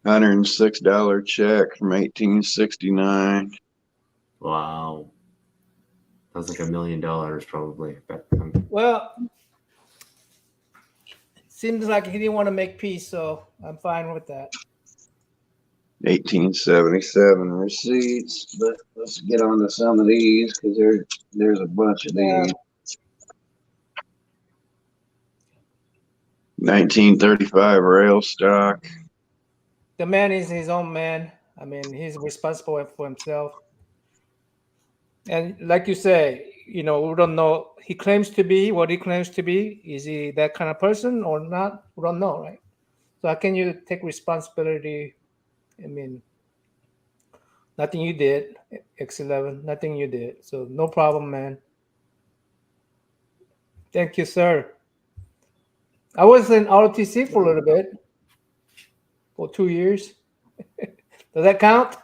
$106 check from 1869. Wow. That was like $1 million probably back then. Well, it seems like he didn't want to make peace, so I'm fine with that. 1877 receipts, but let's get on to some of these because there's a bunch of these. 1935 rail stock. The man is his own man. I mean, he's responsible for himself. And like you say, we don't know. He claims to be what he claims to be. Is he that kind of person or not? We don't know, right? So how can you take responsibility? I mean, nothing you did, X11, nothing you did. So no problem, man. Thank you, sir. I was in ROTC for a little bit, for 2 years. Does that count?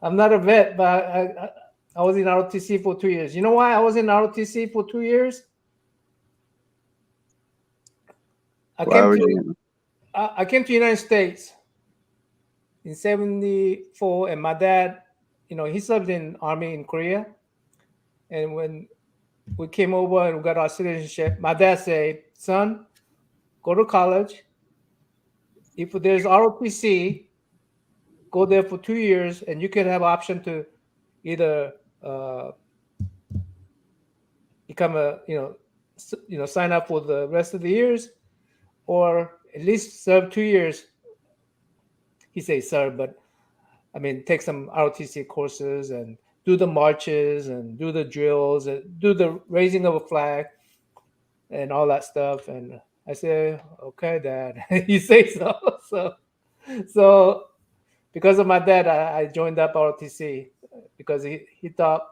I'm not a vet, but I was in ROTC for 2 years. You know why I was in ROTC for 2 years? I came to the United States in 1974, and my dad, he served in Army in Korea. And when we came over and we got our citizenship, my dad said, son, go to college. If there's ROTC, go there for 2 years, and you can have option to either become sign up for the rest of the years, or at least serve 2 years. He says serve, but I mean, take some ROTC courses and do the marches and do the drills and do the raising of a flag and all that stuff. And I say, okay, Dad, you say so. So because of my dad, I joined up ROTC because he thought,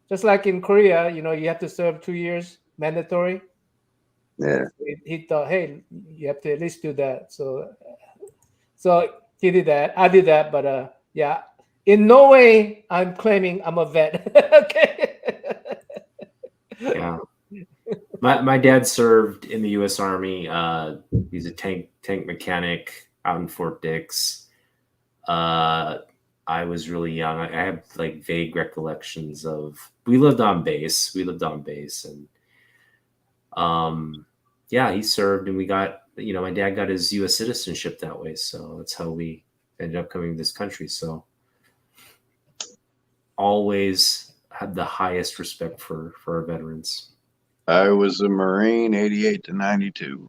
just like in Korea, you have to serve 2 years mandatory. Yeah. He thought, hey, you have to at least do that. So he did that. I did that, but yeah, in no way I'm claiming I'm a vet. Okay. Yeah. My dad served in the U.S. Army. He's a tank mechanic out in Fort Dix. I was really young. I have like vague recollections of we lived on base, and yeah, he served, and we got my dad got his U.S. citizenship that way, so that's how we ended up coming to this country. So always had the highest respect for our veterans. I was a Marine, 88 to 92.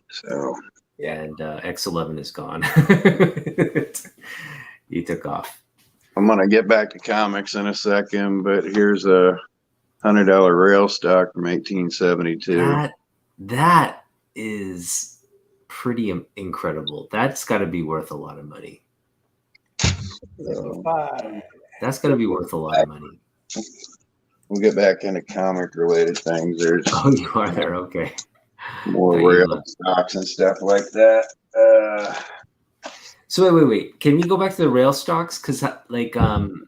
So. Yeah. And X11 is gone. He took off. I'm gonna get back to comics in a second, but here's a $100 rail stock from 1872. That is pretty incredible. That's got to be worth a lot of money. That's got to be worth a lot of money. We'll get back into comic related things. There's you are there, okay. More rail stocks and stuff like that. So wait. Can we go back to the rail stocks? Because like I'm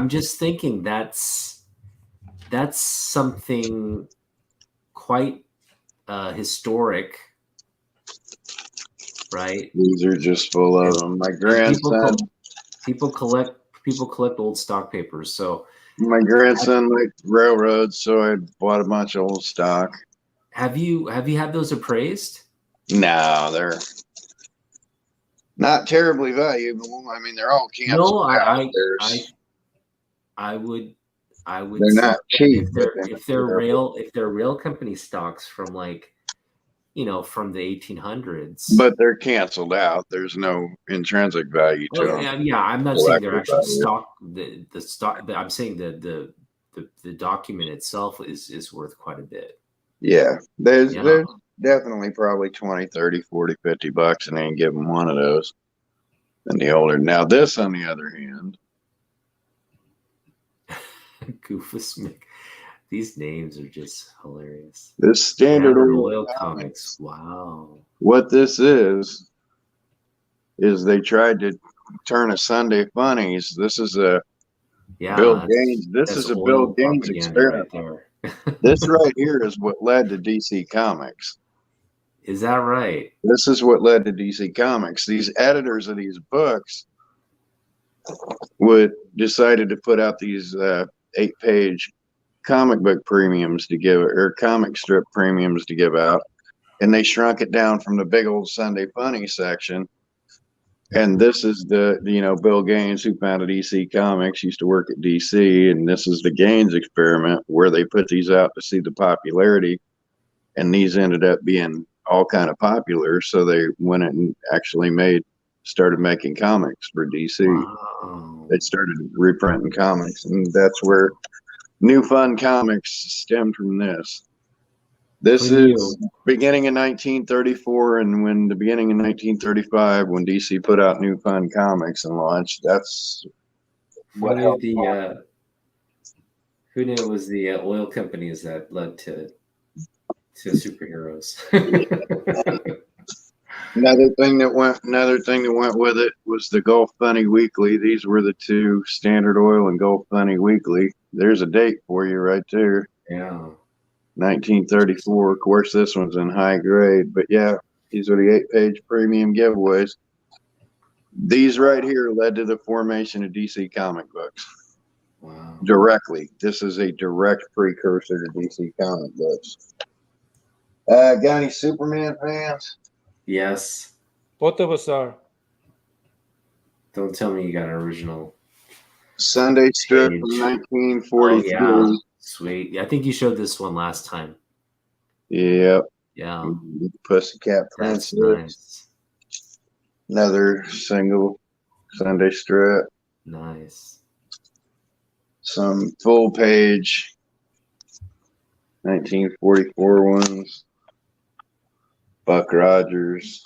just thinking that's something quite historic, right? These are just full of them. My grandson. People collect old stock papers. So my grandson liked railroads, so I bought a bunch of old stock. Have you had those appraised? No, they're not terribly valuable. I mean, they're all canceled. No, I would. They're not cheap. If they're rail company stocks from from the 1800s. But they're canceled out. There's no intrinsic value to them. Yeah, I'm not saying they're actual stock. The stock. I'm saying the document itself is worth quite a bit. Yeah, there's definitely probably 20, 30, 40, 50 bucks in any given one of those. And the older. Now this, on the other hand. Goofus Mick. These names are just hilarious. This standard oil comics. Wow. What this is they tried to turn a Sunday Funnies. This is a Bill Gaines. This is a Bill Gaines experiment. Right this right here is what led to DC Comics. Is that right? This is what led to DC Comics. These editors of these books decided to put out these 8-page comic book premiums to give, or comic strip premiums to give out, and they shrunk it down from the big old Sunday Funny section. And this is the Bill Gaines, who founded DC Comics, used to work at DC, and this is the Gaines experiment where they put these out to see the popularity, and these ended up being all kind of popular. So they went and actually started making comics for DC. Wow. They started reprinting comics, and that's where New Fun Comics stemmed from this. This is beginning in 1934, and when the beginning in 1935, when DC put out New Fun Comics and launched, that's what helped. Who knew it was the oil companies that led to superheroes? Another thing that went with it was the Gulf Funny Weekly. These were the two, Standard Oil and Gulf Funny Weekly. There's a date for you right there. Yeah. 1934. Of course, this one's in high grade, but yeah, these are the 8-page premium giveaways. These right here led to the formation of DC comic books. Wow. Directly. This is a direct precursor to DC comic books. Got any Superman fans? Yes. Both of us are. Don't tell me you got an original Sunday strip from 1943. Oh, yeah. Sweet. I think you showed this one last time. Yep. Yeah. Pussycat Princess. That's nice. Another single. Sunday strip. Nice. Some full page 1944 ones. Buck Rogers.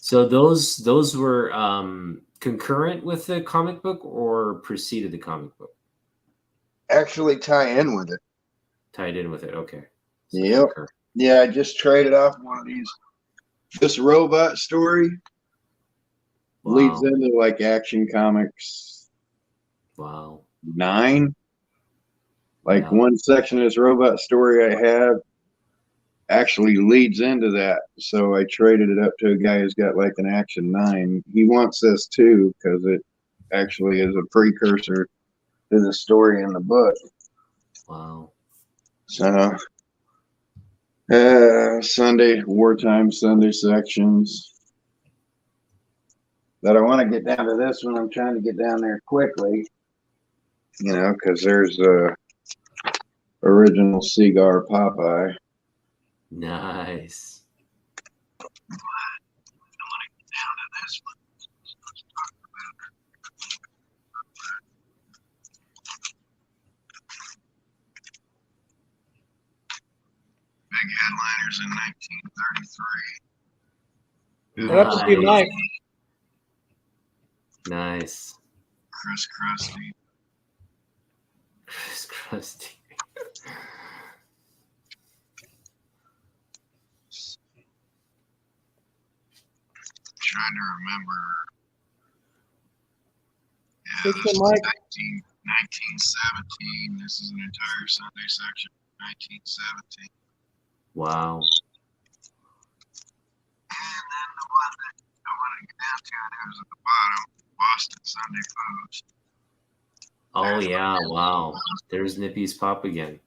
So those were concurrent with the comic book or preceded the comic book? Actually tie in with it. Tied in with it. Okay. So Yep. concurrent. Yeah, I just traded off one of these. This robot story leads Wow. into like Action Comics Wow. 9. Like Yeah. one section of this robot story I have actually leads into that. So I traded it up to a guy who's got like an Action 9. He wants this too because it actually is a precursor to the story in the book. Wow. So Sunday wartime Sunday sections. But I want to get down to this one. I'm trying to get down there quickly, because there's original Cigar Popeye. Nice. Big headliners in 1933. What happened to your knife? Nice. Chris Krusty. Chris Krusty. Trying to remember. Yeah, Fix this is the mic. 1917. This is an entire Sunday section. 1917. Wow. And then the one that I want to get down to, and it was at the bottom, Boston Sunday Post. Oh yeah. Wow. There's Nippy's pop again.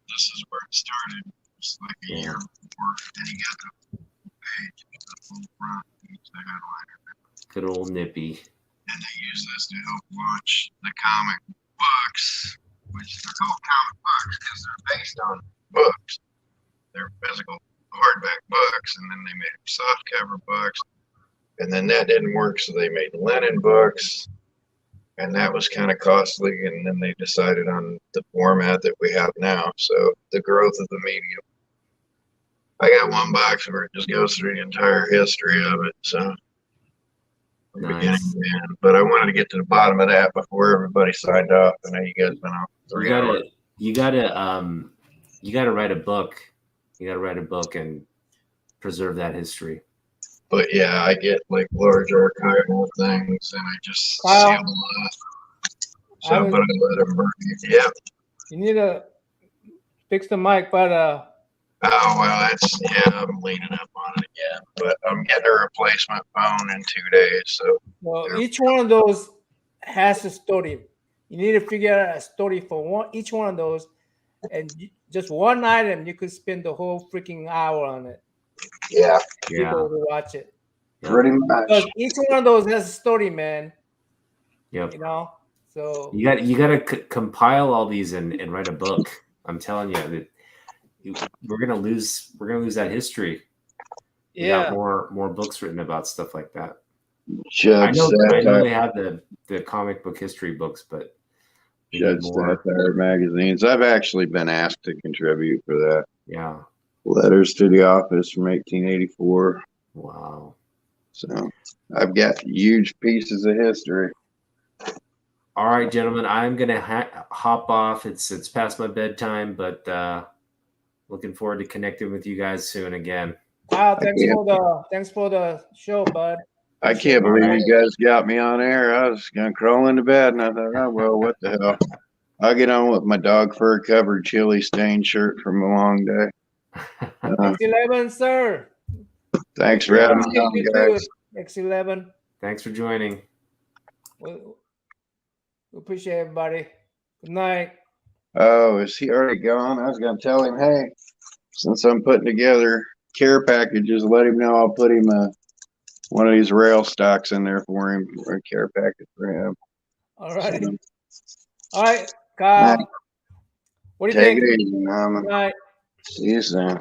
This is where it started. It's like a year before. And he got the full page, the full front, the headliner. Good old Nippy. And they use this to help launch the comic books, which they're called comic books because they're based on books. They're physical hardback books, and then they made softcover books. And then that didn't work, so they made linen books. And that was kind of costly, and then they decided on the format that we have now. So the growth of the medium. I got one box where it just goes through the entire history of it. So from beginning to end. But I wanted to get to the bottom of that before everybody signed off. I know you guys been off 3 hours. You gotta write a book. You gotta write a book and preserve that history. But yeah, I get like large archival things, and I just Wow. seal them up. So, but I let them burn. Yeah. You need to fix the mic, but Oh well, I'm leaning up on it again. But I'm getting a replacement phone in 2 days. So well, each one of those has a story. You need to figure out a story for each one of those, and just one item you could spend the whole freaking hour on it. yeah, People will watch it. pretty much. Because each one of those has a story, man. Yep. So You gotta compile all these and write a book. I'm telling you that we're gonna lose that history. We got more books written about stuff like that. I know they have the comic book history books, but Judge Satire magazines. I've actually been asked to contribute for that. Yeah. Letters to the Office from 1884. Wow. So I've got huge pieces of history. All right, gentlemen, I'm gonna hop off. It's past my bedtime, but looking forward to connecting with you guys soon again. Wow, thanks for the show, bud. I can't believe you guys got me on air. I was gonna crawl into bed, and I thought, oh well, what the hell? I'll get on with my dog fur covered chili stained shirt from a long day. X11, sir. Thanks for having me on, guys. X11. Thanks for joining. We appreciate everybody. Good night. Oh, is he already gone? I was gonna tell him, hey, since I'm putting together care packages, let him know I'll put him one of these rail stocks in there for him, or a care package for him. All right. All right, Kyle. What do you think? Take it easy, Mama. Good night. See you soon.